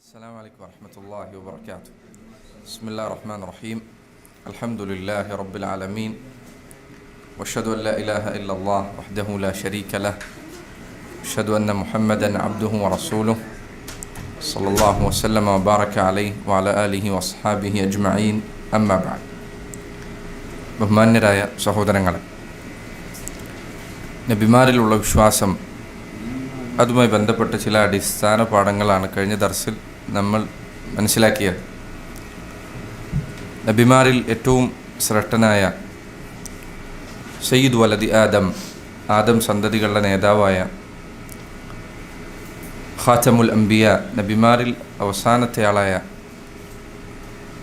السلام عليكم ورحمة الله وبركاته. بسم الله الرحمن الرحيم. الحمد لله رب العالمين وأشهد أن لا إله إلا الله وحده لا شريك له أشهد أن محمدا عبده ورسوله صلى الله وسلم وبارك عليه وعلى آله وأصحابه أجمعين أما بعد. ബഹുമാന്യരായ സഹോദരങ്ങളെ, നബിമാരിലുള്ള വിശ്വാസം, അതുമായി ബന്ധപ്പെട്ട ചില അടിസ്ഥാന പാഠങ്ങളാണ് കഴിഞ്ഞ ദർസിൽ നമ്മൾ മനസ്സിലാക്കിയത്. നബിമാരിൽ ഏറ്റവും ശ്രേഷ്ഠനായ സയ്യിദ് വലദി ആദം സന്തതികളുടെ നേതാവായ ഖാതമുൽ അംബിയ, നബിമാരിൽ അവസാനത്തെ ആളായ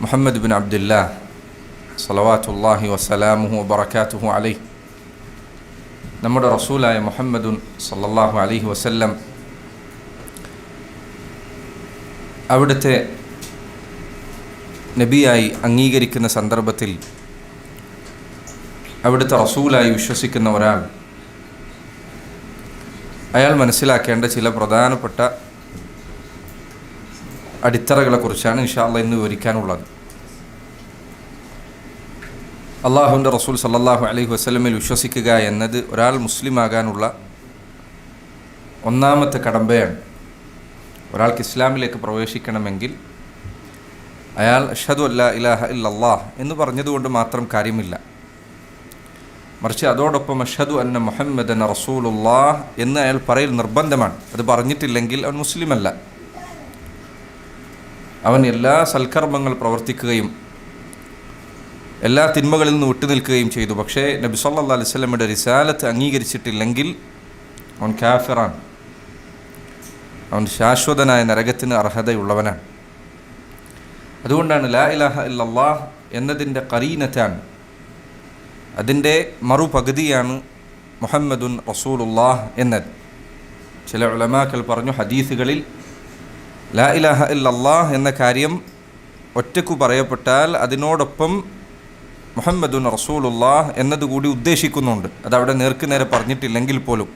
മുഹമ്മദ് ബിൻ അബ്ദുല്ലാ സ്വലവാത്തുല്ലാഹി വസലാമുഹു വബറകാതുഹു അലൈഹി, നമ്മുടെ റസൂലായ മുഹമ്മദുൻ സല്ലല്ലാഹു അലൈഹി വസല്ലം, അവിടുത്തെ നബിയായി അംഗീകരിക്കുന്ന സന്ദർഭത്തിൽ അവിടുത്തെ റസൂലായി വിശ്വസിക്കുന്ന ഒരാൾ അയാൾ മനസ്സിലാക്കേണ്ട ചില പ്രധാനപ്പെട്ട അടിത്തറകളെക്കുറിച്ചാണ് ഇൻഷാ അല്ലാഹ് ഇന്ന് വിവരിക്കാനുള്ളത്. അള്ളാഹുവിൻ്റെ റസൂൽ സല്ലല്ലാഹു അലൈഹി വസല്ലമിൽ വിശ്വസിക്കുക എന്നത് ഒരാൾ മുസ്ലിമാകാനുള്ള ഒന്നാമത്തെ കടമ്പയാണ്. ഒരാൾക്ക് ഇസ്ലാമിലേക്ക് പ്രവേശിക്കണമെങ്കിൽ അയാൾ അഷ്ഹദു അല്ലാ ഇലാഹ ഇല്ലല്ലാഹ് എന്ന് പറഞ്ഞതുകൊണ്ട് മാത്രം കാര്യമില്ല, മറിച്ച് അതോടൊപ്പം അഷ്ഹദു അന്ന മുഹമ്മദൻ റസൂലുള്ളാഹ് എന്ന് അയാൾ പറയൽ നിർബന്ധമാണ്. അത് പറഞ്ഞിട്ടില്ലെങ്കിൽ അവൻ മുസ്ലിമല്ല. അവൻ എല്ലാ സൽക്കർമ്മങ്ങൾ പ്രവർത്തിക്കുകയും എല്ലാ തിന്മകളിൽ നിന്ന് വിട്ടുനിൽക്കുകയും ചെയ്തു. പക്ഷേ നബി സല്ലല്ലാഹു അലൈഹി വസല്ലമയുടെ റിസാലത്ത് അംഗീകരിച്ചിട്ടില്ലെങ്കിൽ അവൻ കാഫിറാണ്, അവൻ ശാശ്വതനായ നരകത്തിന് അർഹതയുള്ളവനാണ്. അതുകൊണ്ടാണ് ലാ ഇലാഹ ഇല്ലല്ലാഹ് എന്നതിൻ്റെ ഖരീനത്താണ്, അതിൻ്റെ മറുപകുതിയാണ് മുഹമ്മദുൻ റസൂലുള്ളാഹ് എന്നത്. ചില ഉലമാക്കൾ പറഞ്ഞു, ഹദീസുകളിൽ ലാ ഇലാഹ ഇല്ലല്ലാഹ് എന്ന കാര്യം ഒറ്റക്കു പറയപ്പെട്ടാൽ അതിനോടൊപ്പം മുഹമ്മദുൻ റസൂലുള്ളാഹ് എന്നതുകൂടി ഉദ്ദേശിക്കുന്നുണ്ട്. അതവിടെ നേർക്കുനേരെ പറഞ്ഞിട്ടില്ലെങ്കിൽ പോലും.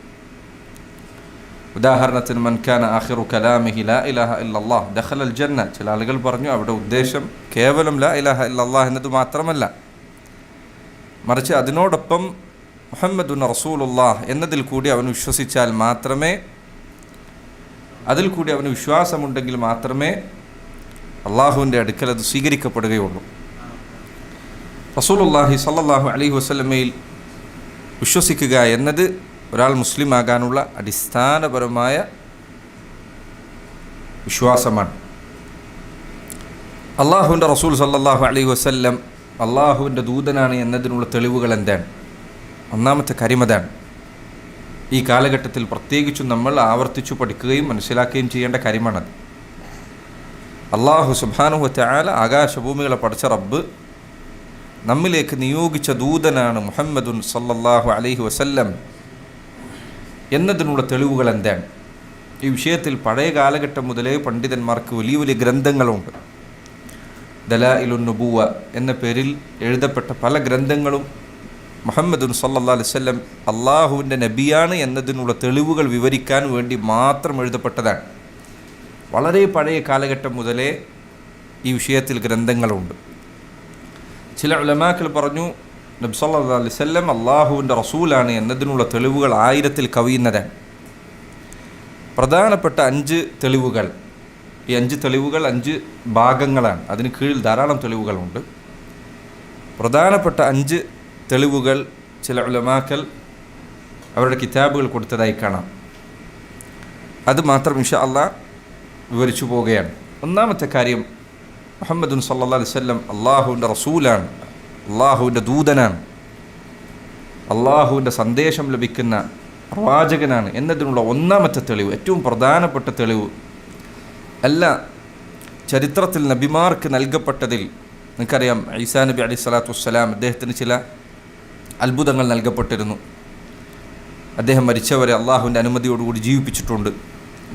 ഉദാഹരണത്തിന്, മൻ കാന ആഖിറു കലാമിഹി ലാ ഇലാഹ ഇല്ലല്ലാഹ് ദഖലൽ ജന്ന. ചില ആളുകൾ പറഞ്ഞു അവിടെ ഉദ്ദേശം കേവലം ലാ ഇലാഹ ഇല്ലല്ലാഹ് എന്നത് മാത്രമല്ല, മറിച്ച് അതിനോടൊപ്പം മുഹമ്മദുൻ റസൂലുള്ളാഹ് എന്നതിൽ കൂടി അവൻ വിശ്വസിച്ചാൽ മാത്രമേ, അതിൽ കൂടി അവന് വിശ്വാസമുണ്ടെങ്കിൽ മാത്രമേ അള്ളാഹുവിൻ്റെ അടുക്കൽ അത് സ്വീകരിക്കപ്പെടുകയുള്ളൂ. റസൂലുള്ളാഹി സ്വല്ലല്ലാഹു അലൈഹി വസല്ലമയിൽ വിശ്വസിക്കുക എന്നത് ഒരാൾ മുസ്ലിമാകാനുള്ള അടിസ്ഥാനപരമായ വിശ്വാസമാണ്. അള്ളാഹുവിൻ്റെ റസൂൽ സ്വല്ലല്ലാഹു അലൈഹി വസല്ലം അള്ളാഹുവിൻ്റെ ദൂതനാണ് എന്നതിനുള്ള തെളിവുകൾ എന്താണ്? ഒന്നാമത്തെ കാര്യം അതാണ്. ഈ കാലഘട്ടത്തിൽ പ്രത്യേകിച്ചും നമ്മൾ ആവർത്തിച്ചു പഠിക്കുകയും മനസ്സിലാക്കുകയും ചെയ്യേണ്ട കാര്യമാണത്. അള്ളാഹു സുബ്ഹാനഹു വ തആല, ആകാശഭൂമികളെ പടച്ച റബ്ബ്, നമ്മിലേക്ക് നിയോഗിച്ച ദൂതനാണ് മുഹമ്മദുൻ സല്ലല്ലാഹു അലൈഹി വസല്ലം എന്നതിനുള്ള തെളിവുകൾ എന്താണ്? ഈ വിഷയത്തിൽ പഴയ കാലഘട്ടം മുതലേ പണ്ഡിതന്മാർക്ക് വലിയ വലിയ ഗ്രന്ഥങ്ങളുണ്ട്. ദലായിലുൻ നുബുവ എന്ന പേരിൽ എഴുതപ്പെട്ട പല ഗ്രന്ഥങ്ങളും മുഹമ്മദുൻ സല്ലല്ലാഹു അലൈഹി വസല്ലം അള്ളാഹുവിൻ്റെ നബിയാണ് എന്നതിനുള്ള തെളിവുകൾ വിവരിക്കാൻ വേണ്ടി മാത്രം എഴുതപ്പെട്ടതാണ്. വളരെ പഴയ കാലഘട്ടം മുതലേ ഈ വിഷയത്തിൽ ഗ്രന്ഥങ്ങളുണ്ട്. ചില ഉലമാക്കൾ പറഞ്ഞു, നബി സല്ലല്ലാഹു അലൈഹി വസല്ലം അള്ളാഹുവിൻ്റെ റസൂലാണ് എന്നതിനുള്ള തെളിവുകൾ 1000 കവിയുന്നതാണ്. പ്രധാനപ്പെട്ട 5 തെളിവുകൾ, ഈ 5 തെളിവുകൾ 5 ഭാഗങ്ങളാണ്. അതിന് കീഴിൽ ധാരാളം തെളിവുകളുണ്ട്. പ്രധാനപ്പെട്ട 5 തെളിവുകൾ ചില ഉലമാക്കൾ അവരുടെ കിതാബുകൾ കൊടുത്തതായി കാണാം. അത് മാത്രം ഇൻഷാ അല്ലാഹ് വിവരിച്ചു പോവുകയാണ്. ഒന്നാമത്തെ കാര്യം, മുഹമ്മദുൻ സല്ലല്ലാഹു അലൈഹി വസല്ലം അള്ളാഹുവിൻ്റെ റസൂലാണ്, അള്ളാഹുവിൻ്റെ ദൂതനാണ്, അള്ളാഹുവിൻ്റെ സന്ദേശം ലഭിക്കുന്ന പ്രവാചകനാണ് എന്നതിനുള്ള ഒന്നാമത്തെ തെളിവ്, ഏറ്റവും പ്രധാനപ്പെട്ട തെളിവ്. അല്ല, ചരിത്രത്തിൽ നബിമാർക്ക് നൽകപ്പെട്ടതിൽ നിങ്ങൾക്കറിയാം, ഈസാ നബി അലൈഹി സ്വലാത്തു വസ്സലാം, അദ്ദേഹത്തിന് ചില അത്ഭുതങ്ങൾ നൽകപ്പെട്ടിരുന്നു. അദ്ദേഹം മരിച്ചവരെ അള്ളാഹുവിൻ്റെ അനുമതിയോടുകൂടി ജീവിപ്പിച്ചിട്ടുണ്ട്.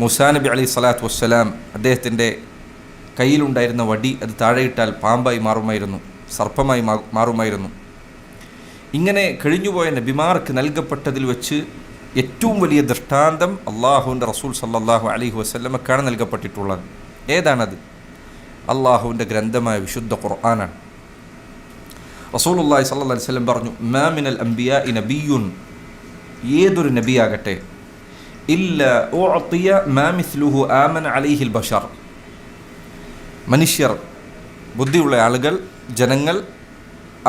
മൂസാ നബി അലൈഹി സ്വലാത്തു വസ്സലാം, അദ്ദേഹത്തിൻ്റെ കയ്യിലുണ്ടായിരുന്ന വടി അത് താഴെയിട്ടാൽ പാമ്പായി മാറുമായിരുന്നു, സർപ്പമായി മാറുമായിരുന്നു. ഇങ്ങനെ കഴിഞ്ഞുപോയ നബിമാർക്ക് നൽകപ്പെട്ടതിൽ വെച്ച് ഏറ്റവും വലിയ ദൃഷ്ടാന്തം അള്ളാഹുവിൻ്റെ റസൂൽ സല്ലല്ലാഹു അലൈഹി വസല്ലമക്കാണ് നൽകപ്പെട്ടിട്ടുള്ളത്. ഏതാണത്? അള്ളാഹുവിൻ്റെ ഗ്രന്ഥമായ വിശുദ്ധ ഖുർആനാണ്. റസൂലുള്ളാഹി സ്വല്ലല്ലാഹു അലൈഹി വസല്ലം പറഞ്ഞു, മാ മിനൽ അംബിയാഇ നബിയ്യുൻ, ഏതൊരു നബിയാകട്ടെ, ഇല്ല ഉഅതിയ മാ മിസ്ലുഹു ആമന അലൈഹിൽ ബശർ, മനുഷ്യർ, ബുദ്ധിയുള്ള ആളുകൾ, ജനങ്ങൾ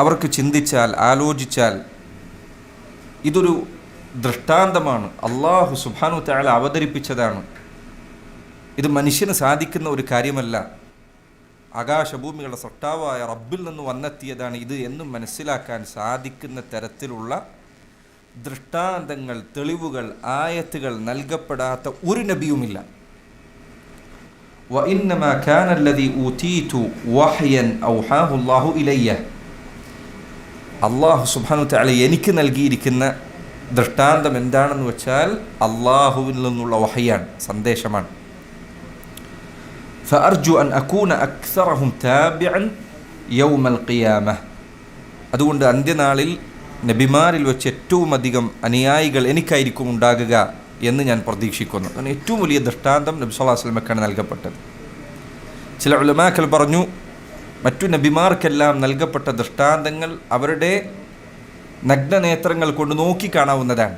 അവർക്ക് ചിന്തിച്ചാൽ, ആലോചിച്ചാൽ ഇതൊരു ദൃഷ്ടാന്തമാണ്, അള്ളാഹു സുബ്ഹാനഹു തആല അവതരിപ്പിച്ചതാണ്, ഇത് മനുഷ്യന് സാധിക്കുന്ന ഒരു കാര്യമല്ല, ആകാശഭൂമികളുടെ സൃഷ്ടാവായ റബ്ബിൽ നിന്ന് വന്നെത്തിയതാണ് ഇത് എന്നും മനസ്സിലാക്കാൻ സാധിക്കുന്ന തരത്തിലുള്ള ദൃഷ്ടാന്തങ്ങൾ, തെളിവുകൾ, ആയത്തുകൾ നൽകപ്പെടാത്ത ഒരു നബിയുമില്ല. വഇന്നമാ കാന അല്ലദീ ഊതീതു വഹ്യൻ ഔഹാഹു അല്ലാഹു ഇലയ്യ, അല്ലാഹു സുബ്ഹാനഹു വ തആല എനിക്ക് നൽകിയിരിക്കുന്ന ദൃഷ്ടാന്തം എന്താണെന്ന് വെച്ചാൽ അല്ലാഹുവിൽ നിന്നുള്ള വഹയാണ്, സന്ദേശമാണ്. ഫഅർജു അൻ അകൂന അക്സറഹും താബിഅൻ യൗമൽ ഖിയാമഹ, അതുകൊണ്ട് അന്ത്യനാളിൽ നബിമാരിൽ വെച്ച് ഏറ്റവും അധികം അനുയായികൾ എനിക്കായിരിക്കും ഉണ്ടാകുക എന്ന് ഞാൻ പ്രതീക്ഷിക്കുന്നു. കാരണം ഏറ്റവും വലിയ ദൃഷ്ടാന്തം നബി സല്ലല്ലാഹു അലൈഹി വസല്ലമക്കാണ് നൽകപ്പെട്ടത്. ചില ഉലമാക്കൾ പറഞ്ഞു, മറ്റു നബിമാർക്കെല്ലാം നൽകപ്പെട്ട ദൃഷ്ടാന്തങ്ങൾ അവരുടെ നഗ്നനേത്രങ്ങൾ കൊണ്ട് നോക്കിക്കാണാവുന്നതാണ്.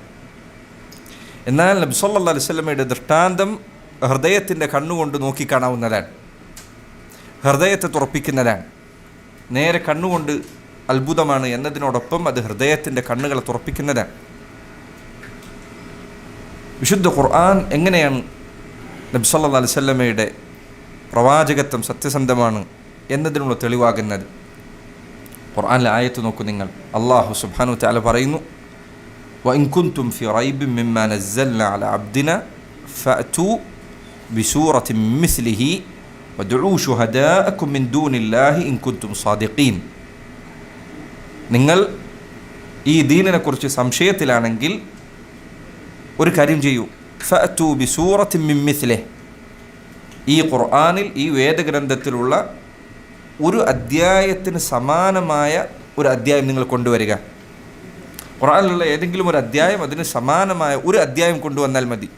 എന്നാൽ നബി സല്ലല്ലാഹു അലൈഹി വസല്ലമയുടെ ദൃഷ്ടാന്തം ഹൃദയത്തിൻ്റെ കണ്ണുകൊണ്ട് നോക്കിക്കാണാവുന്നതാണ്, ഹൃദയത്തെ തുറപ്പിക്കുന്നതാണ്. നേരെ കണ്ണുകൊണ്ട് അത്ഭുതമാണ് എന്നതിനോടൊപ്പം അത് ഹൃദയത്തിൻ്റെ കണ്ണുകളെ തുറപ്പിക്കുന്നതാണ്. വിശുദ്ധ ഖുർആൻ എങ്ങനെയാണ് നബി സല്ലല്ലാഹു അലൈഹി വസല്ലമയുടെ പ്രവാചകത്വം സത്യസന്ധമാണ് എന്നതിനുള്ള തെളിവാകുന്നത്? ഖുർആനിലെ ആയത്ത് നോക്കൂ നിങ്ങൾ. അല്ലാഹു സുബ്ഹാനഹു വ തആല പറയുന്നു, വഇൻ കുൻതും ഫി റൈബിൻ മിമ്മാ നസ്സൽനാ അലാ അബ്ദിനാ ഫഅതു ബിസൂറത്തിൻ മിസ്ലിഹി വദഉ ശുഹദാഅക്കും മിൻ ദൂനില്ലാഹി ഇൻ കുൻതും സാദിഖീൻ. നിങ്ങൾ ഈ ദീനിനെക്കുറിച്ച് സംശയത്തിലാണെങ്കിൽ ഒരു കാര്യം ചെയ്യൂ, ഫഅതു ബിസൂറത്തിൻ മിൻ മിസ്ലിഹി, ഈ ഖുർആനിൽ, ഈ വേദഗ്രന്ഥത്തിലുള്ള ഒരു അധ്യായത്തിന് സമാനമായ ഒരു അധ്യായം നിങ്ങൾ കൊണ്ടുവരിക. ഖുർആനിലുള്ള ഏതെങ്കിലും ഒരു അധ്യായം, അതിന് സമാനമായ ഒരു അധ്യായം കൊണ്ടുവന്നാൽ മതി,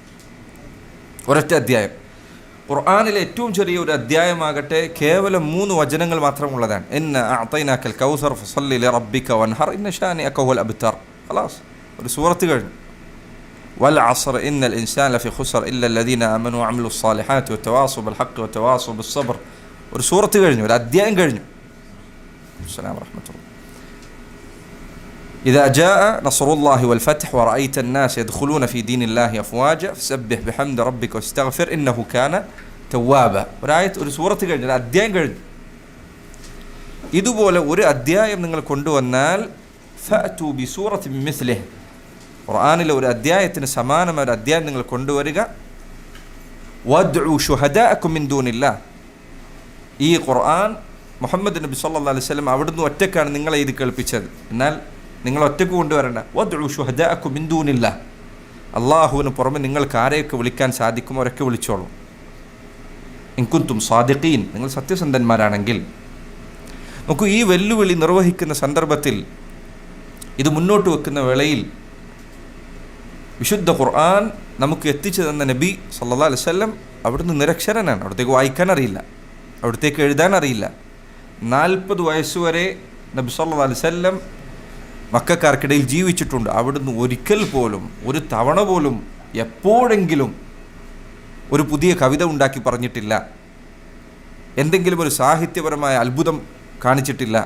ഒരൊറ്റ അധ്യായം. ഖുർആനിലെ ഏറ്റവും ചെറിയ ഒരു അധ്യായമാകട്ടെ കേവലം 3 വചനങ്ങൾ മാത്രമുള്ളതാണ്. ഇന്ന അഅതൈനാക്കൽ കൗസർ ഫസല്ലി ലിറബ്ബിക വൻഹർ ഇന്ന ശാനിഅക ഹുവൽ അബ്തർ. ഖലാസ്, ഒരു സൂറത്ത് കഴിഞ്ഞു. വൽ അസ്ർ ഇന്നൽ ഇൻസാന ലഫി ഖുസ്ർ ഇല്ല അല്ലദീന ആമനു വഅമിലുസ് സാലിഹാത്തി വതവാസൗ ബിൽ ഹഖ് വതവാസൗ ബിസ് സബ്ർ. ഒരു സൂറത്ത് കഴിഞ്ഞു, ഒരു അധ്യായം കഴിഞ്ഞു. അസ്സലാമു റഹ്മത്തുള്ളാഹി. إذا جاء نصر الله والفتح ورأيت الناس يدخلون في دين الله أفواجا فسبح بحمد ربك واستغفر إنه كان توابا. ഒരായത്ത്, ഒരു സൂറത്ത് കഴിഞ്ഞു, ഒരു അധ്യായം കഴിഞ്ഞു. ഇതുപോലെ ഒരു അധ്യായം നിങ്ങൾ കൊണ്ടുവന്നാൽ ഫഅതു ബിസൂറത്തിൻ മിസ്ലിഹി, ഖുർആനിലെ ഒരു അധ്യായത്തിന് സമാനമായ ഒരു അധ്യായം നിങ്ങൾ കൊണ്ടുവരിക. വദ്ഉ ശുഹദാഅക്കും മിൻ ദൂനില്ലാഹ്, ഈ ഖുർആൻ മുഹമ്മദ് നബി സല്ലല്ലാഹു അലൈഹി വസല്ലം അവിടുന്ന് ഒറ്റക്കാണ് നിങ്ങളെ ഇത് കേൾപ്പിച്ചത്, എന്നാൽ നിങ്ങൾ ഒറ്റക്ക് കൊണ്ടുവരണ്ട. വദ്ഉ ശുഹദാഅക്കും മിൻ ദൂനില്ലാഹ്, അള്ളാഹുവിന് പുറമെ നിങ്ങൾക്ക് ആരെയൊക്കെ വിളിക്കാൻ സാധിക്കുമോ അവരൊക്കെ വിളിച്ചോളൂ. ഇൻ കുൻതും സാദിഖീൻ, നിങ്ങൾ സത്യസന്ധന്മാരാണെങ്കിൽ. നോക്കൂ, ഈ വെല്ലുവിളി നിർവഹിക്കുന്ന സന്ദർഭത്തിൽ, ഇത് മുന്നോട്ട് വെക്കുന്ന വേളയിൽ വിശുദ്ധ ഖുർആൻ നമുക്ക് എത്തിച്ചു തന്ന നബി സല്ലല്ലാഹു അലൈഹി വസല്ലം അവിടുന്ന് നിരക്ഷരനാണ്, അവിടത്തേക്ക് വായിക്കാൻ അറിയില്ല, അവിടത്തേക്ക് എഴുതാൻ അറിയില്ല. 40 വയസ്സുവരെ നബി സല്ലല്ലാഹു അലൈഹി വസല്ലം മക്കക്കാർക്കിടയിൽ ജീവിച്ചിട്ടുണ്ട്. അവിടുന്ന് ഒരിക്കൽ പോലും, ഒരു തവണ പോലും, എപ്പോഴെങ്കിലും ഒരു പുതിയ കവിത ഉണ്ടാക്കി പറഞ്ഞിട്ടില്ല, എന്തെങ്കിലും ഒരു സാഹിത്യപരമായ അത്ഭുതം കാണിച്ചിട്ടില്ല.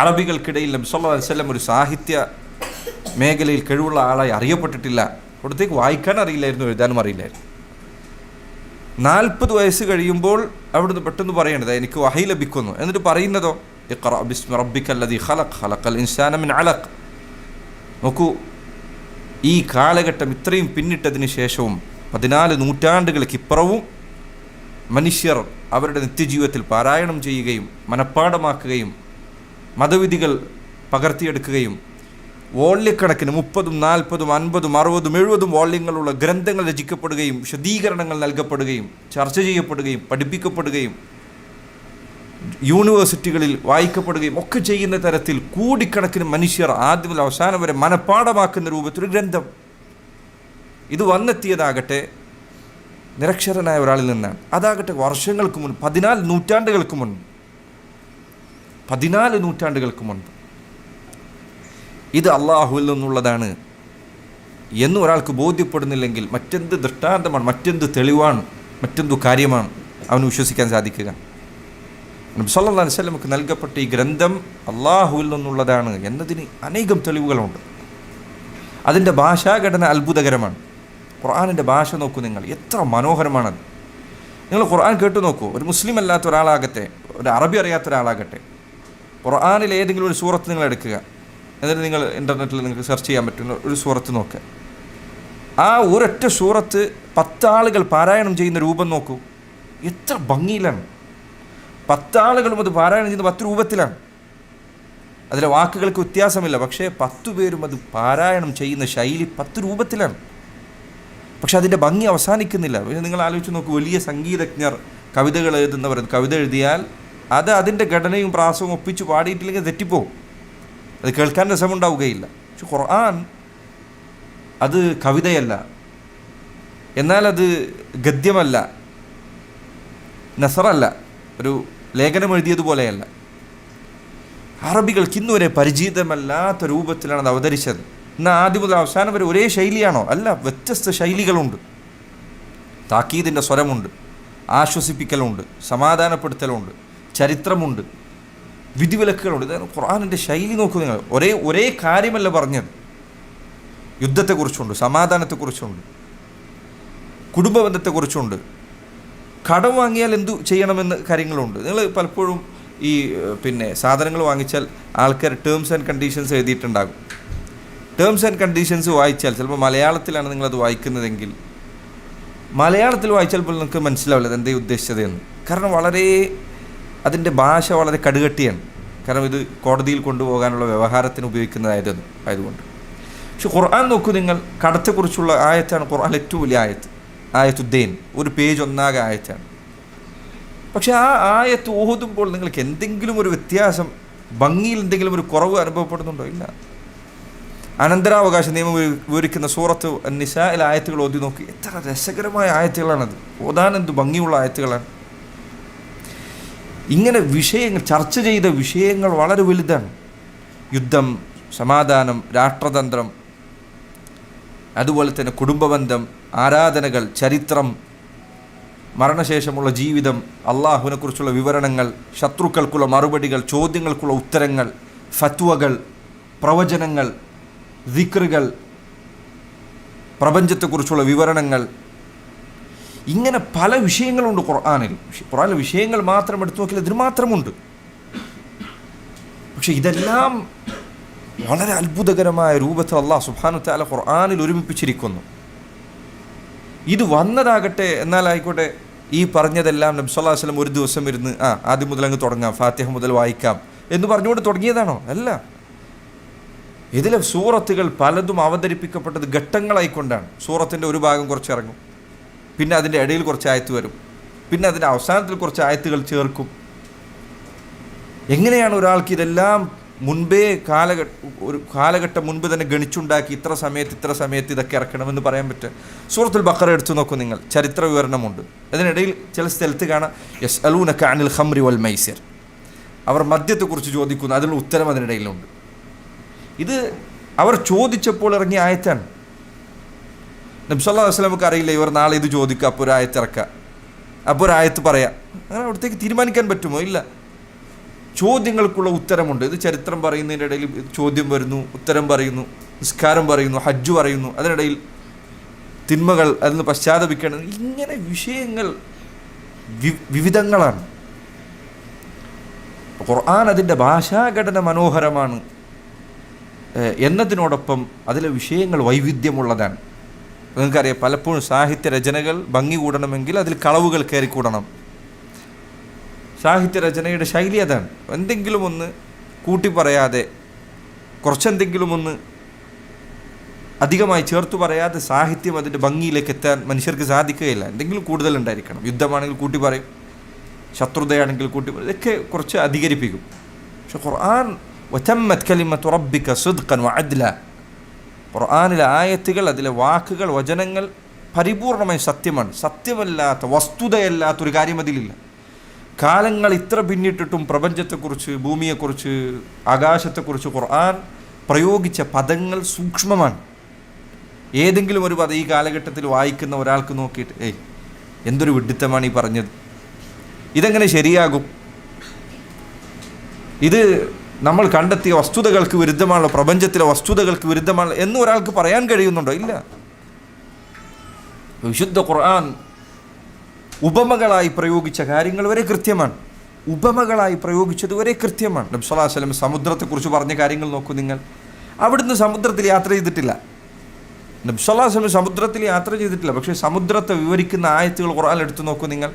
അറബികൾക്കിടയിൽ നബി സല്ലല്ലാഹു അലൈഹി വസല്ലം ഒരു സാഹിത്യ മേഖലയിൽ കഴിവുള്ള ആളായി അറിയപ്പെട്ടിട്ടില്ല. അവിടത്തേക്ക് വായിക്കാൻ അറിയില്ലായിരുന്നു, എഴുതാനും അറിയില്ലായിരുന്നു. 40 വയസ്സ് കഴിയുമ്പോൾ അവിടുന്ന് പെട്ടെന്ന് പറയേണ്ടത് എനിക്ക് വഹി ലഭിക്കുന്നു. എന്നിട്ട് പറയുന്നതോ ഇഖ്റ ബിസ്മി റബ്ബിക്കല്ലദീ ഖലഖ് ഖലഖൽ ഇൻസാന മിൻ അലഖ്. നോക്കൂ, ഈ കാലഘട്ടം ഇത്രയും പിന്നിട്ടതിന് ശേഷവും 14 നൂറ്റാണ്ടുകൾക്കിപ്പുറവും മനുഷ്യർ അവരുടെ നിത്യജീവിതത്തിൽ പാരായണം ചെയ്യുകയും മനഃപ്പാഠമാക്കുകയും മതവിധികൾ പകർത്തിയെടുക്കുകയും വോള്യക്കണക്കിന് 30, 40, 50, 60, 70 വോള്യങ്ങളുള്ള ഗ്രന്ഥങ്ങൾ രചിക്കപ്പെടുകയും വിശദീകരണങ്ങൾ നൽകപ്പെടുകയും ചർച്ച ചെയ്യപ്പെടുകയും പഠിപ്പിക്കപ്പെടുകയും യൂണിവേഴ്സിറ്റികളിൽ വായിക്കപ്പെടുകയും ഒക്കെ ചെയ്യുന്ന തരത്തിൽ കോടിക്കണക്കിന് മനുഷ്യർ ആദ്യം മുതൽ അവസാനം വരെ മനഃപ്പാഠമാക്കുന്ന രൂപത്തിലൊരു ഗ്രന്ഥം ഇത് വന്നെത്തിയതാകട്ടെ നിരക്ഷരനായ ഒരാളിൽ നിന്നാണ്. അതാകട്ടെ വർഷങ്ങൾക്ക് മുൻപ്, 14 നൂറ്റാണ്ടുകൾക്ക് മുൻപ്, 14 നൂറ്റാണ്ടുകൾക്ക് മുൻപ് ഇത് അള്ളാഹുവിൽ നിന്നുള്ളതാണ് എന്ന് ഒരാൾക്ക് ബോധ്യപ്പെടുന്നില്ലെങ്കിൽ മറ്റെന്ത് ദൃഷ്ടാന്തമാണ്, മറ്റെന്ത് തെളിവാണ്, മറ്റെന്തു കാര്യമാണ് അവന് വിശ്വസിക്കാൻ സാധിക്കുക? നബി സല്ലല്ലാഹു അലൈഹി വസല്ലമക്ക് നൽകപ്പെട്ട ഈ ഗ്രന്ഥം അള്ളാഹുവിൽ നിന്നുള്ളതാണ് എന്നതിന് അനേകം തെളിവുകളുണ്ട്. അതിൻ്റെ ഭാഷാഘടന അത്ഭുതകരമാണ്. ഖുർആനിൻ്റെ ഭാഷ നോക്കൂ നിങ്ങൾ, എത്ര മനോഹരമാണത്. നിങ്ങൾ ഖുർആൻ കേട്ടു നോക്കൂ. ഒരു മുസ്ലിം അല്ലാത്ത ഒരാളാകട്ടെ, ഒരു അറബി അറിയാത്ത ഒരാളാകട്ടെ, ഖുർആനിൽ ഏതെങ്കിലും ഒരു സൂറത്ത് നിങ്ങൾ എടുക്കുക, എന്നിട്ട് നിങ്ങൾ ഇൻ്റർനെറ്റിൽ നിങ്ങൾക്ക് സെർച്ച് ചെയ്യാൻ പറ്റുന്ന ഒരു സൂറത്ത് നോക്കുക. ആ ഒരൊറ്റ സൂറത്ത് 10 ആളുകൾ പാരായണം ചെയ്യുന്ന രൂപം നോക്കൂ, എത്ര ഭംഗിയിലാണ്. 10 ആളുകളും അത് പാരായണം ചെയ്യുന്ന 10 രൂപത്തിലാണ്. അതിലെ വാക്കുകൾക്ക് വ്യത്യാസമില്ല, പക്ഷേ 10 പേരും അത് പാരായണം ചെയ്യുന്ന ശൈലി 10 രൂപത്തിലാണ്. പക്ഷെ അതിൻ്റെ ഭംഗി അവസാനിക്കുന്നില്ല. നിങ്ങൾ ആലോചിച്ച് നോക്കൂ, വലിയ സംഗീതജ്ഞർ, കവിതകൾ എഴുതുന്നവർ കവിത എഴുതിയാൽ അത് അതിൻ്റെ ഘടനയും പ്രാസവും ഒപ്പിച്ച് പാടിയിട്ടില്ലെങ്കിൽ തെറ്റിപ്പോവും, അത് കേൾക്കാൻ രസമുണ്ടാവുകയില്ല. പക്ഷെ ഖുർആൻ അത് കവിതയല്ല, എന്നാൽ അത് ഗദ്യമല്ല, നസറല്ല, ഒരു ലേഖനം എഴുതിയതുപോലെയല്ല. അറബികൾക്ക് ഇന്നുവരെ പരിചിതമല്ലാത്ത രൂപത്തിലാണ് അത് അവതരിച്ചത്. എന്നാൽ ആദ്യം മുതൽ അവസാനം വരെ ഒരേ ശൈലിയാണോ? അല്ല, വ്യത്യസ്ത ശൈലികളുണ്ട്. താക്കീദിൻ്റെ സ്വരമുണ്ട്, ആശ്വസിപ്പിക്കലുണ്ട്, സമാധാനപ്പെടുത്തലുണ്ട്, ചരിത്രമുണ്ട്, വിധിവിലക്കുകളുണ്ട്. ഇതാണ് ഖുർആനിൻ്റെ ശൈലി. നോക്കൂ നിങ്ങൾ, ഒരേ കാര്യമല്ല പറഞ്ഞത്. യുദ്ധത്തെക്കുറിച്ചുണ്ട്, സമാധാനത്തെക്കുറിച്ചുണ്ട്, കുടുംബബന്ധത്തെക്കുറിച്ചുണ്ട്, കടം വാങ്ങിയാൽ എന്തു ചെയ്യണമെന്ന് കാര്യങ്ങളുണ്ട്. നിങ്ങൾ പലപ്പോഴും ഈ സാധനങ്ങൾ വാങ്ങിച്ചാൽ ആൾക്കാർ ടേംസ് ആൻഡ് കണ്ടീഷൻസ് എഴുതിയിട്ടുണ്ടാകും. ടേംസ് ആൻഡ് കണ്ടീഷൻസ് വായിച്ചാൽ ചിലപ്പോൾ മലയാളത്തിലാണ് നിങ്ങളത് വായിക്കുന്നതെങ്കിൽ മലയാളത്തിൽ വായിച്ചാൽ പോലും നിങ്ങൾക്ക് മനസ്സിലാവില്ല അതെന്തേ ഉദ്ദേശിച്ചതെന്ന്. കാരണം അതിൻ്റെ ഭാഷ വളരെ കടുകട്ടിയാണ്. കാരണം ഇത് കോടതിയിൽ കൊണ്ടുപോകാനുള്ള വ്യവഹാരത്തിന് ഉപയോഗിക്കുന്നതായതുകൊണ്ട്. പക്ഷെ ഖുർആൻ നോക്കൂ നിങ്ങൾ, കടത്തെക്കുറിച്ചുള്ള ആയത്താണ് ഖുർആൻ ഏറ്റവും വലിയ ആയത്തുദ്ദീൻ. ഒരു പേജ് ഒന്നാകെ ആയത്താണ്. പക്ഷെ ആ ആയത്ത് ഓതുമ്പോൾ നിങ്ങൾക്ക് എന്തെങ്കിലും ഒരു വ്യത്യാസം, ഭംഗിയിൽ എന്തെങ്കിലും ഒരു കുറവ് അനുഭവപ്പെടുന്നുണ്ടോ? ഇല്ല. അനന്തരാവകാശ നിയമം വിവരിക്കുന്ന സൂറത്ത് നിസായിലെ ആയത്തുകൾ ഓതി നോക്കി, എത്ര രസകരമായ ആയത്തുകളാണത്. ഓതാൻ എന്ത് ഭംഗിയുള്ള ആയത്തുകളാണ്. ഇങ്ങനെ വിഷയങ്ങൾ, ചർച്ച ചെയ്ത വിഷയങ്ങൾ വളരെ വലുതാണ്. യുദ്ധം, സമാധാനം, രാഷ്ട്രതന്ത്രം, അതുപോലെ തന്നെ കുടുംബബന്ധം, ആരാധനകൾ, ചരിത്രം, മരണശേഷമുള്ള ജീവിതം, അള്ളാഹുവിനെക്കുറിച്ചുള്ള വിവരണങ്ങൾ, ശത്രുക്കൾക്കുള്ള മറുപടികൾ, ചോദ്യങ്ങൾക്കുള്ള ഉത്തരങ്ങൾ, ഫത്വകൾ, പ്രവചനങ്ങൾ, ദിക്റുകൾ, പ്രപഞ്ചത്തെക്കുറിച്ചുള്ള വിവരണങ്ങൾ, ഇങ്ങനെ പല വിഷയങ്ങളുണ്ട് ഖുർആനിൽ. ഖുർആനിലെ വിഷയങ്ങൾ മാത്രം എടുത്തു നോക്കിയാൽ ഇതിന് മാത്രമുണ്ട്. പക്ഷെ ഇതെല്ലാം വളരെ അത്ഭുതകരമായ രൂപത്തിൽ അല്ലാഹു സുബ്ഹാനഹു വതആല ഖുർആനിൽ ഒരുമിപ്പിച്ചിരിക്കുന്നു. ഇത് വന്നതാകട്ടെ, എന്നാലായിക്കോട്ടെ ഈ പറഞ്ഞതെല്ലാം നബി സല്ലല്ലാഹു അലൈഹി വസല്ലം ഒരു ദിവസം ഇരുന്ന് ആദ്യം മുതൽ അങ്ങ് തുടങ്ങാം, ഫാത്തിഹ മുതൽ വായിക്കാം എന്ന് പറഞ്ഞുകൊണ്ട് തുടങ്ങിയതാണോ? അല്ല. ഇതിലെ സൂറത്തുകൾ പലതും അവതരിപ്പിക്കപ്പെട്ടത് ഘട്ടങ്ങളായിക്കൊണ്ടാണ്. സൂറത്തിൻ്റെ ഒരു ഭാഗം കുറച്ച് ഇറങ്ങും, പിന്നെ അതിൻ്റെ ഇടയിൽ കുറച്ച് ആയത്ത് വരും, പിന്നെ അതിൻ്റെ അവസാനത്തിൽ കുറച്ച് ആയത്തുകൾ ചേർക്കും. എങ്ങനെയാണ് ഒരാൾക്ക് ഇതെല്ലാം മുൻപേ ഒരു കാലഘട്ടം മുൻപ് തന്നെ ഗണിച്ചുണ്ടാക്കി ഇത്ര സമയത്ത് ഇതൊക്കെ ഇറക്കണമെന്ന് പറയാൻ പറ്റുക? സൂറത്തുൽ ബഖറ എടുത്തു നോക്കൂ നിങ്ങൾ, ചരിത്ര വിവരണമുണ്ട്. അതിനിടയിൽ ചില സ്ഥലത്ത് കാണാം യസ്അലൂനക അനിൽ ഖംറി വൽ മൈസിർ, അവർ മദ്യത്തെക്കുറിച്ച് ചോദിക്കുന്നു, അതിനുള്ള ഉത്തരം അതിനിടയിലുണ്ട്. ഇത് അവർ ചോദിച്ചപ്പോൾ ഇറങ്ങിയ ആയത്താണ്. നബി സല്ലല്ലാഹു അലൈഹി വസല്ലമക്ക് അറിയില്ല ഇവർ നാളെ ഇത് ചോദിക്കുക, അപ്പോൾ ഒരു ആയത്ത് ഇറക്കുക, അപ്പോൾ ഒരു ആയത്ത് പറയാം. അങ്ങനെ അവിടത്തേക്ക് തീരുമാനിക്കാൻ പറ്റുമോ? ഇല്ല. ചോദ്യങ്ങൾക്കുള്ള ഉത്തരമുണ്ട്. ഇത് ചരിത്രം പറയുന്നതിൻ്റെ ഇടയിൽ ചോദ്യം വരുന്നു, ഉത്തരം പറയുന്നു, നിസ്കാരം പറയുന്നു, ഹജ്ജ് പറയുന്നു, അതിനിടയിൽ തിന്മകൾ, അതിന് പശ്ചാത്തപിക്കണം. ഇങ്ങനെ വിഷയങ്ങൾ വിവിധങ്ങളാണ്. ഖുർആൻ അതിൻ്റെ ഭാഷാഘടന മനോഹരമാണ് എന്നതിനോടൊപ്പം അതിലെ വിഷയങ്ങൾ വൈവിധ്യമുള്ളതാണ്. നിങ്ങൾക്കറിയാം, പലപ്പോഴും സാഹിത്യ രചനകൾ ഭംഗി കൂടണമെങ്കിൽ അതിൽ കളവുകൾ കയറിക്കൂടണം. സാഹിത്യരചനയുടെ ശൈലി അതാണ്. എന്തെങ്കിലും ഒന്ന് കൂട്ടി പറയാതെ, കുറച്ചെന്തെങ്കിലും ഒന്ന് അധികമായി ചേർത്ത് പറയാതെ സാഹിത്യം അതിൻ്റെ ഭംഗിയിലേക്ക് എത്താൻ മനുഷ്യർക്ക് സാധിക്കുകയില്ല. എന്തെങ്കിലും കൂടുതലുണ്ടായിരിക്കണം. യുദ്ധമാണെങ്കിൽ കൂട്ടി പറയും, ശത്രുതയാണെങ്കിൽ കൂട്ടി പറയും, ഇതൊക്കെ കുറച്ച് അധികരിപ്പിക്കും. പക്ഷെ ഖുർആൻ വതമ്മത് കലിമതു റബ്ബിക സിദ്ഖൻ വഅദ്ല, ഖുർആനിലെ ആയത്തുകൾ, അതിലെ വാക്കുകൾ, വചനങ്ങൾ പരിപൂർണമായി സത്യമാണ്. സത്യമല്ലാത്ത വസ്തുതയല്ലാത്തൊരു കാര്യം അതിലില്ല. കാലങ്ങൾ ഇത്ര പിന്നിട്ടിട്ടും പ്രപഞ്ചത്തെക്കുറിച്ച്, ഭൂമിയെക്കുറിച്ച്, ആകാശത്തെക്കുറിച്ച് ഖുർആൻ പ്രയോഗിച്ച പദങ്ങൾ സൂക്ഷ്മമാണ്. ഏതെങ്കിലും ഒരു പദം ഈ കാലഘട്ടത്തിൽ വായിക്കുന്ന ഒരാൾക്ക് നോക്കിയിട്ട് എന്തൊരു വിഡ്ഢിത്തമാണ് ഈ പറഞ്ഞത്, ഇതെങ്ങനെ ശരിയാകും, ഇത് നമ്മൾ കണ്ടെത്തിയ വസ്തുതകൾക്ക് വിരുദ്ധമാണല്ലോ, പ്രപഞ്ചത്തിലെ വസ്തുതകൾക്ക് വിരുദ്ധമാണ് എന്ന് ഒരാൾക്ക് പറയാൻ കഴിയുന്നുണ്ടോ? ഇല്ല. വിശുദ്ധ ഖുർആൻ ഉപമകളായി പ്രയോഗിച്ച കാര്യങ്ങൾ വരെ കൃത്യമാണ്. ഉപമകളായി പ്രയോഗിച്ചത് വരെ കൃത്യമാണ്. നബി സല്ലല്ലാഹു അലൈഹി വസല്ലം സമുദ്രത്തെക്കുറിച്ച് പറഞ്ഞ കാര്യങ്ങൾ നോക്കൂ നിങ്ങൾ. അവിടുന്ന് സമുദ്രത്തിൽ യാത്ര ചെയ്തിട്ടില്ല. നബി സല്ലല്ലാഹു അലൈഹി വസല്ലം സമുദ്രത്തിൽ യാത്ര ചെയ്തിട്ടില്ല. പക്ഷേ സമുദ്രത്തെ വിവരിക്കുന്ന ആയത്തുകൾ ഖുർആനിൽ എടുത്തു നോക്കൂ നിങ്ങൾ.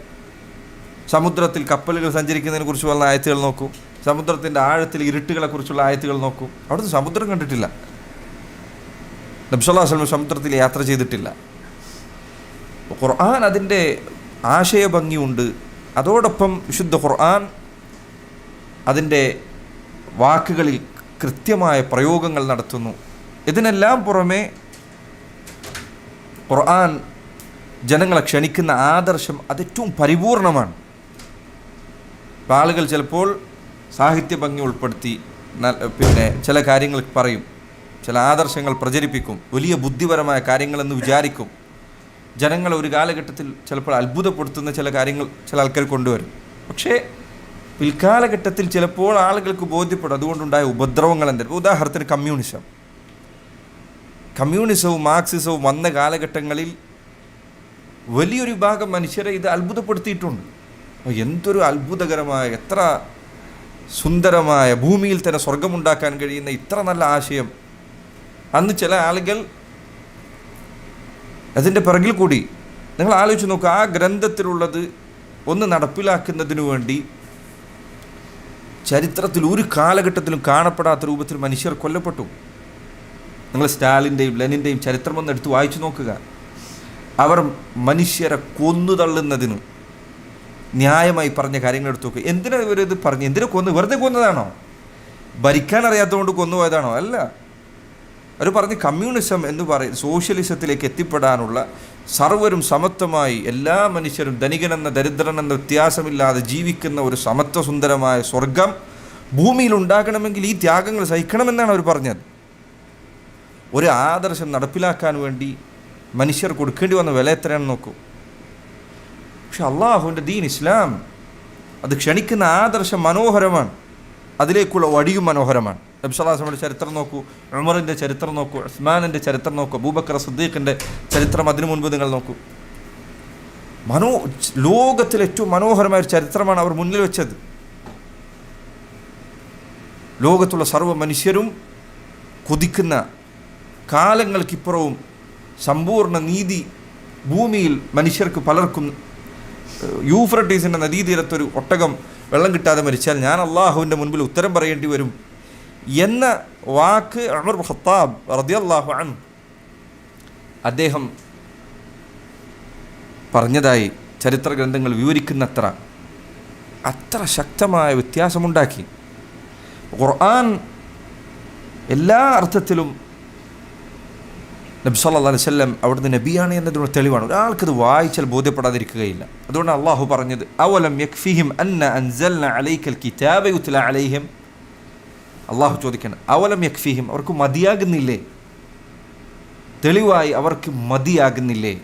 സമുദ്രത്തിൽ കപ്പലുകൾ സഞ്ചരിക്കുന്നതിനെ കുറിച്ച് പറഞ്ഞ ആയത്തുകൾ നോക്കൂ. സമുദ്രത്തിൻ്റെ ആഴത്തിൽ ഇരുട്ടുകളെ കുറിച്ചുള്ള ആയത്തുകൾ നോക്കൂ. അവിടുന്ന് സമുദ്രം കണ്ടിട്ടില്ല. നബി സല്ലല്ലാഹു അലൈഹി വസല്ലം സമുദ്രത്തിൽ യാത്ര ചെയ്തിട്ടില്ല. ഖുർആൻ അതിൻ്റെ ആശയഭംഗിയുണ്ട്. അതോടൊപ്പം വിശുദ്ധ ഖുർആൻ അതിൻ്റെ വാക്കുകളിൽ കൃത്യമായ പ്രയോഗങ്ങൾ നടത്തുന്നു. ഇതിനെല്ലാം പുറമെ ഖുർആൻ ജനങ്ങളെ ക്ഷണിക്കുന്ന ആദർശം അതേറ്റവും പരിപൂർണമാണ്. ആളുകൾ ചിലപ്പോൾ സാഹിത്യ ഭംഗി ഉൾപ്പെടുത്തി ചില കാര്യങ്ങൾ പറയും, ചില ആദർശങ്ങൾ പ്രചരിപ്പിക്കും, വലിയ ബുദ്ധിപരമായ കാര്യങ്ങളെന്ന് വിചാരിക്കും. ജനങ്ങളെ ഒരു കാലഘട്ടത്തിൽ ചിലപ്പോൾ അത്ഭുതപ്പെടുത്തുന്ന ചില കാര്യങ്ങൾ ചില ആൾക്കാർ കൊണ്ടുവരും. പക്ഷേ പിൽക്കാലഘട്ടത്തിൽ ചിലപ്പോൾ ആളുകൾക്ക് ബോധ്യപ്പെടും അതുകൊണ്ടുണ്ടായ ഉപദ്രവങ്ങൾ എന്തെങ്കിലും. ഉദാഹരണത്തിന് കമ്മ്യൂണിസവും മാർക്സിസവും വന്ന കാലഘട്ടങ്ങളിൽ വലിയൊരു വിഭാഗം മനുഷ്യരെ ഇത് അത്ഭുതപ്പെടുത്തിയിട്ടുണ്ട്. എന്തൊരു അത്ഭുതകരമായ, എത്ര സുന്ദരമായ, ഭൂമിയിൽ തന്നെ സ്വർഗമുണ്ടാക്കാൻ കഴിയുന്ന ഇത്ര നല്ല ആശയം. അന്ന് ചില ആളുകൾ അതിൻ്റെ പിറകിൽ കൂടി നിങ്ങൾ ആലോചിച്ച് നോക്കുക. ആ ഗ്രന്ഥത്തിലുള്ളത് ഒന്ന് നടപ്പിലാക്കുന്നതിനു വേണ്ടി ചരിത്രത്തിൽ ഒരു കാലഘട്ടത്തിലും കാണപ്പെടാത്ത രൂപത്തിൽ മനുഷ്യർ കൊല്ലപ്പെട്ടു. നിങ്ങൾ സ്റ്റാലിൻ്റെയും ലെനിൻ്റെയും ചരിത്രമൊന്ന് എടുത്ത് വായിച്ചു നോക്കുക. അവർ മനുഷ്യരെ കൊന്നു തള്ളുന്നതിന് ന്യായമായി പറഞ്ഞ കാര്യങ്ങൾ എടുത്തു നോക്കുക. എന്തിനാ ഇവരിത് പറഞ്ഞു? എന്തിനാ വെറുതെ കൊന്നതാണോ? ഭരിക്കാൻ അറിയാത്തതുകൊണ്ട് കൊന്നുപോയതാണോ? അല്ല. അവർ പറഞ്ഞ് കമ്മ്യൂണിസം എന്ന് പറയും സോഷ്യലിസത്തിലേക്ക് എത്തിപ്പെടാനുള്ള, സർവരും സമത്വമായി എല്ലാ മനുഷ്യരും ധനികനെന്ന ദരിദ്രനെന്ന വ്യത്യാസമില്ലാതെ ജീവിക്കുന്ന ഒരു സമത്വസുന്ദരമായ സ്വർഗം ഭൂമിയിൽ ഉണ്ടാകണമെങ്കിൽ ഈ ത്യാഗങ്ങൾ സഹിക്കണമെന്നാണ് അവർ പറഞ്ഞത്. ഒരു ആദർശം നടപ്പിലാക്കാൻ വേണ്ടി മനുഷ്യർ കൊടുക്കേണ്ടി വന്ന വില എത്രയാണെന്ന് നോക്കൂ. പക്ഷെ അള്ളാഹുവിൻ്റെ ദീൻ ഇസ്ലാം അത് ക്ഷണിക്കുന്ന ആദർശം മനോഹരമാണ്, അതിലേക്കുള്ള വഴിയും മനോഹരമാണ്. നബി സല്ലല്ലാഹു അലൈഹി വസല്ലമയുടെ ചരിത്രം നോക്കൂ, ഉമറിൻ്റെ ചരിത്രം നോക്കൂ, ഉസ്മാനിൻ്റെ ചരിത്രം നോക്കൂ, അബൂബക്കർ സിദ്ദീഖിൻ്റെ ചരിത്രം അതിനു മുൻപ് നിങ്ങൾ നോക്കൂ. ലോകത്തിലെ ഏറ്റവും മനോഹരമായ ഒരു ചരിത്രമാണ് അവർ മുന്നിൽ വെച്ചത്. ലോകത്തുള്ള സർവ്വ മനുഷ്യരും കൊതിക്കുന്ന, കാലങ്ങൾക്കിപ്പുറവും സമ്പൂർണ്ണ നീതി ഭൂമിയിൽ മനുഷ്യർക്ക് പലർക്കും. യൂഫ്രട്ടീസിൻ്റെ നദീതീരത്തൊരു ഒട്ടകം വെള്ളം കിട്ടാതെ മരിച്ചാൽ ഞാൻ അള്ളാഹുവിൻ്റെ മുൻപിൽ ഉത്തരം പറയേണ്ടി വരും എന്ന വാക്ക് ഉമർ ഇബ്നു ഖത്താബ് റളിയല്ലാഹു അൻഹു അദ്ദേഹം പറഞ്ഞതായി ചരിത്ര ഗ്രന്ഥങ്ങൾ വിവരിക്കുന്നത്ര അത്ര ശക്തമായ വ്യത്യാസമുണ്ടാക്കി. ഖുർആൻ എല്ലാ അർത്ഥത്തിലും നബി സല്ലല്ലാഹു അലൈഹി വസല്ലം അവിടുന്ന് നബിയാണ് എന്നതിനുള്ള തെളിവാണ്. ഒരാൾക്കത് വായിച്ചാൽ ബോധ്യപ്പെടാതിരിക്കുകയില്ല. അതുകൊണ്ട് അള്ളാഹു പറഞ്ഞത് അവലം യക്ഫിഹിം അന്ന അൻസൽന അലൈക്കൽ കിതാബ യുത്ല അലൈഹിം. അള്ളാഹു ചോദിക്കണം, അവലം യക്ഫിഹിം, അവർക്ക് മതിയാകുന്നില്ലേ? തെളിവായി അവർക്ക് മതിയാകുന്നില്ലേ?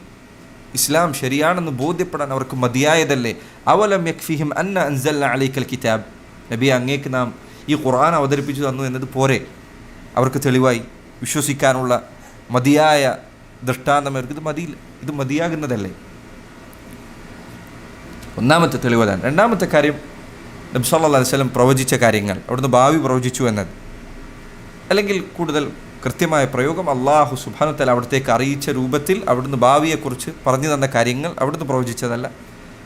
ഇസ്ലാം ശരിയാണെന്ന് ബോധ്യപ്പെടാൻ അവർക്ക് മതിയായതല്ലേ? അവലം യക്ഫിഹിം അന്ന അൻസൽന അലൈക്കൽ കിതാബ്, നബി അങ്ങേക്ക് നാം ഈ ഖുർആൻ അവതരിപ്പിച്ചു തന്നു എന്നത് പോരെ? അവർക്ക് തെളിവായി വിശ്വസിക്കാനുള്ള മതിയായ ദൃഷ്ടാന്തം അവർക്ക് ഇത് മതിയാകുന്നതല്ലേ? ഒന്നാമത്തെ തെളിവതാണ്. രണ്ടാമത്തെ കാര്യം നബി സല്ലല്ലാഹു അലൈഹി വസല്ലം പ്രവചിച്ച കാര്യങ്ങൾ, അവിടുന്ന് ഭാവി പ്രവചിച്ചു എന്നത്. അല്ലെങ്കിൽ കൂടുതൽ കൃത്യമായ പ്രയോഗം അള്ളാഹു സുബ്ഹാനഹു വ തആല അവിടത്തേക്ക് അറിയിച്ച രൂപത്തിൽ അവിടുന്ന് ഭാവിയെക്കുറിച്ച് പറഞ്ഞു തന്ന കാര്യങ്ങൾ അവിടുന്ന് പ്രവചിച്ചതല്ല,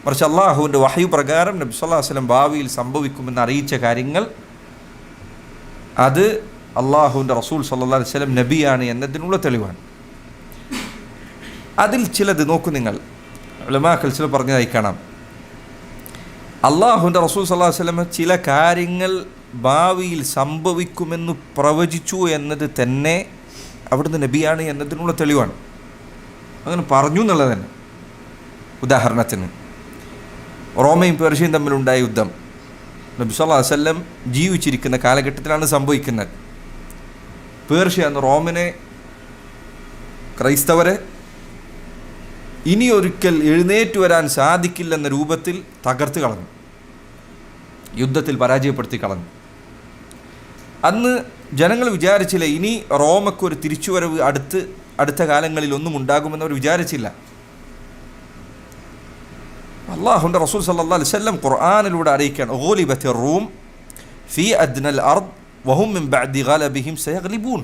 മറിച്ച് അള്ളാഹുവിൻ്റെ വഹയ് പ്രകാരം നബി സല്ലല്ലാഹു അലൈഹി വസല്ലം ഭാവിയിൽ സംഭവിക്കുമെന്ന് അറിയിച്ച കാര്യങ്ങൾ. അത് അള്ളാഹുവിൻ്റെ റസൂൽ സല്ലല്ലാഹു അലൈഹി വസല്ലം നബിയാണ് എന്നതിനുള്ള തെളിവാണ്. അതിൽ ചിലത് നോക്കൂ നിങ്ങൾ, ഉലമാക്കൾ ചില പറഞ്ഞതായി കാണാം. അള്ളാഹുവിൻ്റെ റസൂൽ സല്ലല്ലാഹു അലൈഹി വസല്ലം ചില കാര്യങ്ങൾ ഭാവിയിൽ സംഭവിക്കുമെന്ന് പ്രവചിച്ചു എന്നത് തന്നെ അവിടുന്ന് നബിയാണ് എന്നതിനുള്ള തെളിവാണ്. അങ്ങനെ പറഞ്ഞു എന്നുള്ളത് തന്നെ. ഉദാഹരണത്തിന് റോമയും പേർഷ്യയും തമ്മിലുണ്ടായ യുദ്ധം നബി സല്ലല്ലാഹു അലൈഹി വസല്ലം ജീവിച്ചിരിക്കുന്ന കാലഘട്ടത്തിലാണ് സംഭവിക്കുന്നത്. പേർഷ്യ എന്ന റോമിനെ, ക്രൈസ്തവരെ ഇനി ഒരിക്കൽ എഴുന്നേറ്റ് വരാൻ സാധിക്കില്ലെന്ന രൂപത്തിൽ തകർത്ത് കളഞ്ഞു, യുദ്ധത്തിൽ പരാജയപ്പെടുത്തി കളഞ്ഞു. അന്ന് ജനങ്ങൾ വിചാരിച്ചില്ല ഇനി റോമക്കൊരു തിരിച്ചുവരവ് അടുത്ത കാലങ്ങളിൽ ഒന്നും ഉണ്ടാകുമെന്ന് അവർ വിചാരിച്ചില്ല. അല്ലാഹുവിൻ്റെ റസൂൽ സല്ലല്ലാഹു അലൈഹി വസല്ലം ഖുർആനിലൂടെ അറിയിക്കുകയാണ്, ഗുലിബത്തിർ റൂം ഫീ അദ്നൽ അർദ് വഹും മിൻ ബഅദി ഗലബിഹിം സയഗ്ലിബൂൻ.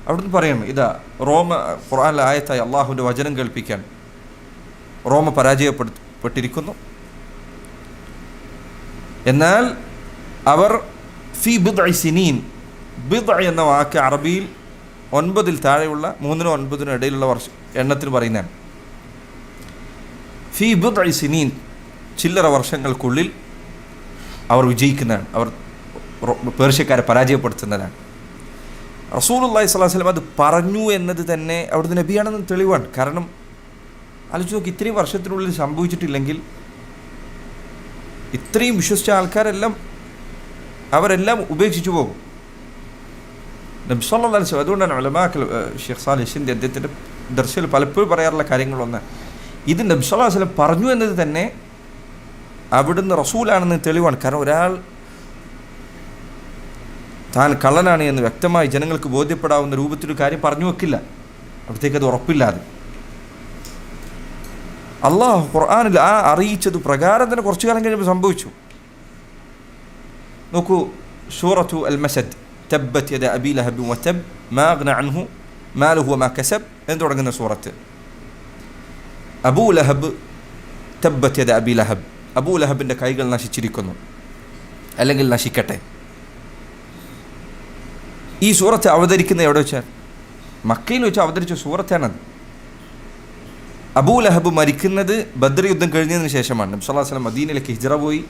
അവിടുന്ന് പറയണം, ഇതാ റോമ, ഖുർആനിലെ ആയത്തായി അള്ളാഹുവിൻ്റെ വചനം കേൾപ്പിക്കാൻ, റോമ പരാജയപ്പെട്ടിരിക്കുന്നു, എന്നാൽ അവർ ഫി ബിദ്ഇ സിനീൻ, ബിദ്ഇ എന്ന വാക്ക് അറബിയിൽ 9 താഴെയുള്ള 3-നും 9-നും ഇടയിലുള്ള എണ്ണത്തിന് പറയുന്നതാണ്. ഫി ബിദ്ഇ സിനീൻ, ചില്ലറ വർഷങ്ങൾക്കുള്ളിൽ അവർ വിജയിക്കുന്നതാണ്, അവർ പേർഷ്യക്കാരെ പരാജയപ്പെടുത്തുന്നതാണ്. റസൂലുള്ളാഹി സ്വല്ലല്ലാഹു അലൈഹി വസല്ലം അത് പറഞ്ഞു എന്നത് തന്നെ അവിടുത്തെ നബിയാണെന്ന് തെളിവാണ്. കാരണം ആലോചിച്ച് നോക്കി, ഇത്രയും വർഷത്തിനുള്ളിൽ സംഭവിച്ചിട്ടില്ലെങ്കിൽ ഇത്രയും വിശ്വസിച്ച ആൾക്കാരെല്ലാം അവരെല്ലാം ഉപേക്ഷിച്ചു പോകും. നബി സല്ലല്ലാഹു അലൈഹി വസല്ലം, അതുകൊണ്ടാണ് ഉലമാക്കൾ, ഷെയ്ഖ് സാലിഹ് ഹിന്ദി അദ്ദേഹത്തിൻ്റെ ദർശയിൽ പലപ്പോഴും പറയാറുള്ള കാര്യങ്ങളൊന്ന്, ഇത് നബി സല്ലല്ലാഹു അലൈഹി വസല്ലം പറഞ്ഞു എന്നത് തന്നെ അവിടുന്ന് റസൂലാണെന്ന് തെളിവാണ്. കാരണം ഒരാൾ താൻ കള്ളനാണ് എന്ന് വ്യക്തമായി ജനങ്ങൾക്ക് ബോധ്യപ്പെടാവുന്ന രൂപത്തിലൊരു കാര്യം പറഞ്ഞു വെക്കില്ല, അവിടത്തേക്ക് അത് ഉറപ്പില്ലാതെ. അള്ളാഹു ഖുർആനിൽ ആ അറിയിച്ചത് പ്രകാരം തന്നെ കുറച്ചു കാലം കഴിഞ്ഞപ്പോൾ സംഭവിച്ചു. നോക്കൂ, സൂറത്തു അൽ മസദ്, തബ്ബത് യദ അബീ ലഹബ് വതബ് മാ അഗ്ന അൻഹു മാലുഹു വമാ കസബ് എന്ന് തുടങ്ങുന്ന സൂറത്ത്. അബൂ ലഹബ്, തബ്ബത് യദ അബീ ലഹബ്, അബൂ ലഹബിൻ്റെ കൈകൾ നശിച്ചിരിക്കുന്നു, അല്ലെങ്കിൽ നശിക്കട്ടെ. ഈ സൂറത്ത് അവതരിക്കുന്ന എവിടെ വെച്ചാൽ മക്കയിൽ വെച്ച് അവതരിച്ച സൂറത്താണത്. അബൂ ലഹബ് മരിക്കുന്നത് ബദ്ർ യുദ്ധം കഴിഞ്ഞതിന് ശേഷമാണ്. നബി സല്ലല്ലാഹു അലൈഹി വസല്ലം മദീനയിലേക്ക് ഹിജ്റ പോയി,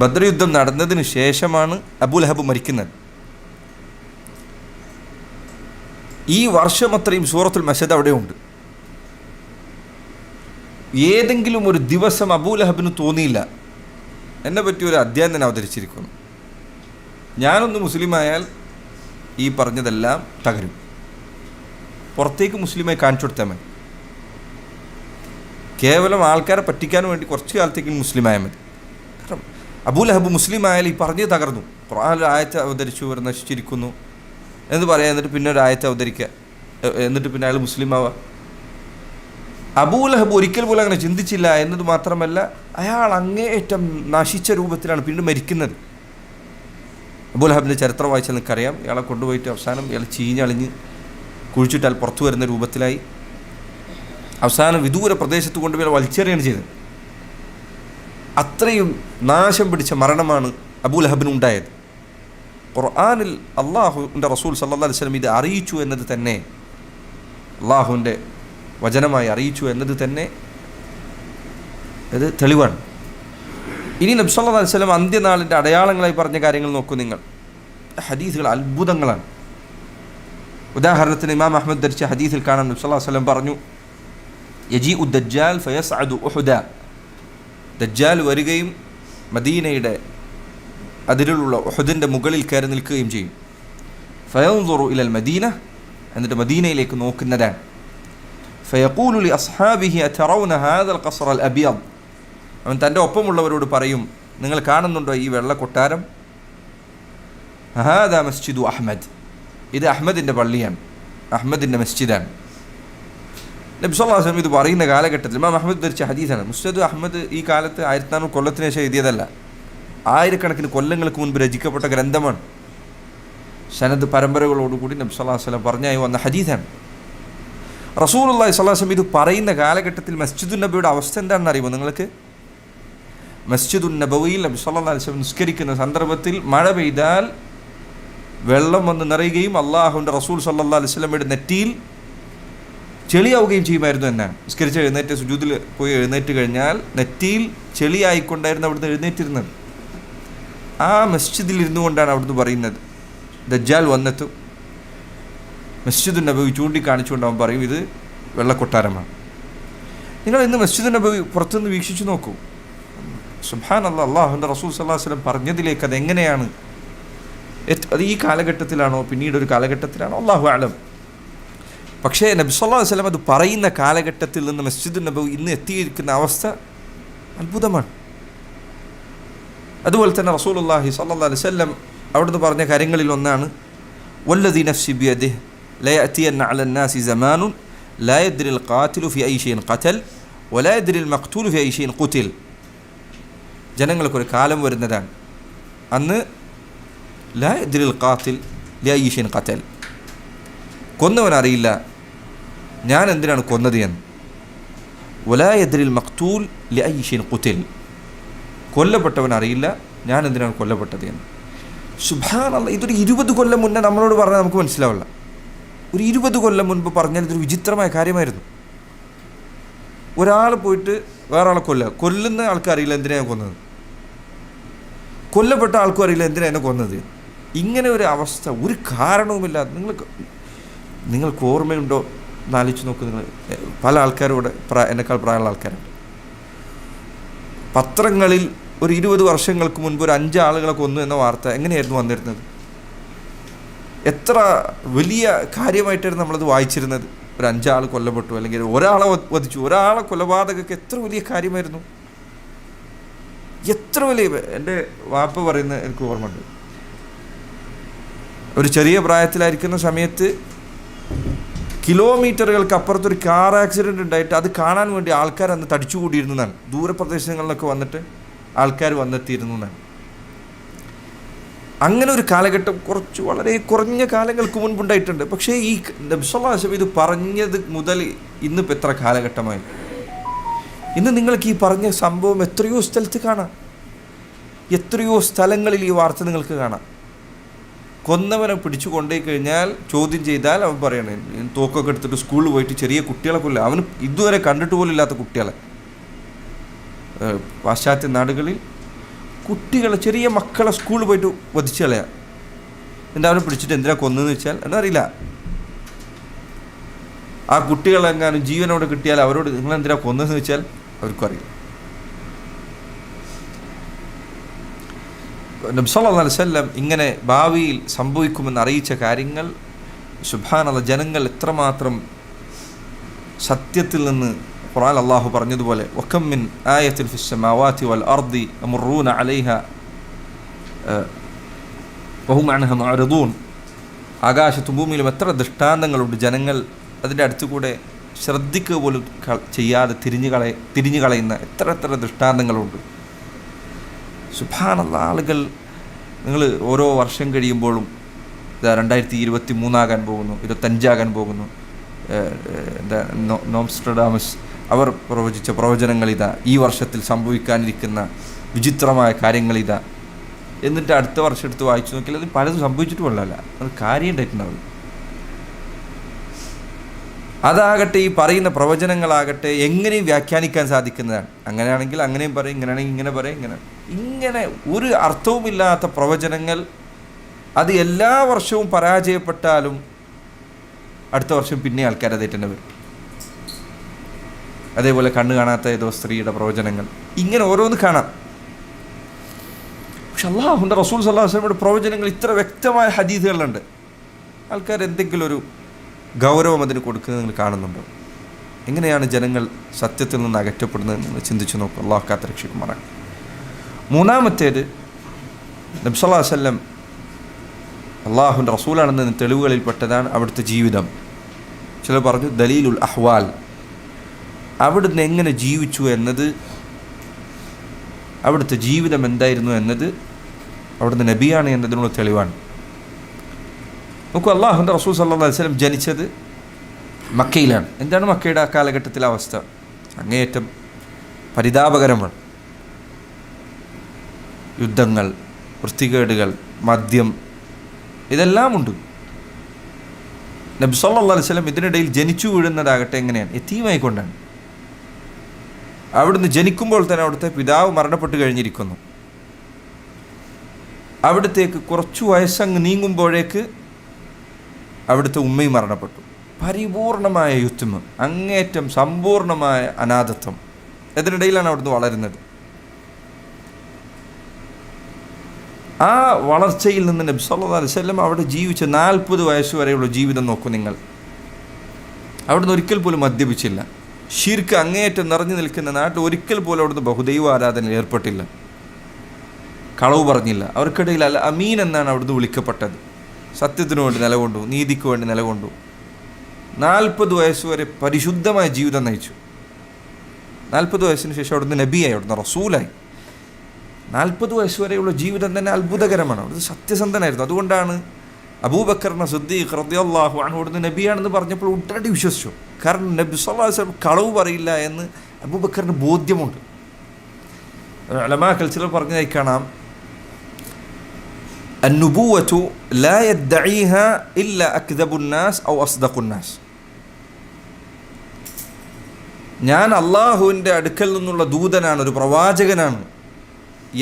ബദ്ർ യുദ്ധം നടന്നതിന് ശേഷമാണ് അബൂ ലഹബ് മരിക്കുന്നത്. ഈ വർഷം അത്രയും സൂറത്തുൽ മസദ് അവിടെ ഉണ്ട്. ഏതെങ്കിലും ഒരു ദിവസം അബൂ ലഹബിന് തോന്നിയില്ല എന്നെ പറ്റി ഒരു അധ്യായം തന്നെ അവതരിച്ചിരിക്കുന്നു, ഞാനൊന്ന് മുസ്ലിമായാൽ ഈ പറഞ്ഞതെല്ലാം തകരും, പുറത്തേക്ക് മുസ്ലിമായി കാണിച്ചു കൊടുത്താൽ മതി, കേവലം ആൾക്കാരെ പറ്റിക്കാൻ വേണ്ടി കുറച്ച് കാലത്തേക്ക് മുസ്ലിമായാൽ മതി. കാരണം അബൂ ലഹബ് മുസ്ലിം ആയാൽ ഈ പറഞ്ഞത് തകർന്നു. ഖുർആനിൽ ആയത്ത് അവതരിച്ചു, ഇവർ നശിച്ചിരിക്കുന്നു എന്ന് പറയാം, എന്നിട്ട് പിന്നെ ഒരു ആയത്ത് അവതരിക്കുക, എന്നിട്ട് പിന്നെ അയാൾ മുസ്ലിം ആവുക. അബൂ ലഹബ് ഒരിക്കൽ പോലും അങ്ങനെ ചിന്തിച്ചില്ല എന്നത് മാത്രമല്ല, അയാൾ അങ്ങേയറ്റം നശിച്ച രൂപത്തിലാണ് പിന്നീട് മരിക്കുന്നത്. അബൂ ലഹബിൻ്റെ ചരിത്രം വായിച്ചാൽ നിങ്ങൾക്കറിയാം, ഇയാളെ കൊണ്ടുപോയിട്ട് അവസാനം ഇയാൾ ചീഞ്ഞളിഞ്ഞ് കുഴിച്ചിട്ടാൽ പുറത്തു വരുന്ന രൂപത്തിലായി. അവസാനം വിദൂര പ്രദേശത്ത് കൊണ്ടുപോയി വലിച്ചെറിയാണ് ചെയ്തത്. അത്രയും നാശം പിടിച്ച മരണമാണ് അബൂ ലഹബിന് ഉണ്ടായത്. ഖുർആനിൽ അള്ളാഹുവിൻ്റെ റസൂൽ സല്ലല്ലാഹു അലൈഹി വസല്ലം ഇത് അറിയിച്ചു എന്നത് തന്നെ, അള്ളാഹുവിൻ്റെ വചനമായി അറിയിച്ചു എന്നത് തന്നെ ഇത് തെളിവാണ്. ഇനി നബി സല്ലല്ലാഹു അലൈഹി വസല്ലം അന്ത്യനാളിൻ്റെ അടയാളങ്ങളായി പറഞ്ഞ കാര്യങ്ങൾ നോക്കൂ നിങ്ങൾ. ഹദീസുകൾ അത്ഭുതങ്ങളാണ്. ഉദാഹരണത്തിന് ഇമാം അഹ്മദ് ധരിച്ച ഹദീസിൽ കാണാം, നബി സല്ലല്ലാഹു അലൈഹി വസല്ലം പറഞ്ഞു, യജീഉ ദജ്ജാൽ ഫയസ്അദു ഉഹുദ, ദജ്ജാൽ വരികയും മദീനയുടെ അതിലുള്ള ഉഹുദിൻ്റെ മുകളിൽ കയറി നിൽക്കുകയും ചെയ്യും. ഫയൻദുറു ഇലൽ മദീന, എന്നിട്ട് മദീനയിലേക്ക് നോക്കുന്നതാണ്. ഫയഖൂലു ലി അസ്ഹാബിഹി അതറൗന ഹാദൽ ഖസ്റൽ അബിയദ്, അവൻ തൻ്റെ ഒപ്പമുള്ളവരോട് പറയും, നിങ്ങൾ കാണുന്നുണ്ടോ ഈ വെള്ള കൊട്ടാരം? ഹാദാ മസ്ജിദു അഹ്മദ്, ഇത് അഹ്മദിൻ്റെ പള്ളിയാണ്, അഹ്മദിൻ്റെ മസ്ജിദാണ്. നബി സല്ലല്ലാഹു അലൈഹി വസല്ലം ഇത് പറയുന്ന കാലഘട്ടത്തിൽ ഇമാം അഹ്മദ് ധരിച്ച ഹദീസാണ്. മുസ്നദ് അഹ്മദ് ഈ കാലത്ത് 1400 കൊല്ലത്തിന് ശേഷം എഴുതിയതല്ല, ആയിരക്കണക്കിന് കൊല്ലങ്ങൾക്ക് മുൻപ് രചിക്കപ്പെട്ട ഗ്രന്ഥമാണ്. സനദ് പരമ്പരകളോടുകൂടി നബി സല്ലല്ലാഹു അലൈഹി വസല്ലം പറഞ്ഞായി വന്ന ഹദീസാണ്. റസൂലുള്ളാഹി സ്വല്ലല്ലാഹു അലൈഹി വസല്ലം ഇത് പറയുന്ന കാലഘട്ടത്തിൽ മസ്ജിദുൻ നബിയുടെ അവസ്ഥ എന്താണെന്ന് അറിയുമോ നിങ്ങൾക്ക്? മസ്ജിദുൻ നബവിയിൽ നബി സല്ലല്ലാഹു അലൈഹി വസല്ലം നിസ്കരിക്കുന്ന സന്ദർഭത്തിൽ മഴ പെയ്താൽ വെള്ളം വന്ന് നിറയുകയും അള്ളാഹുവിൻ്റെ റസൂൽ സല്ലല്ലാഹു അലൈഹി വസല്ലമയുടെ നെറ്റിയിൽ ചെളിയാവുകയും ചെയ്യുമായിരുന്നു എന്നാണ്. നിസ്കരിച്ച് എഴുന്നേറ്റ് സുജൂദിൽ പോയി എഴുന്നേറ്റ് കഴിഞ്ഞാൽ നെറ്റിയിൽ ചെളിയായിക്കൊണ്ടായിരുന്നു അവിടുന്ന് എഴുന്നേറ്റിരുന്നത്. ആ മസ്ജിദിൽ ഇരുന്നു കൊണ്ടാണ് അവിടുന്ന് പറയുന്നത്, ദജ്ജാൽ വന്നെത്തും, മസ്ജിദുൻ നബവി ചൂണ്ടിക്കാണിച്ചുകൊണ്ട് അവൻ പറയും ഇത് വെള്ളക്കൊട്ടാരമാണ്. നിങ്ങൾ ഇന്ന് മസ്ജിദുൻ നബവി പുറത്തുനിന്ന് വീക്ഷിച്ചു നോക്കൂ. സുബ്ഹാനല്ലാഹ്, അല്ലാഹുവിൻ്റെ റസൂൽ സല്ലല്ലാഹു അലൈഹി വസല്ലം പറഞ്ഞതിലേക്ക് അതെങ്ങനെയാണ്, അത് ഈ കാലഘട്ടത്തിലാണോ പിന്നീട് ഒരു കാലഘട്ടത്തിലാണോ അല്ലാഹു അഅലം. പക്ഷേ നബി സല്ലല്ലാഹു അലൈഹി വസല്ലം അത് പറയുന്ന കാലഘട്ടത്തിൽ നിന്ന് മസ്ജിദുൻ നബവി ഇന്ന് എത്തിയിരിക്കുന്ന അവസ്ഥ അത്ഭുതമാണ്. അതുപോലെ തന്നെ റസൂലുള്ളാഹി സ്വല്ലല്ലാഹു അലൈഹി വസല്ലം അവിടുന്ന് പറഞ്ഞ കാര്യങ്ങളിൽ ഒന്നാണ് വല്ലദീ നഫ്സി ബിയദിഹി ലയഅതിയന്ന അലൻ നാസി സമാനുൻ ലാ യദ്രിൽ ഖാതിലു ഫി അയ് ഷൈഇൻ ഖതൽ വലാ യദ്രിൽ മഖ്തൂലു ഫി അയ് ഷൈഇൻ ഖുതിൽ. ജനങ്ങൾക്കൊരു കാലം വരുന്നതാണ്, അന്ന് ലാ യദ്രിൽ ഖാതിൽ ലി അയ് ഷൈഇൻ ഖതൽ, കൊന്നവൻ അറിയില്ല ഞാൻ എന്തിനാണ് കൊന്നത് എന്ന്. വലാ യദ്രിൽ മഖ്തൂൽ ലി അയ് ഷൈഇൻ ഖുതിൽ, കൊല്ലപ്പെട്ടവൻ അറിയില്ല ഞാൻ എന്തിനാണ് കൊല്ലപ്പെട്ടത് എന്ന്. സുബ്ഹാനല്ലാഹ്, ഇതൊരു 20 കൊല്ലം മുന്നേ നമ്മളോട് പറഞ്ഞാൽ നമുക്ക് മനസ്സിലാവില്ല. ഒരു 20 കൊല്ലം മുൻപ് പറഞ്ഞാൽ ഇതൊരു വിചിത്രമായ കാര്യമായിരുന്നു. ഒരാൾ പോയിട്ട് വേറെ ആളെ കൊല്ലുന്ന ആൾക്കറിയില്ല എന്തിനാണ് കൊന്നത്, കൊല്ലപ്പെട്ട ആൾക്കും അറിയില്ല എന്തിനാണ് കൊന്നത്. ഇങ്ങനെ ഒരു അവസ്ഥ ഒരു കാരണവുമില്ല. നിങ്ങൾക്ക് ഓർമ്മയുണ്ടോ എന്നാലോചിച്ച് നോക്ക്. നിങ്ങൾ പല ആൾക്കാരും ഇവിടെ എന്നെക്കാൾ പ്രായമുള്ള ആൾക്കാരുണ്ട്. പത്രങ്ങളിൽ ഒരു 20 വർഷങ്ങൾക്ക് മുൻപ് ഒരു 5 ആളുകളെ കൊന്നു എന്ന വാർത്ത എങ്ങനെയായിരുന്നു വന്നിരുന്നത്? എത്ര വലിയ കാര്യമായിട്ടായിരുന്നു നമ്മളത് വായിച്ചിരുന്നത്. ഒരു 5 ആൾ കൊല്ലപ്പെട്ടു, അല്ലെങ്കിൽ ഒരാളെ വധിച്ചു, ഒരാളെ കൊലപാതകമൊക്കെ എത്ര വലിയ കാര്യമായിരുന്നു, എത്ര വലിയ. എൻ്റെ വാപ്പ പറയുന്നത് എനിക്ക് ഓർമ്മയുണ്ട്. ഒരു ചെറിയ പ്രായത്തിലായിരിക്കുന്ന സമയത്ത് കിലോമീറ്ററുകൾക്ക് അപ്പുറത്തൊരു കാർ ആക്സിഡൻറ്റ് ഉണ്ടായിട്ട് അത് കാണാൻ വേണ്ടി ആൾക്കാർ അന്ന് തടിച്ചു കൂടിയിരുന്നതാണ്. ദൂരപ്രദേശങ്ങളിലൊക്കെ വന്നിട്ട് ആൾക്കാർ വന്നെത്തിയിരുന്നു എന്നാണ്. അങ്ങനെ ഒരു കാലഘട്ടം വളരെ കുറഞ്ഞ കാലങ്ങൾക്ക് മുൻപുണ്ടായിട്ടുണ്ട്. പക്ഷേ ഈ നബി സല്ലല്ലാഹു അലൈഹി വസല്ലം ഇത് പറഞ്ഞത് മുതൽ ഇന്നിപ്പോൾ എത്ര കാലഘട്ടമായി. ഇന്ന് നിങ്ങൾക്ക് ഈ പറഞ്ഞ സംഭവം എത്രയോ സ്ഥലത്ത് കാണാം, എത്രയോ സ്ഥലങ്ങളിൽ ഈ വാർത്ത നിങ്ങൾക്ക് കാണാം. കൊന്നവനെ പിടിച്ചു കൊണ്ടുപോയി കഴിഞ്ഞാൽ ചോദ്യം ചെയ്താൽ അവൻ പറയണേ തോക്കൊക്കെ എടുത്തിട്ട് സ്കൂളിൽ പോയിട്ട് ചെറിയ കുട്ടികളെ കൊല്ലുക. അവന് ഇതുവരെ കണ്ടിട്ട് പോലും ഇല്ലാത്ത കുട്ടികളെ, പാശ്ചാത്യ നാടുകളിൽ കുട്ടികളെ, ചെറിയ മക്കളെ സ്കൂളിൽ പോയിട്ട് വധിച്ചു കളയാം. എന്നിട്ട് അവനെ പിടിച്ചിട്ട് എന്തിനാ കൊന്നെന്ന് വെച്ചാൽ എന്നറിയില്ല. ആ കുട്ടികളെങ്ങാനും ജീവനോട് കിട്ടിയാൽ അവരോട് നിങ്ങളെന്തിനാ കൊന്നതെന്ന് വെച്ചാൽ അവർക്കും അറിയില്ല. നബി സല്ലല്ലാഹു അലൈഹി വസല്ലം ഇങ്ങനെ ഭാവിയിൽ സംഭവിക്കുമെന്ന് അറിയിച്ച കാര്യങ്ങൾ സുബ്ഹാനല്ലാഹ്, ജനങ്ങൾ എത്രമാത്രം സത്യത്തിൽ നിന്ന് ഖുർആൻ അല്ലാഹു പറഞ്ഞതുപോലെ വകം മിൻ ആയത്തിൻ ഫിസ് സമാവാതി വൽ അർദി യമുറൂന അലൈഹാ വഹും അൻഹാ മുഅ്റിദൂൻ. ആകാശത്തും ഭൂമിയിലും എത്ര ദൃഷ്ടാന്തങ്ങളുണ്ട്, ജനങ്ങൾ അതിൻ്റെ അടുത്തുകൂടെ ശ്രദ്ധിക്കുക പോലും ചെയ്യാതെ തിരിഞ്ഞു കളയുന്ന എത്ര ദൃഷ്ടാന്തങ്ങളുണ്ട്. സുബ്ഹാനല്ലാഹ്, ആളുകൾ, നിങ്ങൾ ഓരോ വർഷം കഴിയുമ്പോഴും 2023 ആകാൻ പോകുന്നു, 25 ആകാൻ പോകുന്നു. നോംസ്ട്രഡാമസ് അവർ പ്രവചിച്ച പ്രവചനങ്ങളിതാ, ഈ വർഷത്തിൽ സംഭവിക്കാനിരിക്കുന്ന വിചിത്രമായ കാര്യങ്ങളിതാ. എന്നിട്ട് അടുത്ത വർഷം എടുത്ത് വായിച്ചു നോക്കിയാൽ അത് പലതും സംഭവിച്ചിട്ട് കൊള്ളല്ല, അത് കാര്യം ഉണ്ടായിട്ടുണ്ടാവും. അതാകട്ടെ ഈ പറയുന്ന പ്രവചനങ്ങളാകട്ടെ എങ്ങനെയും വ്യാഖ്യാനിക്കാൻ സാധിക്കുന്നതാണ്. അങ്ങനെയാണെങ്കിൽ അങ്ങനെയും പറയും, ഇങ്ങനെയാണെങ്കിൽ ഇങ്ങനെ പറയും, ഇങ്ങനെ ഒരു അർത്ഥവുമില്ലാത്ത പ്രവചനങ്ങൾ. അത് എല്ലാ വർഷവും പരാജയപ്പെട്ടാലും അടുത്ത വർഷം പിന്നെ ആൾക്കാർ അതേറ്റ് തന്നെ വരും. അതേപോലെ കണ്ണ് കാണാത്ത ഏതോ സ്ത്രീയുടെ പ്രവചനങ്ങൾ, ഇങ്ങനെ ഓരോന്ന് കാണാം. പക്ഷെ അല്ലാഹുവിൻ്റെ റസൂൽ സല്ലല്ലാഹു അലൈഹി വസല്ലമയുടെ പ്രവചനങ്ങൾ ഇത്ര വ്യക്തമായ ഹദീസുകളുണ്ട്. ആൾക്കാർ എന്തെങ്കിലും ഒരു ഗൗരവം അതിന് കൊടുക്കുന്നത് നിങ്ങൾ കാണുന്നുണ്ടോ? എങ്ങനെയാണ് ജനങ്ങൾ സത്യത്തിൽ നിന്ന് അകറ്റപ്പെടുന്നത് നിങ്ങൾ ചിന്തിച്ചു നോക്കും. അല്ലാഹു കാത്ത് രക്ഷിക്കുമാറാകട്ടെ. മൂന്നാമത്തേത്, നബി സല്ലല്ലാഹു അലൈഹി വസല്ലം അള്ളാഹുവിൻ്റെ റസൂലാണെന്നതിന് തെളിവുകളിൽപ്പെട്ടതാണ് അവിടുത്തെ ജീവിതം. ചിലർ പറഞ്ഞു ദലീലുൽ അഹ്വാൽ, അവിടുന്ന് എങ്ങനെ ജീവിച്ചു എന്നത്, അവിടുത്തെ ജീവിതം എന്തായിരുന്നു എന്നത് അവിടുന്ന് നബിയാണ് എന്നതിനുള്ള തെളിവാണ്. നോക്കൂ, അള്ളാഹുവിൻ്റെ റസൂൽ സല്ലല്ലാഹു അലൈഹി വസല്ലം ജനിച്ചത് മക്കയിലാണ്. എന്താണ് മക്കയുടെ ആ കാലഘട്ടത്തിലെ അവസ്ഥ? അങ്ങേയറ്റം പരിതാപകരമാണ്. യുദ്ധങ്ങൾ, വൃത്തികേടുകൾ, മദ്യം, ഇതെല്ലാമുണ്ട്. നബി സല്ലല്ലാഹു അലൈഹി വസല്ലം ഇതിനിടയിൽ ജനിച്ചു വീഴുന്നതാകട്ടെ എങ്ങനെയാണ്? യതീമായിക്കൊണ്ടാണ്. അവിടുന്ന് ജനിക്കുമ്പോൾ തന്നെ അവിടുത്തെ പിതാവ് മരണപ്പെട്ട് കഴിഞ്ഞിരിക്കുന്നു. അവിടത്തേക്ക് കുറച്ചു വയസ്സങ്ങ് നീങ്ങുമ്പോഴേക്ക് അവിടുത്തെ ഉമ്മയും മരണപ്പെട്ടു. പരിപൂർണമായ യുദ്ധം, അങ്ങേറ്റം സമ്പൂർണമായ അനാഥത്വം. ഇതിനിടയിലാണ് അവിടുന്ന് വളരുന്നത്. ആ വളർച്ചയിൽ നിന്ന് നബി സല്ലല്ലാഹു അലൈഹി വസല്ലം അവിടെ ജീവിച്ച 40 വയസ്സ് വരെയുള്ള ജീവിതം നോക്കൂ നിങ്ങൾ. അവിടുന്ന് ഒരിക്കൽ പോലും മദ്യപിച്ചില്ല. ഷിർക്ക് അങ്ങേയറ്റം നിറഞ്ഞു നിൽക്കുന്ന നാട്ടിൽ ഒരിക്കൽ പോലും അവിടുന്ന് ബഹുദൈവ ആരാധനയിൽ ഏർപ്പെട്ടില്ല. കളവ് പറഞ്ഞില്ല. അവർക്കിടയിൽ അൽ അമീൻ എന്നാണ് അവിടുന്ന് വിളിക്കപ്പെട്ടത്. സത്യത്തിനു വേണ്ടി നിലകൊണ്ടു, നീതിക്ക് വേണ്ടി നിലകൊണ്ടു. 40 വയസ്സ് വരെ പരിശുദ്ധമായ ജീവിതം നയിച്ചു. 40 വയസ്സിന് ശേഷം അവിടുന്ന് നബിയായി, അവിടുന്ന് റസൂലായി. 40 വയസ്സ് വരെയുള്ള ജീവിതം തന്നെ അത്ഭുതകരമാണ്. അവിടുന്ന് സത്യസന്ധനായിരുന്നു. അതുകൊണ്ടാണ് അബൂബക്കറിനെ സിദ്ദീഖ് റളിയല്ലാഹു അൻഹു അവിടുന്ന് നബിയാണെന്ന് പറഞ്ഞപ്പോൾ ഉടനടി വിശ്വസിച്ചു. കാരണം നബി സല്ലല്ലാഹു അലൈഹി വസല്ലം കളവ് പറയില്ല എന്ന് അബൂബക്കറിന് ബോധ്യമുണ്ട്. ഉലമാക്കൾ ചിലർ പറഞ്ഞതായി കാണാം, അന്നുബുവ്വതു ലാ യദ്ദഈഹാ ഇല്ലാ അക്ദബുൻ നാസ് ഔ അസ്ദഖുൻ നാസ്. ഞാൻ അള്ളാഹുവിൻ്റെ അടുക്കൽ നിന്നുള്ള ദൂതനാണ്, ഒരു പ്രവാചകനാണ്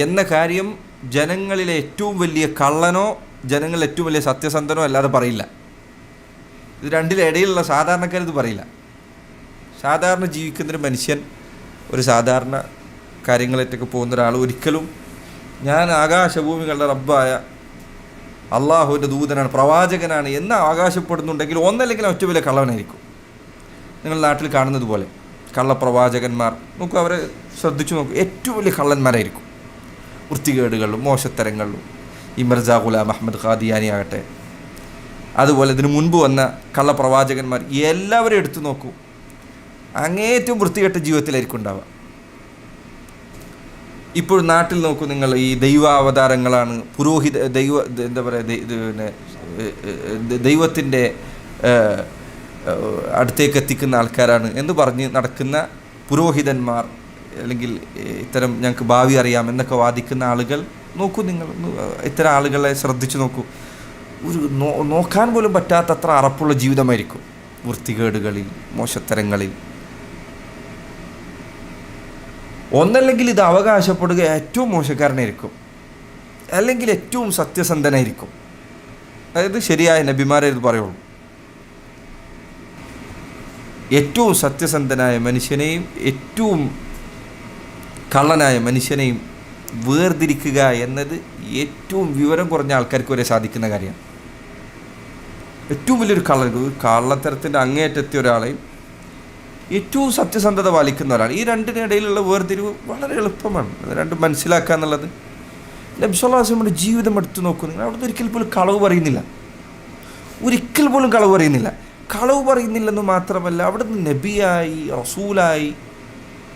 എന്ന കാര്യം ജനങ്ങളിലെ ഏറ്റവും വലിയ കള്ളനോ ജനങ്ങളിൽ ഏറ്റവും വലിയ സത്യസന്ധനോ അല്ലാതെ പറയില്ല. ഇത് രണ്ടിലിടയിലുള്ള സാധാരണക്കാരിത് പറയില്ല. സാധാരണ ജീവിക്കുന്നൊരു മനുഷ്യൻ, ഒരു സാധാരണ കാര്യങ്ങളേറ്റൊക്കെ പോകുന്ന ഒരാൾ ഒരിക്കലും ഞാൻ ആകാശഭൂമികളുടെ റബ്ബായ അള്ളാഹുവിൻ്റെ ദൂതനാണ്, പ്രവാചകനാണ് എന്ന് അവകാശപ്പെടുന്നുണ്ടെങ്കിൽ ഒന്നല്ലെങ്കിൽ ഒറ്റ വലിയ കള്ളവനായിരിക്കും. നിങ്ങൾ നാട്ടിൽ കാണുന്നത് പോലെ കള്ളപ്രവാചകന്മാർ നോക്കൂ, അവരെ ശ്രദ്ധിച്ചു നോക്കൂ, ഏറ്റവും വലിയ കള്ളന്മാരായിരിക്കും. വൃത്തികേടുകളിലും മോശത്തരങ്ങളിലും. ഈ മിർസ ഗുലാം അഹമ്മദ് ഖാദിയാനി ആകട്ടെ, അതുപോലെ ഇതിനു മുൻപ് വന്ന കള്ളപ്രവാചകന്മാർ എല്ലാവരും എടുത്തു നോക്കൂ, അങ്ങേറ്റവും വൃത്തികെട്ട ജീവിതത്തിലായിരിക്കും ഉണ്ടാവുക. ഇപ്പോൾ നാട്ടിൽ നോക്കൂ നിങ്ങൾ, ഈ ദൈവാവതാരങ്ങളാണ്, പുരോഹിത എന്താ പറയുക, ദൈവത്തിൻ്റെ അടുത്തേക്ക് എത്തിക്കുന്ന ആൾക്കാരാണ് എന്ന് പറഞ്ഞ് നടക്കുന്ന പുരോഹിതന്മാർ, അല്ലെങ്കിൽ ഇത്തരം ഞങ്ങൾക്ക് ഭാവി അറിയാം എന്നൊക്കെ വാദിക്കുന്ന ആളുകൾ നോക്കൂ നിങ്ങൾ. ഇത്തരം ആളുകളെ ശ്രദ്ധിച്ചു നോക്കൂ. ഒരു നോക്കാൻ പോലും പറ്റാത്തത്ര അറപ്പുള്ള ജീവിതമായിരിക്കും. വൃത്തികേടുകളിൽ, മോശത്തരങ്ങളിൽ. ഒന്നല്ലെങ്കിൽ ഇത് അവകാശപ്പെടുക ഏറ്റവും മോശക്കാരനായിരിക്കും, അല്ലെങ്കിൽ ഏറ്റവും സത്യസന്ധനായിരിക്കും. അതായത് ശരിയായ നബിമാരെ ഇത് പറയുള്ളൂ. ഏറ്റവും സത്യസന്ധനായ മനുഷ്യനെയും ഏറ്റവും കള്ളനായ മനുഷ്യനെയും വേർതിരിക്കുക എന്നത് ഏറ്റവും വിവരം കുറഞ്ഞ ആൾക്കാർക്ക് വരെ സാധിക്കുന്ന കാര്യമാണ്. ഏറ്റവും വലിയൊരു കള്ളത്തരത്തിൻ്റെ അങ്ങേയറ്റെത്തിയ ഒരാളെയും ഏറ്റവും സത്യസന്ധത പാലിക്കുന്ന ഒരാൾ, ഈ രണ്ടിനിടയിലുള്ള വേർതിരിവ് വളരെ എളുപ്പമാണ്. അത് രണ്ടും മനസ്സിലാക്കുക എന്നുള്ളത്. നബി സല്ലല്ലാഹു അലൈഹി വസല്ലമയുടെ ജീവിതം എടുത്തു നോക്കൂ നിങ്ങൾ. അവിടുന്ന് ഒരിക്കൽ പോലും കളവ് പറയുന്നില്ല. ഒരിക്കൽ പോലും കളവ് പറയുന്നില്ല. കളവ് പറയുന്നില്ലെന്ന് മാത്രമല്ല, അവിടുന്ന് നബിയായി, റസൂലായി,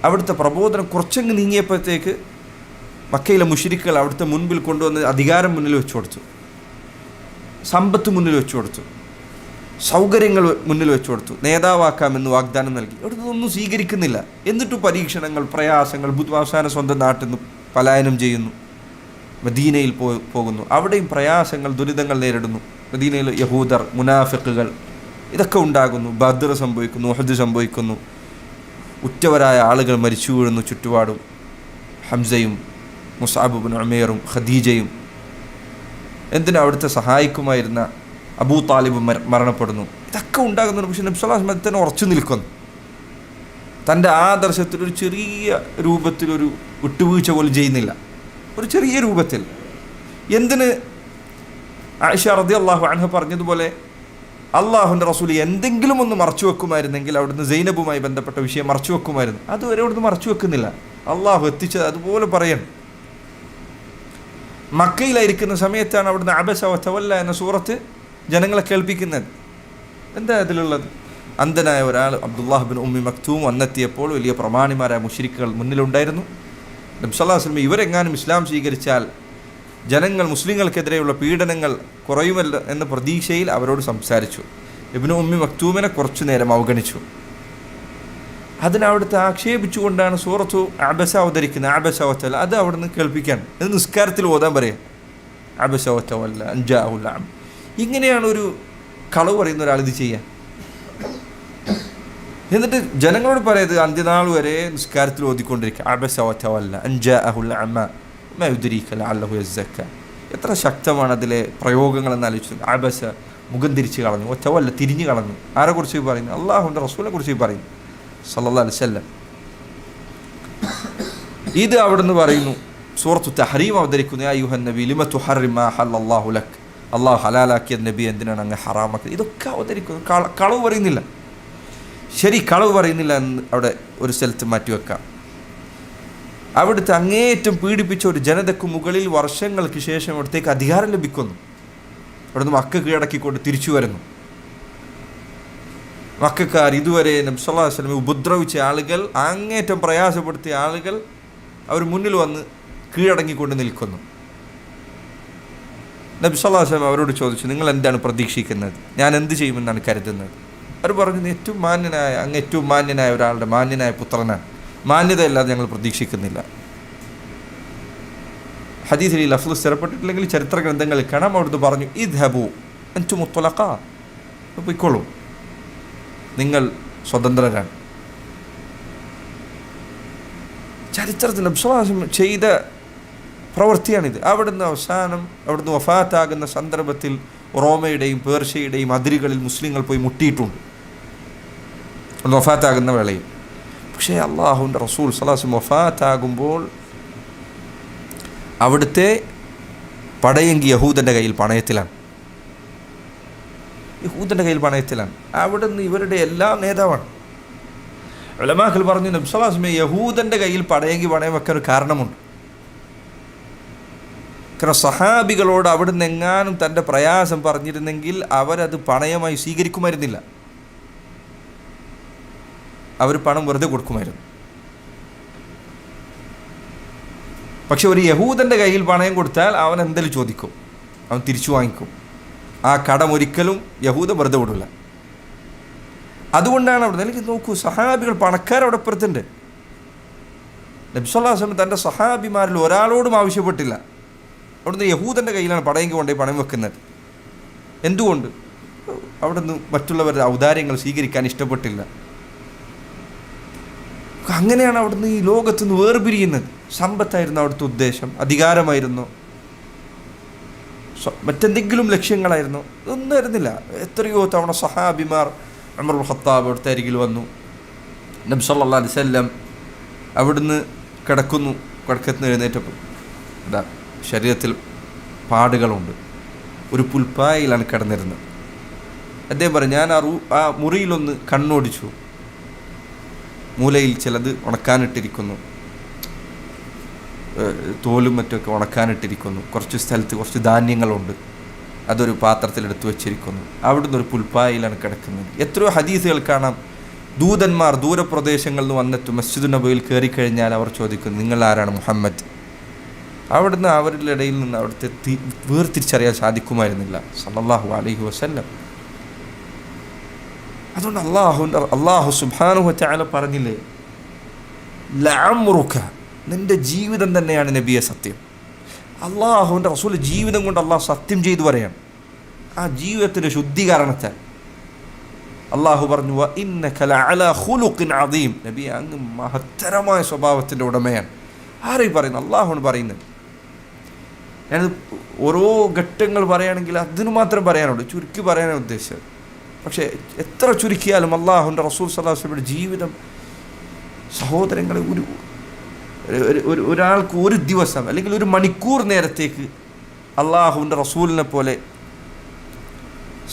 അവിടുത്തെ പ്രബോധനം കുറച്ചങ്ങ് നീങ്ങിയപ്പോഴത്തേക്ക് മക്കയിലെ മുശ്രിക്കുകൾ അവിടുത്തെ മുൻപിൽ കൊണ്ടുവന്ന് അധികാരം മുന്നിൽ വെച്ചു കൊടുത്തു, സമ്പത്ത് മുന്നിൽ വെച്ചു കൊടുത്തു, സൗകര്യങ്ങൾ മുന്നിൽ വെച്ചു കൊടുത്തു, നേതാവാക്കാമെന്ന് വാഗ്ദാനം നൽകി. അവിടുന്ന് ഒന്നും സ്വീകരിക്കുന്നില്ല. എന്നിട്ടും പരീക്ഷണങ്ങൾ, പ്രയാസങ്ങൾ, അവസാനം സ്വന്തം നാട്ടിൽ നിന്ന് പലായനം ചെയ്യുന്നു, മദീനയിൽ പോകുന്നു. അവിടെയും പ്രയാസങ്ങൾ, ദുരിതങ്ങൾ നേരിടുന്നു. മദീനയിൽ യഹൂദർ, മുനാഫിക്കുകൾ ഇതൊക്കെ ഉണ്ടാകുന്നു. ബദ്ർ സംഭവിക്കുന്നു, ഉഹദ് സംഭവിക്കുന്നു. ഉറ്റവരായ ആളുകൾ മരിച്ചു വീഴുന്നു ചുറ്റുപാടും. ഹംസയും മുസ്അബ് ഇബ്നു ഉമൈറും ഖദീജയും, എന്തിനാ അവിടുത്തെ സഹായിക്കുമായിരുന്ന അബൂ താലിബ് മരണപ്പെടുന്നു. ഇതൊക്കെ ഉണ്ടാകുന്നുണ്ട്. പക്ഷേ നബി സല്ലല്ലാഹു അലൈഹി വസല്ലം തന്നെ ഉറച്ചു നിൽക്കുന്നു. തൻ്റെ ആദർശത്തിൽ ഒരു ചെറിയ രൂപത്തിലൊരു വിട്ടുവീഴ്ച പോലും ചെയ്യുന്നില്ല. ഒരു ചെറിയ രൂപത്തിൽ. എന്തിന് ആയിഷ റളിയല്ലാഹു അൻഹ പറഞ്ഞതുപോലെ അള്ളാഹുവിൻ്റെ റസൂൽ എന്തെങ്കിലും ഒന്ന് മറച്ചു വെക്കുമായിരുന്നെങ്കിൽ അവിടുന്ന് സൈനബുമായി ബന്ധപ്പെട്ട വിഷയം മറച്ചു വെക്കുമായിരുന്നു. അതുവരെ അവിടുന്ന് മറച്ചു വെക്കുന്നില്ല. അള്ളാഹു എത്തിച്ചത് അതുപോലെ പറയണം. മക്കയിലായിരിക്കുന്ന സമയത്താണ് അവിടുന്ന് അബസ വതവല്ല എന്ന സൂറത്ത് ജനങ്ങളെ കേൾപ്പിക്കുന്നത്. എന്താ അതിലുള്ളത്? അന്ധനായ ഒരാൾ അബ്ദുല്ലാഹ് ബിൻ ഉമ്മി മക്തൂം വന്നെത്തിയപ്പോൾ വലിയ പ്രമാണിമാരായ മുശ്രിക്കുകൾ മുന്നിലുണ്ടായിരുന്നു. നബി സല്ലല്ലാഹു അലൈഹി വസല്ലം ഇവരെങ്ങാനും ഇസ്ലാം സ്വീകരിച്ചാൽ ജനങ്ങൾ, മുസ്ലിങ്ങൾക്കെതിരെയുള്ള പീഡനങ്ങൾ കുറയുമല്ലോ എന്ന പ്രതീക്ഷയിൽ അവരോട് സംസാരിച്ചു. ഇബ്നു ഉമ്മി മക്തൂമിനെ കുറച്ചു നേരം അവഗണിച്ചു. അതിനവിടുത്തെ ആക്ഷേപിച്ചുകൊണ്ടാണ് സൂറത്തു അബസ അവതരിക്കുന്നത്. അബസ വതവല്ല, അത് അവിടുന്ന് കേൾപ്പിക്കാൻ, അത് നിസ്കാരത്തിൽ ഓതാൻ പറയാം. അബസ വതവല്ല അൻ ജാഅഹുൽ അഅമ. ഇങ്ങനെയാണ് ഒരു കളവ് പറയുന്ന ഒരാൾ ഇത് ചെയ്യാൻ. എന്നിട്ട് ജനങ്ങളോട് പറയത് അന്ത്യനാൾ വരെ നിസ്കാരത്തിൽ ഓതിക്കൊണ്ടിരിക്കുക. അബസ വതവല്ല അൻ ജാഅഹുൽ അഅമ മാ യുദ്രീക ലഅല്ലഹു യസ്സക്ക. എത്ര ശക്തമാണ് അതിലെ പ്രയോഗങ്ങളെന്ന് ആലോചിച്ചു. അബസ മുഖം തിരിച്ച് കളഞ്ഞു. ഒറ്റവല്ല, തിരിഞ്ഞു കളഞ്ഞു. ആരെക്കുറിച്ച് പറയുന്നു? അള്ളാഹുവിൻ്റെ റസൂലിനെ കുറിച്ച് പറയും സല്ലല്ലാഹു അലൈഹി വസല്ലം. ഇത് അവിടുന്ന് പറയുന്നു, സൂറത്തു തഹ്രീം അവതരിക്കുന്നു, യാ അയ്യുഹൻ നബി ലിമ തുഹർരിമു മാ ഹല്ലല്ലാഹു ലക്, അള്ളാഹു ഹലാലാക്കിയ നബി എന്തിനാണ് അങ്ങ് ഹറാമാക്കിയത്? ഇതൊക്കെ അവതരിക്കുന്നു. കളവ് പറയുന്നില്ല. ശരി, കളവ് പറയുന്നില്ല എന്ന് അവിടെ ഒരു സ്ഥലത്ത് മാറ്റിവെക്കാം. അവിടുത്തെ അങ്ങേയറ്റം പീഡിപ്പിച്ച ഒരു ജനതയ്ക്ക് മുകളിൽ വർഷങ്ങൾക്ക് ശേഷം അവിടത്തേക്ക് അധികാരം ലഭിക്കുന്നു. അവിടുന്ന് മക്ക കീഴടക്കിക്കൊണ്ട് തിരിച്ചു വരുന്നു. മക്കക്കാർ ഇതുവരെ നബി സല്ലല്ലാഹു അലൈഹി വസല്ലമയെ ഉപദ്രവിച്ച ആളുകൾ, അങ്ങേറ്റം പ്രയാസപ്പെടുത്തിയ ആളുകൾ അവർ മുന്നിൽ വന്ന് കീഴടങ്ങിക്കൊണ്ട് നിൽക്കുന്നു. നബി സല്ലല്ലാഹു അലൈഹി വസല്ലം അവരോട് ചോദിച്ചു, നിങ്ങൾ എന്താണ് പ്രതീക്ഷിക്കുന്നത്? ഞാൻ എന്ത് ചെയ്യുമെന്നാണ് കരുതുന്നത്? അവർ പറഞ്ഞു, ഏറ്റവും മാന്യനായ, അങ്ങ് ഏറ്റവും മാന്യനായ ഒരാളുടെ മാന്യനായ പുത്രനാണ്, മാന്യതയല്ലാതെ ഞങ്ങൾ പ്രതീക്ഷിക്കുന്നില്ല. ഹദീസിൽ ഈ ലഫ്ള് സ്ഥിരപ്പെട്ടിട്ടില്ലെങ്കിൽ ചരിത്ര ഗ്രന്ഥങ്ങളിൽ കാണാം. അവിടുന്ന് പറഞ്ഞു, ഇദ്ഹബു അൻതും മുത്തലഖാ, പൊയ്ക്കോളൂ, നിങ്ങൾ സ്വതന്ത്രരാണ്. ചരിത്രത്തിൽ നബി സല്ലല്ലാഹു അലൈഹി വസല്ലം ചെയ്ത പ്രവൃത്തിയാണിത്. അവിടുന്ന് അവസാനം അവിടുന്ന് വഫാത്താകുന്ന സന്ദർഭത്തിൽ റോമയുടെയും പേർഷ്യയുടെയും അതിരുകളിൽ മുസ്ലിങ്ങൾ പോയി മുട്ടിയിട്ടുണ്ട് വഫാത്താകുന്ന വേളയിൽ. പക്ഷേ അള്ളാഹുവിൻ്റെ റസൂൽ സല്ലല്ലാഹു അലൈഹി വസല്ലം വഫാത്താകുമ്പോൾ അവിടുത്തെ പടയെങ്കി യഹൂദൻ്റെ കയ്യിൽ പണയത്തിലാണ്. അവിടുന്ന് ഇവരുടെ എല്ലാ നേതാവാണ്. ഉലമാക്കൾ പറഞ്ഞു, നബി സല്ലല്ലാഹു അലൈഹി വസല്ലം യഹൂദൻ്റെ കയ്യിൽ പടയെങ്കി പണയം വെക്കാൻ ഒരു കാരണമുണ്ട്. കാരണം സഹാബികളോട് അവിടുന്ന് എങ്ങാനും തൻ്റെ പ്രയാസം പറഞ്ഞിരുന്നെങ്കിൽ അവരത് പണയമായി സ്വീകരിക്കുമായിരുന്നില്ല, അവർ പണം വെറുതെ കൊടുക്കുമായിരുന്നു. പക്ഷെ ഒരു യഹൂദൻ്റെ കയ്യിൽ പണയം കൊടുത്താൽ അവൻ എന്തെങ്കിലും ചോദിക്കും, അവൻ തിരിച്ചു വാങ്ങിക്കും. ആ കടം ഒരിക്കലും യഹൂദ വെറുതെ വിടില്ല. അതുകൊണ്ടാണ് അവിടെ എനിക്ക് നോക്കൂ, സഹാബികൾ പണക്കാരവിടെ പുറത്തുണ്ട്. നബി സല്ലല്ലാഹു അലൈഹി വസല്ലം തൻ്റെ സഹാബിമാരിൽ ഒരാളോടും ആവശ്യപ്പെട്ടില്ല. അവിടുന്ന് യഹൂദൻ്റെ കയ്യിലാണ് പടയെങ്കി കൊണ്ടേ പണം വെക്കുന്നത്. എന്തുകൊണ്ട്? അവിടുന്ന് മറ്റുള്ളവരുടെ ഔദാര്യങ്ങൾ സ്വീകരിക്കാൻ ഇഷ്ടപ്പെട്ടില്ല. അങ്ങനെയാണ് അവിടുന്ന് ഈ ലോകത്ത് നിന്ന് വേർപിരിയുന്നത്. സമ്പത്തായിരുന്നു അവിടുത്തെ ഉദ്ദേശം, അധികാരമായിരുന്നു, മറ്റെന്തെങ്കിലും ലക്ഷ്യങ്ങളായിരുന്നു, ഇതൊന്നും ആയിരുന്നില്ല. എത്രയോ തവണ സഹാബിമാർ ഉമർ ഇബ്നുൽ ഖത്താബ് അവിടുത്തെ അരികിൽ വന്നു. നബി സല്ലല്ലാഹു അലൈഹി വസല്ലം അവിടുന്ന് കിടക്കുന്നു, കിടക്കത്തിന് എഴുന്നേറ്റപ്പോൾ ഇതാ ശരീരത്തിൽ പാടുകളുണ്ട്, ഒരു പുൽപ്പായിലാണ് കിടന്നിരുന്നത്. അദ്ദേഹം പറഞ്ഞു, ഞാൻ ആ മുറിയിലൊന്ന് കണ്ണോടിച്ചു, മൂലയിൽ ചിലത് ഉണക്കാനിട്ടിരിക്കുന്നു, തോലും മറ്റൊക്കെ ഉണക്കാനിട്ടിരിക്കുന്നു, കുറച്ച് സ്ഥലത്ത് കുറച്ച് ധാന്യങ്ങളുണ്ട്, അതൊരു പാത്രത്തിലെടുത്ത് വെച്ചിരിക്കുന്നു. അവിടുന്ന് ഒരു പുൽപ്പായിലാണ് കിടക്കുന്നത്. എത്രയോ ഹദീസുകൾ കാണാം, ദൂതന്മാർ ദൂരപ്രദേശങ്ങളിൽ നിന്ന് വന്നിട്ട് മസ്ജിദ് നബവിയിൽ കയറിക്കഴിഞ്ഞാൽ അവർ ചോദിക്കുന്നു, നിങ്ങൾ ആരാണ്? മുഹമ്മദ്. അവിടുന്ന് അവരുടെ ഇടയിൽ നിന്ന് അവിടുത്തെ വേർതിരിച്ചറിയാൻ സാധിക്കുമായിരുന്നില്ല സല്ലല്ലാഹു അലൈഹി വസല്ലം. അതുകൊണ്ട് അള്ളാഹു സുബ്ഹാനഹു വ തആല പറഞ്ഞില്ലേ, ലഅംറുക, നിന്റെ ജീവിതം തന്നെയാണ് നബിയെ സത്യം. അള്ളാഹുവിൻ്റെ റസൂൽ ജീവിതം കൊണ്ട് അള്ളാഹു സത്യം ചെയ്തു പറയാണ്. ആ ജീവിതത്തിൻ്റെ ശുദ്ധീകരണത്താൽ അള്ളാഹു പറഞ്ഞു, വ ഇന്നക ലഅലാ ഖുലുഖിൻ അദീം, നബി അങ്ങ് മഹത്തരമായ സ്വഭാവത്തിൻ്റെ ഉടമയാണ്. ആരെയും പറയുന്നു? അള്ളാഹുവാണ് പറയുന്നത്. ഞാനത് ഓരോ ഘട്ടങ്ങൾ പറയുകയാണെങ്കിൽ അതിന് മാത്രം പറയാനുള്ളൂ, ചുരുക്കി പറയാനാണ് ഉദ്ദേശിച്ചത്. പക്ഷേ എത്ര ചുരുക്കിയാലും അള്ളാഹുവിൻ്റെ റസൂൽ സല്ലല്ലാഹു അലൈഹി വസല്ലമയുടെ ജീവിതം, സഹോദരങ്ങളെ, ഒരാൾക്ക് ഒരു ദിവസം അല്ലെങ്കിൽ ഒരു മണിക്കൂർ നേരത്തേക്ക് അള്ളാഹുവിൻ്റെ റസൂലിനെ പോലെ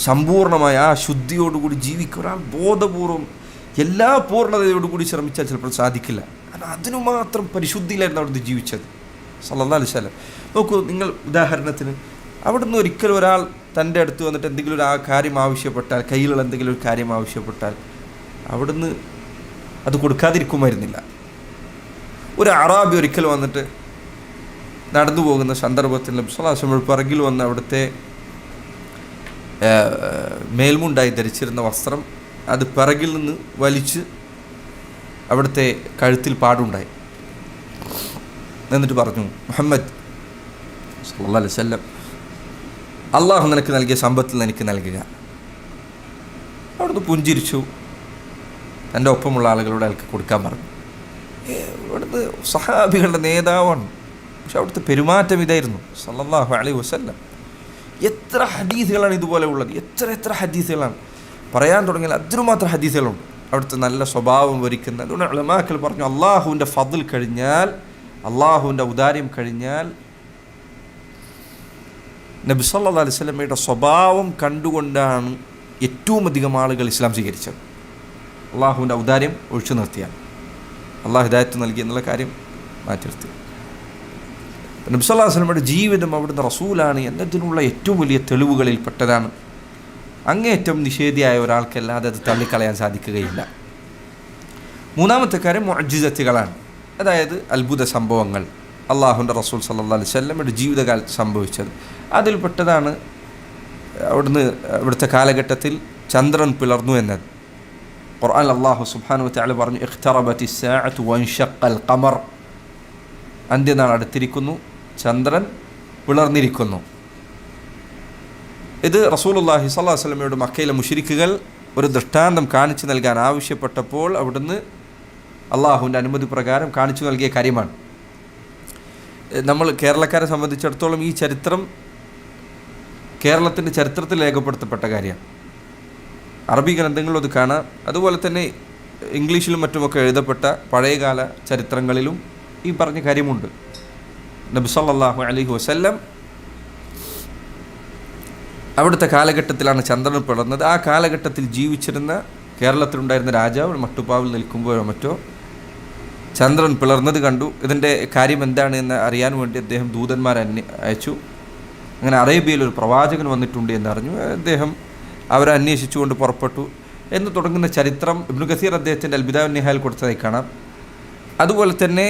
സമ്പൂർണ്ണമായ ആ ശുദ്ധിയോടുകൂടി ജീവിക്കുക ഒരാൾ ബോധപൂർവം എല്ലാ പൂർണ്ണതയോടുകൂടി ശ്രമിച്ചാൽ ചിലപ്പോൾ സാധിക്കില്ല. കാരണം അതിനു മാത്രം പരിശുദ്ധിയിലായിരുന്നു അവിടുന്ന് ജീവിച്ചത് സല്ലല്ലാഹു അലൈഹി വസല്ലം. നോക്കൂ, നിങ്ങൾ ഉദാഹരണത്തിന് അവിടുന്ന് ഒരിക്കലും ഒരാൾ തൻ്റെ അടുത്ത് വന്നിട്ട് എന്തെങ്കിലും ഒരു കാര്യം ആവശ്യപ്പെട്ടാൽ, കയ്യിലുള്ള എന്തെങ്കിലും ഒരു കാര്യം ആവശ്യപ്പെട്ടാൽ അവിടുന്ന് അത് കൊടുക്കാതിരിക്കുമായിരുന്നില്ല. ഒരു അറാബി ഒരിക്കൽ വന്നിട്ട് നടന്നു പോകുന്ന സന്ദർഭത്തിൽ നബി സല്ലല്ലാഹു അലൈഹി വസല്ലം പിറകിൽ വന്ന് അവിടുത്തെ മേൽമുണ്ടായി ധരിച്ചിരുന്ന വസ്ത്രം അത് പിറകിൽ നിന്ന് വലിച്ച് അവിടുത്തെ കഴുത്തിൽ പാടുണ്ടായി. എന്നിട്ട് പറഞ്ഞു, മുഹമ്മദ് സല്ലല്ലാഹു അലൈഹി വസല്ലം, അള്ളാഹു നിനക്ക് നൽകിയ സമ്പത്തിൽ എനിക്ക് നൽകുക. അവിടുന്ന് പുഞ്ചിരിച്ചു, തൻ്റെ ഒപ്പമുള്ള ആളുകളോട് അയാൾക്ക് കൊടുക്കാൻ പറഞ്ഞു. അവിടുന്ന് സഹാബികളുടെ നേതാവാണ്, പക്ഷെ അവിടുത്തെ പെരുമാറ്റം ഇതായിരുന്നു സല്ലല്ലാഹു അലൈഹി വസല്ലം. എത്ര ഹദീസുകളാണ് ഇതുപോലെ ഉള്ളത്, എത്ര ഹദീസുകളാണ് പറയാൻ തുടങ്ങിയാൽ അതിനുമാത്രം ഹദീസുകളുണ്ട് അവിടുത്തെ നല്ല സ്വഭാവം വരിക്കുന്ന. അതുകൊണ്ട് ഉലമാക്കൾ പറഞ്ഞു, അള്ളാഹുവിൻ്റെ ഫദ്ൽ കഴിഞ്ഞാൽ, അള്ളാഹുവിൻ്റെ ഔദാര്യം കഴിഞ്ഞാൽ നബി സല്ലല്ലാഹു അലൈഹി വസല്ലമയുടെ സ്വഭാവം കണ്ടുകൊണ്ടാണ് ഏറ്റവും അധികം ആളുകൾ ഇസ്ലാം സ്വീകരിച്ചത്. അള്ളാഹുവിൻ്റെ ഔദാര്യം ഒഴിച്ചു നിർത്തിയാണ്, അള്ളാഹു ഹിദായത്ത് നൽകി എന്നുള്ള കാര്യം മാറ്റി നിർത്തി. നബി സല്ലല്ലാഹു അലൈഹി വസല്ലമയുടെ ജീവിതം അവിടുന്ന് റസൂലാണ് എന്നതിനുള്ള ഏറ്റവും വലിയ തെളിവുകളിൽ പെട്ടതാണ്. അങ്ങേയറ്റം നിഷേധിയായ ഒരാൾക്കല്ലാതെ അത് തള്ളിക്കളയാൻ സാധിക്കുകയില്ല. മൂന്നാമത്തെ കാര്യം മുഅ്ജിസത്തുകളാണ്, അതായത് അത്ഭുത സംഭവങ്ങൾ അള്ളാഹുവിൻ്റെ റസൂൽ സല്ലല്ലാഹു അലൈഹി വസല്ലമയുടെ ജീവിതകാലത്ത് സംഭവിച്ചത്. അതിൽപ്പെട്ടതാണ് ഇവിടുത്തെ കാലഘട്ടത്തിൽ ചന്ദ്രൻ പിളർന്നു എന്നത്. ഖുർആൻ അല്ലാഹു സുബ്ഹാനഹു വ തആല പറഞ്ഞു, ഇഖ്തറബത്തി സ്സാഅതു വൻഷഖൽ ഖമർ, അന്ത്യനാൾ അടുത്തിരിക്കുന്നു, ചന്ദ്രൻ പിളർന്നിരിക്കുന്നു. ഇത് റസൂലുള്ളാഹി സ്വല്ലല്ലാഹു അലൈഹി വസല്ലമയോട് മക്കയിലെ മുശ്രിക്കുകൾ ഒരു ദൃഷ്ടാന്തം കാണിച്ചു നൽകാൻ ആവശ്യപ്പെട്ടപ്പോൾ അവിടുന്ന് അള്ളാഹുവിൻ്റെ അനുമതി പ്രകാരം കാണിച്ചു നൽകിയ കാര്യമാണ്. നമ്മൾ കേരളക്കാരെ സംബന്ധിച്ചിടത്തോളം ഈ ചരിത്രം കേരളത്തിൻ്റെ ചരിത്രത്തിൽ രേഖപ്പെടുത്തപ്പെട്ട കാര്യമാണ്. അറബി ഗ്രന്ഥങ്ങളിലും അത് കാണാം. അതുപോലെ തന്നെ ഇംഗ്ലീഷിലും മറ്റുമൊക്കെ എഴുതപ്പെട്ട പഴയകാല ചരിത്രങ്ങളിലും ഈ പറഞ്ഞ കാര്യമുണ്ട്. നബി സല്ലല്ലാഹു അലൈഹി വസല്ലം അവിടുത്തെ കാലഘട്ടത്തിലാണ് ചന്ദ്രൻ പിളർന്നത്. ആ കാലഘട്ടത്തിൽ ജീവിച്ചിരുന്ന കേരളത്തിലുണ്ടായിരുന്ന രാജാവ് മട്ടുപ്പാവിൽ നിൽക്കുമ്പോഴോ മറ്റോ ചന്ദ്രൻ പിളർന്നത് കണ്ടു. ഇതിൻ്റെ കാര്യം എന്താണ് എന്ന് അറിയാൻ വേണ്ടി അദ്ദേഹം ദൂതന്മാരെ അയച്ചു. അങ്ങനെ അറേബ്യയിൽ ഒരു പ്രവാചകൻ വന്നിട്ടുണ്ട് എന്നറിഞ്ഞു. അദ്ദേഹം അവരെ അന്വേഷിച്ചുകൊണ്ട് പുറപ്പെട്ടു എന്ന് തുടങ്ങുന്ന ചരിത്രം ഇബ്നു കസീർ അദ്ദേഹത്തിൻ്റെ അൽ ബിദായ വൻ നിഹായയിൽ കൊടുത്തതായി കാണാം. അതുപോലെ തന്നെ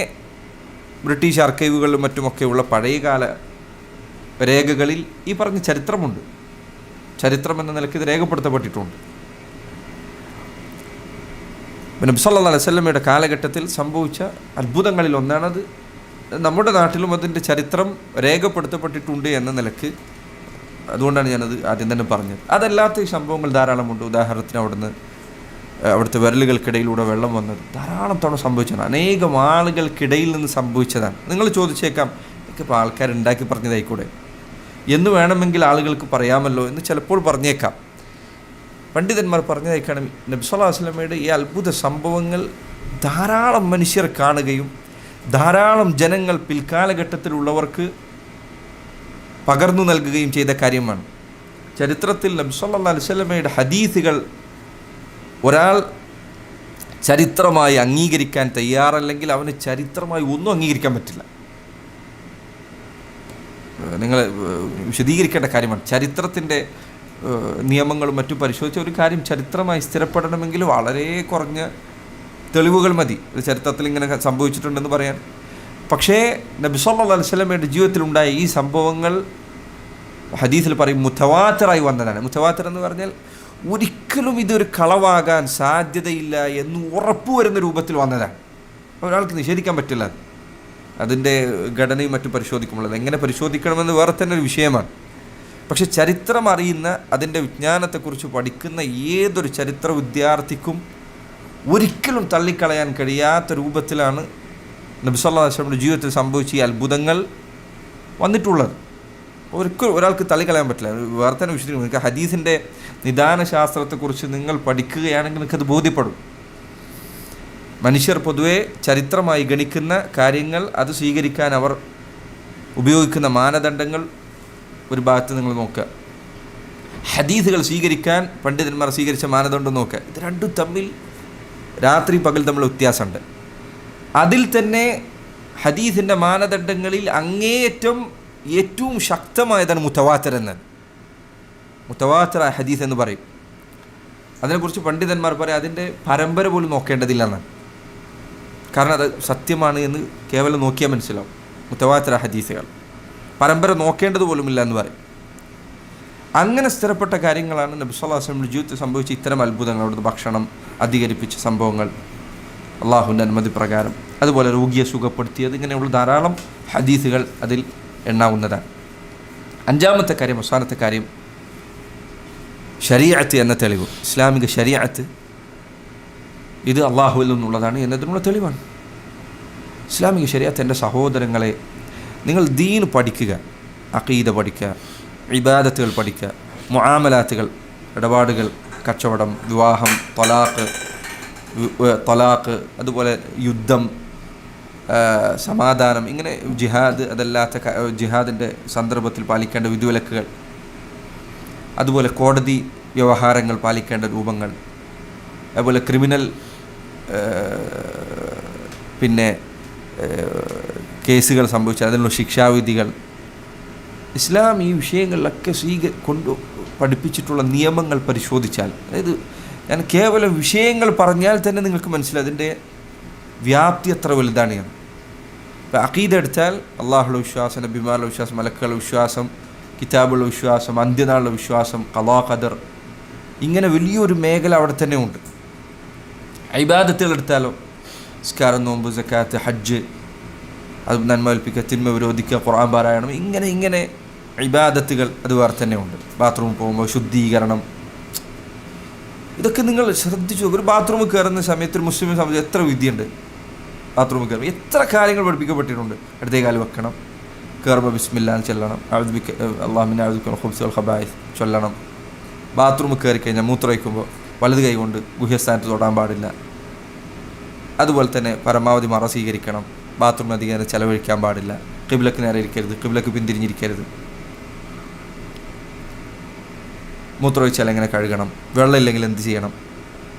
ബ്രിട്ടീഷ് ആർക്കൈവുകളിലും മറ്റുമൊക്കെയുള്ള പഴയകാല രേഖകളിൽ ഈ പറഞ്ഞ ചരിത്രമുണ്ട്. ചരിത്രം എന്ന നിലയ്ക്ക് ഇത് രേഖപ്പെടുത്തപ്പെട്ടിട്ടുണ്ട്. നബി സല്ലല്ലാഹു അലൈഹി വസല്ലമയുടെ കാലഘട്ടത്തിൽ സംഭവിച്ച അത്ഭുതങ്ങളിൽ ഒന്നാണത്. നമ്മുടെ നാട്ടിലും അതിൻ്റെ ചരിത്രം രേഖപ്പെടുത്തപ്പെട്ടിട്ടുണ്ട് എന്ന നിലക്ക്, അതുകൊണ്ടാണ് ഞാനത് ആദ്യം തന്നെ പറഞ്ഞത്. അതല്ലാത്ത ഈ സംഭവങ്ങൾ ധാരാളമുണ്ട്. ഉദാഹരണത്തിന് അവിടുത്തെ വിരലുകൾക്കിടയിലൂടെ വെള്ളം വന്നത് ധാരാളം തവണ സംഭവിച്ചതാണ്. അനേകം ആളുകൾക്കിടയിൽ നിന്ന് സംഭവിച്ചതാണ്. നിങ്ങൾ ചോദിച്ചേക്കാം, എനിക്കിപ്പോൾ ആൾക്കാരുണ്ടാക്കി പറഞ്ഞതായിക്കൂടെ എന്ന് വേണമെങ്കിൽ ആളുകൾക്ക് പറയാമല്ലോ എന്ന് ചിലപ്പോൾ പറഞ്ഞേക്കാം. പണ്ഡിതന്മാർ പറഞ്ഞതായിക്കാണ് നബി സല്ലല്ലാഹു അലൈഹി വസല്ലമയുടെ ഈ അത്ഭുത സംഭവങ്ങൾ ധാരാളം മനുഷ്യർ കാണുകയും ധാരാളം ജനങ്ങൾ പിൽക്കാലഘട്ടത്തിലുള്ളവർക്ക് പകർന്നു നൽകുകയും ചെയ്ത കാര്യമാണ്. ചരിത്രത്തിൽ നബി സല്ലല്ലാഹു അലൈഹി വസല്ലമയുടെ ഹദീസുകൾ ഒരാൾ ചരിത്രമായി അംഗീകരിക്കാൻ തയ്യാറല്ലെങ്കിൽ അവന് ചരിത്രമായി ഒന്നും അംഗീകരിക്കാൻ പറ്റില്ല. നിങ്ങൾ വിശദീകരിക്കേണ്ട കാര്യമാണ്. ചരിത്രത്തിൻ്റെ നിയമങ്ങളും മറ്റും പരിശോധിച്ച ഒരു കാര്യം ചരിത്രമായി സ്ഥിരപ്പെടണമെങ്കിൽ വളരെ കുറഞ്ഞ തെളിവുകൾ മതി ഇത് ചരിത്രത്തിൽ ഇങ്ങനെ സംഭവിച്ചിട്ടുണ്ടെന്ന് പറയാൻ. പക്ഷേ നബി സല്ലല്ലാഹു അലൈഹി വസല്ലമയുടെ ജീവിതത്തിലുണ്ടായ ഈ സംഭവങ്ങൾ ഹദീസിൽ പറയും മുതവാത്തിറായി വന്നതാണ്. മുതവാത്തിർ എന്ന് പറഞ്ഞാൽ ഒരിക്കലും ഇതൊരു കളവാകാൻ സാധ്യതയില്ല എന്ന് ഉറപ്പുവരുന്ന രൂപത്തിൽ വന്നതാണ്. ഒരാൾക്ക് നിഷേധിക്കാൻ പറ്റില്ല. അതിൻ്റെ ഘടനയും മറ്റും പരിശോധിക്കുമ്പോൾ എങ്ങനെ പരിശോധിക്കണമെന്ന് വേറെ തന്നെ ഒരു വിഷയമാണ്. പക്ഷെ ചരിത്രം അറിയുന്ന, അതിൻ്റെ വിജ്ഞാനത്തെക്കുറിച്ച് പഠിക്കുന്ന ഏതൊരു ചരിത്ര വിദ്യാർത്ഥിക്കും ഒരിക്കലും തള്ളിക്കളയാൻ കഴിയാത്ത രൂപത്തിലാണ് നബി സല്ലല്ലാഹു അലൈഹി വസല്ലമയുടെ ജീവിതത്തിൽ സംഭവിച്ച ഈ അത്ഭുതങ്ങൾ വന്നിട്ടുള്ളത്. ഒരിക്കലും ഒരാൾക്ക് തള്ളിക്കളയാൻ പറ്റില്ല. വേറെ തന്നെ വിഷയം, നിങ്ങൾക്ക് ഹദീസിൻ്റെ നിദാന ശാസ്ത്രത്തെക്കുറിച്ച് നിങ്ങൾ പഠിക്കുകയാണെങ്കിൽ നിങ്ങൾക്കത് ബോധ്യപ്പെടും. മനുഷ്യർ പൊതുവെ ചരിത്രമായി ഗണിക്കുന്ന കാര്യങ്ങൾ, അത് സ്വീകരിക്കാൻ അവർ ഉപയോഗിക്കുന്ന മാനദണ്ഡങ്ങൾ ഒരു ഭാഗത്ത് നിങ്ങൾ നോക്കുക. ഹദീസുകൾ സ്വീകരിക്കാൻ പണ്ഡിതന്മാർ സ്വീകരിച്ച മാനദണ്ഡം നോക്കുക. ഇത് രണ്ടും തമ്മിൽ രാത്രി പകൽ തമ്മിൽ വ്യത്യാസമുണ്ട്. അതിൽ തന്നെ ഹദീസിൻ്റെ മാനദണ്ഡങ്ങളിൽ അങ്ങേയറ്റം ഏറ്റവും ശക്തമായതാണ് മുതവാത്തിർ എന്നത്. മുതവാത്തിർ ഹദീസ് എന്ന് പറയും. അതിനെക്കുറിച്ച് പണ്ഡിതന്മാർ പറയും അതിൻ്റെ പരമ്പര പോലും നോക്കേണ്ടതില്ല എന്നാണ്. കാരണം അത് സത്യമാണ് എന്ന് കേവലം നോക്കിയാൽ മനസ്സിലാവും. മുതവാത്തിർ ഹദീസുകൾ പരമ്പര നോക്കേണ്ടത് പോലുമില്ല എന്ന് പറയും. അങ്ങനെ സ്ഥിരപ്പെട്ട കാര്യങ്ങളാണ് നബി സല്ലല്ലാഹു അലൈഹി വസല്ലമയുടെ ജീവിതത്തിൽ സംഭവിച്ച ഇത്തരം അത്ഭുതങ്ങൾ. അവിടുത്തെ ഭക്ഷണം അധികരിപ്പിച്ച സംഭവങ്ങൾ അള്ളാഹുവിൻ്റെ അനുമതി പ്രകാരം, അതുപോലെ രോഗിയെ സുഖപ്പെടുത്തിയത്, ഇങ്ങനെയുള്ള ധാരാളം ഹദീസുകൾ അതിൽ എണ്ണാവുന്നതാണ്. അഞ്ചാമത്തെ കാര്യം, അവസാനത്തെ കാര്യം, ശരീഅത്ത് എന്ന തെളിവ്. ഇസ്ലാമിക ശരീഅത്ത് ഇത് അള്ളാഹുവിൽ നിന്നുള്ളതാണ് എന്നതിനുള്ള തെളിവാണ്. ഇസ്ലാമിക ശരീഅത്ത് എൻ്റെ സഹോദരങ്ങളെ, നിങ്ങൾ ദീൻ പഠിക്കുക, അഖീദ പഠിക്കുക, ഇബാദത്തുകൾ പഠിക്കുക, മുആമലാത്തുകൾ, ഇടപാടുകൾ, കച്ചവടം, വിവാഹം, തൊലാഖ്, അതുപോലെ യുദ്ധം, സമാധാനം, ഇങ്ങനെ ജിഹാദ്, അതല്ലാത്ത ജിഹാദിൻ്റെ സന്ദർഭത്തിൽ പാലിക്കേണ്ട വിധിവിലക്കുകൾ, അതുപോലെ കോടതി വ്യവഹാരങ്ങൾ പാലിക്കേണ്ട രൂപങ്ങൾ, അതുപോലെ ക്രിമിനൽ പിന്നെ കേസുകൾ സംഭവിച്ചാൽ അതിനുള്ള ശിക്ഷാവിധികൾ. ഇസ്ലാം ഈ വിഷയങ്ങളിലൊക്കെ പഠിപ്പിച്ചിട്ടുള്ള നിയമങ്ങൾ പരിശോധിച്ചാൽ, അതായത് ഞാൻ കേവലം വിഷയങ്ങൾ പറഞ്ഞാൽ തന്നെ നിങ്ങൾക്ക് മനസ്സിലാവും അതിൻ്റെ വ്യാപ്തി എത്ര വലുതാണ് ഞാൻ. ഇപ്പോൾ അഖീദ എടുത്താൽ അള്ളാഹുള്ള വിശ്വാസം, നബിമാരുടെ വിശ്വാസം, മലക്കുകളുടെ വിശ്വാസം, കിതാബുള്ള വിശ്വാസം, അന്ത്യനാളുടെ വിശ്വാസം, ഖളാ ഖദർ, ഇങ്ങനെ വലിയൊരു മേഖല അവിടെ തന്നെ ഉണ്ട്. ഇബാദത്തുകൾ എടുത്താലോ നിസ്കാരം, നോമ്പ്, സക്കാത്ത്, ഹജ്ജ്, അത് നന്മ കൽപ്പിക്കുക, തിന്മ വിരോധിക്കുക, ഖുർആൻ പാരായണം, ഇങ്ങനെ ഇബാദത്തുകൾ അത് വേറെ തന്നെ ഉണ്ട്. ബാത്റൂമിൽ പോകുമ്പോൾ ശുദ്ധീകരണം, ഇതൊക്കെ നിങ്ങൾ ശ്രദ്ധിച്ചു. ഒരു ബാത്റൂമിൽ കയറുന്ന സമയത്ത് ഒരു മുസ്ലിമിനെ സംബന്ധിച്ച് എത്ര വിധിയുണ്ട്. ബാത്റൂമിൽ കയറുമ്പോൾ എത്ര കാര്യങ്ങൾ പഠിപ്പിക്കപ്പെട്ടിട്ടുണ്ട്. ഇടത്തേ കാല് വെക്കണം, കയറുമ്പോൾ ബിസ്മില്ലാ ചൊല്ലണം, അള്ളാഹുവിൻ്റെ ഖുബ്സുൽ ഖബായിസ് ചൊല്ലണം. ബാത്റൂമിൽ കയറി കഴിഞ്ഞാൽ മൂത്രമൊഴിക്കുമ്പോൾ വലത് കൈ കൊണ്ട് ഗുഹ്യസ്ഥാനത്ത് തൊടാൻ പാടില്ല. അതുപോലെ തന്നെ പരമാവധി മറ സ്വീകരിക്കണം. ബാത്റൂമിന് അധികം ചെലവഴിക്കാൻ പാടില്ല. ഖിബ്ലക്ക് നേരെ ഇരിക്കരുത്, ഖിബ്ലക്ക് പിന്തിരിഞ്ഞിരിക്കരുത്. മൂത്രമൊഴിച്ചാൽ എങ്ങനെ കഴുകണം, വെള്ളം ഇല്ലെങ്കിൽ എന്ത് ചെയ്യണം,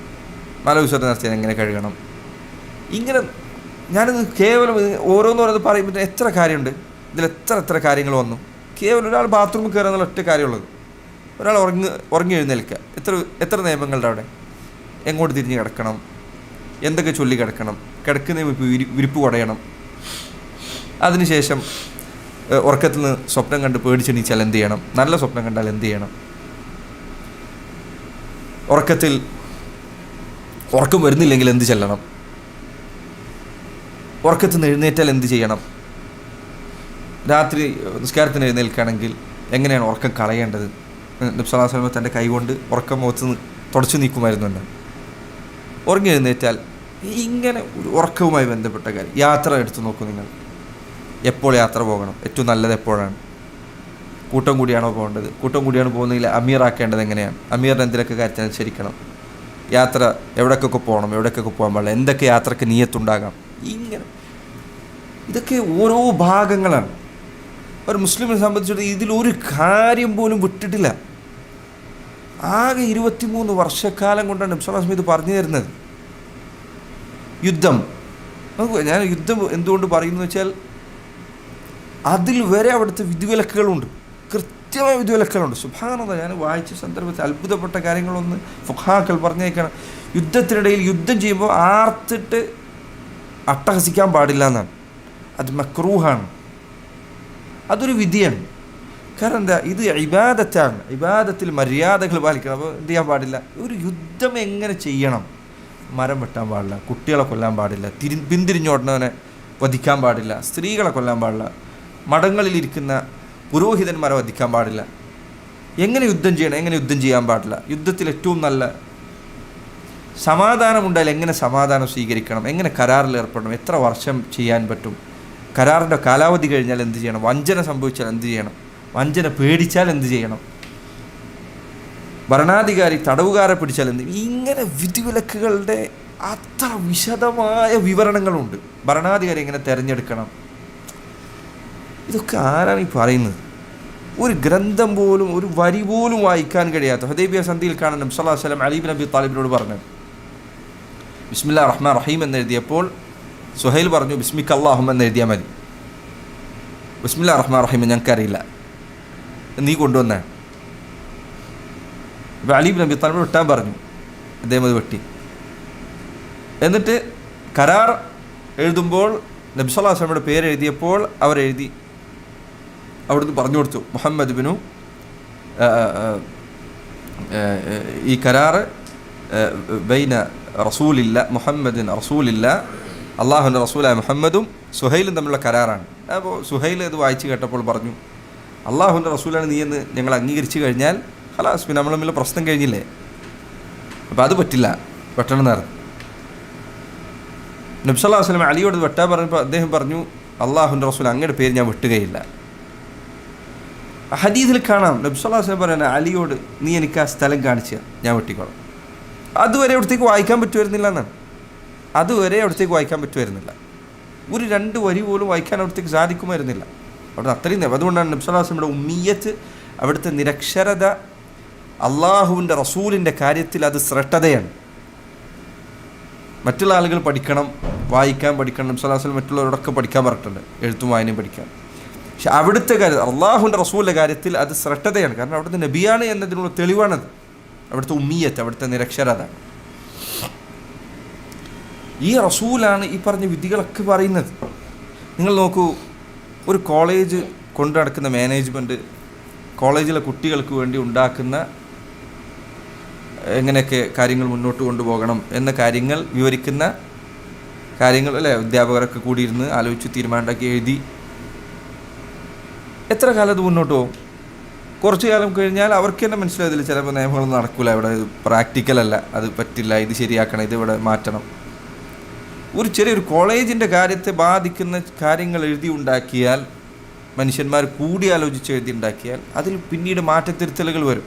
മലവിസർജനം നടത്തിയാൽ എങ്ങനെ കഴുകണം, ഇങ്ങനെ ഞാനിത് കേവലം ഓരോന്നോരോന്ന് പറയുമ്പോൾ എത്ര കാര്യമുണ്ട് ഇതിൽ, എത്ര കാര്യങ്ങൾ വന്നു. കേവലം ഒരാൾ ബാത്റൂമിൽ കയറുക എന്നുള്ള ഒറ്റ കാര്യമുള്ളത്. ഒരാൾ ഉറങ്ങി എഴുന്നേൽക്കുക, എത്ര നിയമങ്ങളുടെ അവിടെ. എങ്ങോട്ട് തിരിഞ്ഞ് കിടക്കണം, എന്തൊക്കെ ചൊല്ലി കിടക്കണം, കിടക്കുന്ന വിരിപ്പ് കുടയണം. അതിനുശേഷം ഉറക്കത്തിൽ നിന്ന് സ്വപ്നം കണ്ട് പേടിച്ചെണീച്ചാൽ എന്ത് ചെയ്യണം, നല്ല സ്വപ്നം കണ്ടാൽ എന്ത് ചെയ്യണം, ഉറക്കം വരുന്നില്ലെങ്കിൽ എന്ത് ചെല്ലണം, ഉറക്കത്തിൽ നിന്ന് എഴുന്നേറ്റാൽ എന്ത് ചെയ്യണം, രാത്രി നിസ്കാരത്തിന് എഴുന്നേൽക്കുകയാണെങ്കിൽ എങ്ങനെയാണ് ഉറക്കം കളയേണ്ടത്. നബി സല്ലല്ലാഹു അലൈഹി വസല്ലം തൻ്റെ കൈകൊണ്ട് ഉറക്കം മുഖത്ത് തുടച്ചു നീക്കുമായിരുന്നു എന്ന്. ഉറങ്ങി എഴുന്നേറ്റാൽ ഇങ്ങനെ ഉറക്കവുമായി ബന്ധപ്പെട്ട കാര്യം. യാത്ര എടുത്തു നോക്കൂ നിങ്ങൾ. എപ്പോൾ യാത്ര പോകണം, ഏറ്റവും നല്ലത് എപ്പോഴാണ്, കൂട്ടം കൂടിയാണോ പോകേണ്ടത്, കൂട്ടം കൂടിയാണ് പോകുന്നതെങ്കിൽ അമീറാക്കേണ്ടത് എങ്ങനെയാണ്, അമീറിന് എന്തിനൊക്കെ കാര്യത്തിൽ അനുസരിക്കണം, യാത്ര എവിടേക്കൊക്കെ പോകണം, എവിടേക്കൊക്കെ പോകാൻ പാടില്ല, എന്തൊക്കെ യാത്രക്ക് നിയ്യത്തുണ്ടാകാം, ഇങ്ങനെ ഇതൊക്കെ ഓരോ ഭാഗങ്ങളാണ്. ഒരു മുസ്ലിമിനെ സംബന്ധിച്ചിടത്തോളം ഇതിലൊരു കാര്യം പോലും വിട്ടിട്ടില്ല. ആകെ 23 വർഷക്കാലം കൊണ്ടാണ് നബി സല്ലല്ലാഹു അലൈഹി വസല്ലം ഇത് പറഞ്ഞു തരുന്നത്. യുദ്ധം, ഞാൻ യുദ്ധം എന്തുകൊണ്ട് പറയുന്നു വെച്ചാൽ അതിൽ വരെ അവിടുത്തെ വിധിവിലക്കുകളുണ്ട്, കൃത്യമായ വിധിവിലക്കുകളുണ്ട്. സുബ്ഹാനല്ലാഹ്, ഞാൻ വായിച്ച സന്ദർഭത്തിൽ അത്ഭുതപ്പെട്ട കാര്യങ്ങളൊന്ന് ഫുഖഹാക്കൾ പറഞ്ഞേക്കണം. യുദ്ധത്തിനിടയിൽ യുദ്ധം ചെയ്യുമ്പോൾ ആർത്തിട്ട് അട്ടഹസിക്കാൻ പാടില്ല എന്നാണ്. അത് മക്രൂഹാണ്, അതൊരു വിധിയാണ്. കാരണം എന്താ, ഇത് ഇബാദത്താണ്, ഇബാദത്തിൽ മര്യാദകൾ പാലിക്കണം. അപ്പോൾ എന്ത് ചെയ്യാൻ പാടില്ല, ഒരു യുദ്ധം എങ്ങനെ ചെയ്യണം, മരം വെട്ടാൻ പാടില്ല, കുട്ടികളെ കൊല്ലാൻ പാടില്ല, പിന്തിരിഞ്ഞോടുന്നവനെ വധിക്കാൻ പാടില്ല, സ്ത്രീകളെ കൊല്ലാൻ പാടില്ല, മഠങ്ങളിലിരിക്കുന്ന പുരോഹിതന്മാരെ വധിക്കാൻ പാടില്ല, എങ്ങനെ യുദ്ധം ചെയ്യണം, എങ്ങനെ യുദ്ധം ചെയ്യാൻ പാടില്ല, യുദ്ധത്തിൽ ഏറ്റവും നല്ല സമാധാനമുണ്ടായാൽ എങ്ങനെ സമാധാനം സ്വീകരിക്കണം, എങ്ങനെ കരാറിൽ ഏർപ്പെടണം, എത്ര വർഷം ചെയ്യാൻ പറ്റും, കരാറിൻ്റെ കാലാവധി കഴിഞ്ഞാൽ എന്ത് ചെയ്യണം, വഞ്ചന സംഭവിച്ചാൽ എന്ത് ചെയ്യണം, വഞ്ചന പേടിച്ചാൽ എന്ത് ചെയ്യണം, ഭരണാധികാരി തടവുകാരെ പിടിച്ചാൽ എന്ത്, ഇങ്ങനെ വിധിവിലക്കുകളുടെ അത്ര വിശദമായ വിവരണങ്ങളുണ്ട്. ഭരണാധികാരി എങ്ങനെ തിരഞ്ഞെടുക്കണം, ഇതൊക്കെ ആരാണ് ഈ പറയുന്നത്? ഒരു ഗ്രന്ഥം പോലും, ഒരു വരി പോലും വായിക്കാൻ കഴിയാത്ത. ഹുദൈബിയ സന്ധിയിൽ കാണാൻ നബി സല്ലല്ലാഹു അലൈഹി വസല്ലം അലി ഇബ്നു അബി താലിബിനോട് പറഞ്ഞത് ബിസ്മില്ലാഹിർ റഹ്മാനിർ റഹീം എന്നെഴുതിയപ്പോൾ സുഹൈൽ പറഞ്ഞു ബിസ്മിക അല്ലാഹുമ്മ എന്നെഴുതിയാൽ മതി. ബിസ്മില്ലാഹിർ റഹ്മാനിർ റഹീം ഞങ്ങൾക്കറിയില്ല, നീ കൊണ്ടുവന്ന. അപ്പോൾ അലി ഇബ്നു അബി താലിബ് വെട്ടാൻ പറഞ്ഞു, അദ്ദേഹം അത് വെട്ടി. എന്നിട്ട് കരാർ എഴുതുമ്പോൾ നബി സല്ലല്ലാഹു അലൈഹി വസല്ലമയുടെ പേര് എഴുതിയപ്പോൾ അവരെഴുതി, അവിടുന്ന് പറഞ്ഞു കൊടുത്തു മുഹമ്മദ് ബിനു, ഈ കരാറ് ബൈന റസൂലില്ല മുഹമ്മദിൻ റസൂലില്ല, അള്ളാഹുവിൻ്റെ റസൂലായ മുഹമ്മദും സുഹൈലും തമ്മിലുള്ള കരാറാണ്. അപ്പോൾ സുഹൈൽ ഇത് വായിച്ച് കേട്ടപ്പോൾ പറഞ്ഞു, അള്ളാഹുവിൻ്റെ റസൂലാണ് നീ എന്ന് ഞങ്ങൾ അംഗീകരിച്ചു കഴിഞ്ഞാൽ ഖലാസ്, പിന്നെ നമ്മൾ തമ്മിലുള്ള പ്രശ്നം കഴിഞ്ഞില്ലേ, അപ്പോൾ അത് പറ്റില്ല, വെട്ടണം നേരം. നബി സല്ലല്ലാഹു അലൈഹി വസല്ലം അലിയോട് വെട്ടാൻ പറഞ്ഞപ്പോൾ അദ്ദേഹം പറഞ്ഞു, അള്ളാഹുവിൻ്റെ റസൂൽ അങ്ങയുടെ പേര് ഞാൻ വെട്ടുകയില്ല. ഹദീസിൽ കാണാം നബി സല്ലല്ലാഹു അലൈഹി വസല്ലം പറയുന്നത് അലിയോട്, നീ എനിക്ക് ആ സ്ഥലം കാണിച്ചാൽ ഞാൻ വെട്ടിക്കോളാം. അതുവരെ അവിടത്തേക്ക് വായിക്കാൻ പറ്റുമായിരുന്നില്ല എന്നാണ്. അതുവരെ അവിടത്തേക്ക് വായിക്കാൻ പറ്റുമായിരുന്നില്ല. ഒരു 2 വരി പോലും വായിക്കാൻ അവിടത്തേക്ക് സാധിക്കുമായിരുന്നില്ല. അവിടെ അത്രയും. അതുകൊണ്ടാണ് നബി സല്ലല്ലാഹു അലൈഹി വസല്ലമയുടെ ഉമ്മിയത്ത്, അവിടുത്തെ നിരക്ഷരത, അള്ളാഹുവിൻ്റെ റസൂലിൻ്റെ കാര്യത്തിൽ അത് ശ്രദ്ധയാണ്. മറ്റുള്ള ആളുകൾ പഠിക്കണം, വായിക്കാൻ പഠിക്കണം. നബി സല്ലല്ലാഹു അലൈഹി വസല്ലം മറ്റുള്ളവരോടൊക്കെ പഠിക്കാൻ പറഞ്ഞിട്ടുണ്ട്, എഴുത്തും വായനയും പഠിക്കാൻ. പക്ഷെ അവിടുത്തെ കാര്യം, അള്ളാഹുവിൻ്റെ റസൂലിൻ്റെ കാര്യത്തിൽ അത് ശ്രദ്ധയാണ്. കാരണം അവിടുത്തെ നബിയാണ് എന്നതിനുള്ള തെളിവാണത്. അവിടുത്തെ ഉമ്മിയത്ത്, അവിടുത്തെ നിരക്ഷരത. ഈ റസൂലാണ് ഈ പറഞ്ഞ വിധികളൊക്കെ പറയുന്നത്. നിങ്ങൾ നോക്കൂ, ഒരു കോളേജ് കൊണ്ടു നടക്കുന്ന മാനേജ്മെൻറ്റ് കോളേജിലെ കുട്ടികൾക്ക് വേണ്ടി ഉണ്ടാക്കുന്ന എങ്ങനെയൊക്കെ കാര്യങ്ങൾ മുന്നോട്ട് കൊണ്ടുപോകണം എന്ന കാര്യങ്ങൾ വിവരിക്കുന്ന കാര്യങ്ങൾ അല്ലേ, അധ്യാപകരൊക്കെ കൂടിയിരുന്ന് ആലോചിച്ച് തീരുമാനമാക്കി എഴുതി എത്ര കാലം അത് മുന്നോട്ട് പോകും? കുറച്ച് കാലം കഴിഞ്ഞാൽ അവർക്ക് തന്നെ മനസ്സിലായതിൽ ചിലപ്പോൾ നിയമങ്ങളൊന്നും നടക്കില്ല, ഇവിടെ ഇത് പ്രാക്ടിക്കലല്ല, അത് പറ്റില്ല, ഇത് ശരിയാക്കണം, ഇത് ഇവിടെ മാറ്റണം. ഒരു ചെറിയൊരു കോളേജിൻ്റെ കാര്യത്തെ ബാധിക്കുന്ന കാര്യങ്ങൾ എഴുതി ഉണ്ടാക്കിയാൽ, മനുഷ്യന്മാർ കൂടിയാലോചിച്ച് എഴുതി ഉണ്ടാക്കിയാൽ അതിൽ പിന്നീട് മാറ്റത്തിരുത്തലുകൾ വരും.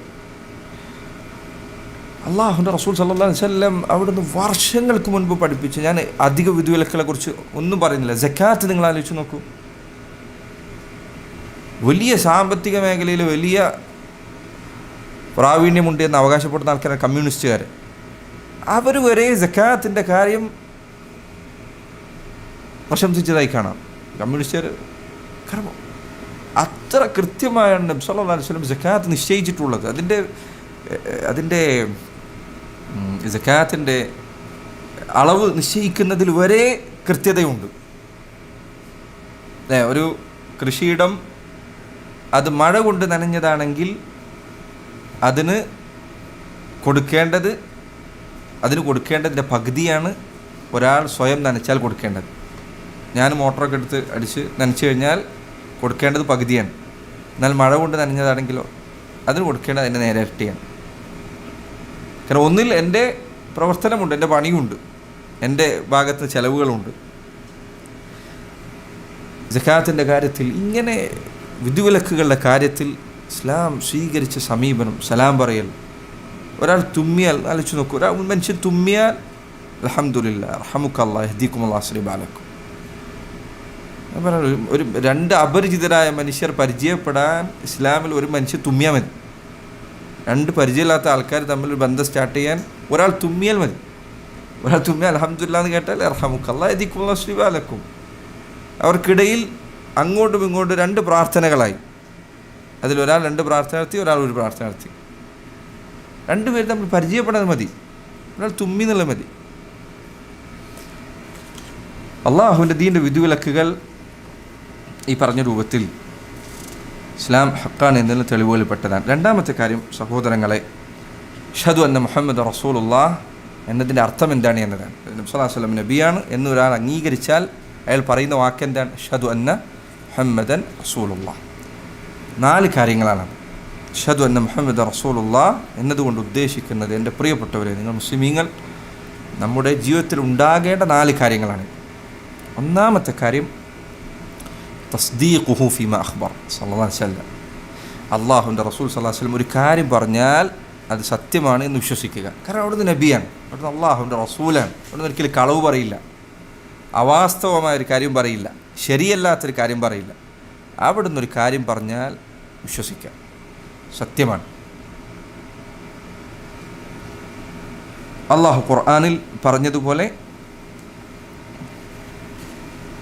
അള്ളാഹുവിൻ്റെ റസൂൽ സല്ലല്ലാഹു അലൈഹി വസല്ലം അവിടുന്ന് വർഷങ്ങൾക്ക് മുൻപ് പഠിപ്പിച്ച്, ഞാൻ അധിക വിധിവിലക്കുകളെ കുറിച്ച് ഒന്നും പറയുന്നില്ല. സക്കാത്ത് നിങ്ങൾ ആലോചിച്ച് നോക്കൂ. വലിയ സാമ്പത്തിക മേഖലയിൽ വലിയ പ്രാവീണ്യമുണ്ട് എന്ന് അവകാശപ്പെടുന്ന ആൾക്കാരാണ് കമ്മ്യൂണിസ്റ്റുകാർ. അവർ വരെ സക്കാത്തിൻ്റെ കാര്യം പ്രശംസിച്ചതായി കാണാം കമ്മ്യൂണിസ്റ്റുകാർ. കാരണം അത്ര കൃത്യമായാണ് നബി സല്ലല്ലാഹു അലൈഹി വസല്ലം സക്കാത്ത് നിശ്ചയിച്ചിട്ടുള്ളത്. അതിൻ്റെ സക്കാത്തിൻ്റെ അളവ് നിശ്ചയിക്കുന്നതിൽ വരെ കൃത്യതയുണ്ട്. ഒരു കൃഷിയിടം അത് മഴ കൊണ്ട് നനഞ്ഞതാണെങ്കിൽ അതിന് കൊടുക്കേണ്ടതിൻ്റെ പകുതിയാണ് ഒരാൾ സ്വയം നനച്ചാൽ കൊടുക്കേണ്ടത്. ഞാൻ മോട്ടറൊക്കെ എടുത്ത് അടിച്ച് നനച്ചു കഴിഞ്ഞാൽ കൊടുക്കേണ്ടത് പകുതിയാണ്. എന്നാൽ മഴ കൊണ്ട് നനഞ്ഞതാണെങ്കിലോ അതിന് കൊടുക്കേണ്ടത് അതിൻ്റെ നേരെ ഇരട്ടിയാണ്. കാരണം ഒന്നിൽ എൻ്റെ പ്രവർത്തനമുണ്ട്, എൻ്റെ പണിയുണ്ട്, എൻ്റെ ഭാഗത്ത് ചിലവുകളുണ്ട്. സക്കാത്തിൻ്റെ കാര്യത്തിൽ ഇങ്ങനെ വിധിവിലക്കുകളുടെ കാര്യത്തിൽ ഇസ്ലാം സ്വീകരിച്ച സമീപനം, സലാം പറയൽ. ഒരാൾ തുമ്മിയാൽ ആലോചിച്ച് നോക്കൂ, ഒരാൾ മനുഷ്യൻ തുമ്മിയാൽ അൽഹംദുലില്ലാ റഹമുക്കല്ലാഹ് യഹ്ദികുമുല്ലാഹ് അസ്ലി ബാലക്കും. ഒരു 2 അപരിചിതരായ മനുഷ്യർ പരിചയപ്പെടാൻ ഇസ്ലാമിൽ ഒരു മനുഷ്യൻ തുമ്മിയാൽ മതി. 2 പരിചയമില്ലാത്ത ആൾക്കാർ തമ്മിൽ ഒരു ബന്ധം സ്റ്റാർട്ട് ചെയ്യാൻ ഒരാൾ തുമ്മിയാൽ മതി. ഒരാൾ തുമ്മിയാൽ അൽഹംദുലില്ലാ എന്ന് കേട്ടാൽ റഹമുക്കല്ലാഹ് യഹ്ദികുമുല്ലാഹ് അസ്ലി ബാലക്കും. അവർക്കിടയിൽ അങ്ങോട്ടും ഇങ്ങോട്ടും 2 പ്രാർത്ഥനകളായി. അതിലൊരാൾ 2 പ്രാർത്ഥന നടത്തി, ഒരാൾ 1 പ്രാർത്ഥന നടത്തി. 2 പേര് തമ്മിൽ പരിചയപ്പെടാൻ മതി, ഒരാൾ തുമ്മി എന്നുള്ളത് മതി. അള്ളാഹുവിൻ്റെ ദീൻ്റെ വിധിവിലക്കുകൾ ഈ പറഞ്ഞ രൂപത്തിൽ ഇസ്ലാം ഹക്കാണ് എന്നതിന് തെളിവുകളിൽപ്പെട്ടതാണ്. രണ്ടാമത്തെ കാര്യം സഹോദരങ്ങളെ, അഷ്ഹദു അന്ന മുഹമ്മദ് റസൂലുള്ളാഹ് എന്നതിൻ്റെ അർത്ഥം എന്താണ് എന്നതാണ്. നബി സല്ലല്ലാഹു അലൈഹി വസല്ലം നബിയാണ് എന്നൊരാൾ അംഗീകരിച്ചാൽ അയാൾ പറയുന്ന വാക്കെന്താണ്? അഷ്ഹദു അന്ന മുഹമ്മദൻ റസൂലുള്ളാഹ്. 4 കാര്യങ്ങളാണ്. അഷ്ഹദു അന്ന മുഹമ്മദ് റസൂലുള്ളാഹ് എന്നതുകൊണ്ട് ഉദ്ദേശിക്കുന്നത്, എൻ്റെ പ്രിയപ്പെട്ടവരെ, നിങ്ങൾ മുസ്ലിമീങ്ങൾ, നമ്മുടെ ജീവിതത്തിൽ ഉണ്ടാകേണ്ട 4 കാര്യങ്ങളാണ്. ഒന്നാമത്തെ കാര്യം തസ്ദീഖുഹു ഫീമാ അഖ്ബർ സല്ലല്ലാഹു അലൈഹി വസല്ലം. അള്ളാഹുവിൻ്റെ റസൂൽ സല്ലല്ലാഹു അലൈഹി വസല്ലം ഒരു കാര്യം പറഞ്ഞാൽ അത് സത്യമാണ് എന്ന് വിശ്വസിക്കുക. കാരണം അവിടുന്ന് നബിയാണ്, അവിടുന്ന് അള്ളാഹുവിൻ്റെ റസൂലാണ്. അവിടുന്ന് ഒരിക്കലും കളവ് പറയില്ല, അവാസ്തവമായൊരു കാര്യം പറയില്ല, ശരിയല്ലാത്തൊരു കാര്യം പറയില്ല. അവിടുന്ന് ഒരു കാര്യം പറഞ്ഞാൽ വിശ്വസിക്കാം, സത്യമാണ്. അള്ളാഹു ഖുർആനിൽ പറഞ്ഞതുപോലെ,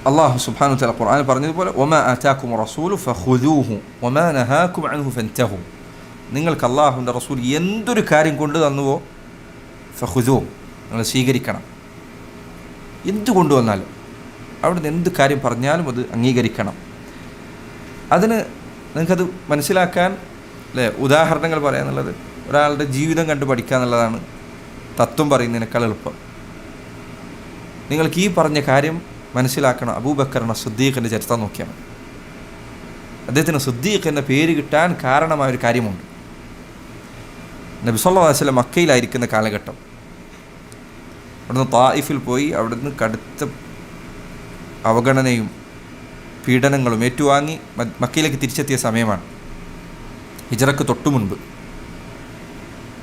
അള്ളാഹു സുബ്ഹാനഹു വതആല ഖുർആനിൽ പറഞ്ഞതുപോലെ, വമാ ആതാകും റസൂലു ഫഖുദൂഹു വമാ നഹാകും അൻഹു ഫൻതഹു. നിങ്ങൾക്ക് അള്ളാഹുവിൻ്റെ റസൂൽ എന്തൊരു കാര്യം കൊണ്ടു തന്നുവോ ഫഖുദൂ, നിങ്ങൾ സ്വീകരിക്കണം. എന്തു കൊണ്ടുവന്നാലും, അവിടുന്ന് എന്ത് കാര്യം പറഞ്ഞാലും അത് അംഗീകരിക്കണം. അതിന് നിങ്ങൾക്കത് മനസ്സിലാക്കാൻ ഉദാഹരണങ്ങൾ പറയാന്നുള്ളത്, ഒരാളുടെ ജീവിതം കണ്ട് പഠിക്കുക എന്നുള്ളതാണ് തത്വം പറയുന്നതിനേക്കാൾ എളുപ്പം. നിങ്ങൾക്ക് ഈ പറഞ്ഞ കാര്യം മനസ്സിലാക്കണം. അബൂബക്കർ സിദ്ദീഖിൻ്റെ ചരിത്രം നോക്കിയാൽ മതി. അദ്ദേഹത്തിന് സിദ്ദീഖ് എന്ന പേര് കിട്ടാൻ കാരണമായൊരു കാര്യമുണ്ട്. നബി സല്ലല്ലാഹു അലൈഹി വസല്ലം മക്കയിലായിരിക്കുന്ന കാലഘട്ടം, അവിടുന്ന് തായിഫിൽ പോയി അവിടുന്ന് കടുത്ത അവഗണനയും പീഡനങ്ങളും ഏറ്റുവാങ്ങി മക്കയിലേക്ക് തിരിച്ചെത്തിയ സമയമാണ്. ഹിജ്റക്ക് തൊട്ടു മുൻപ്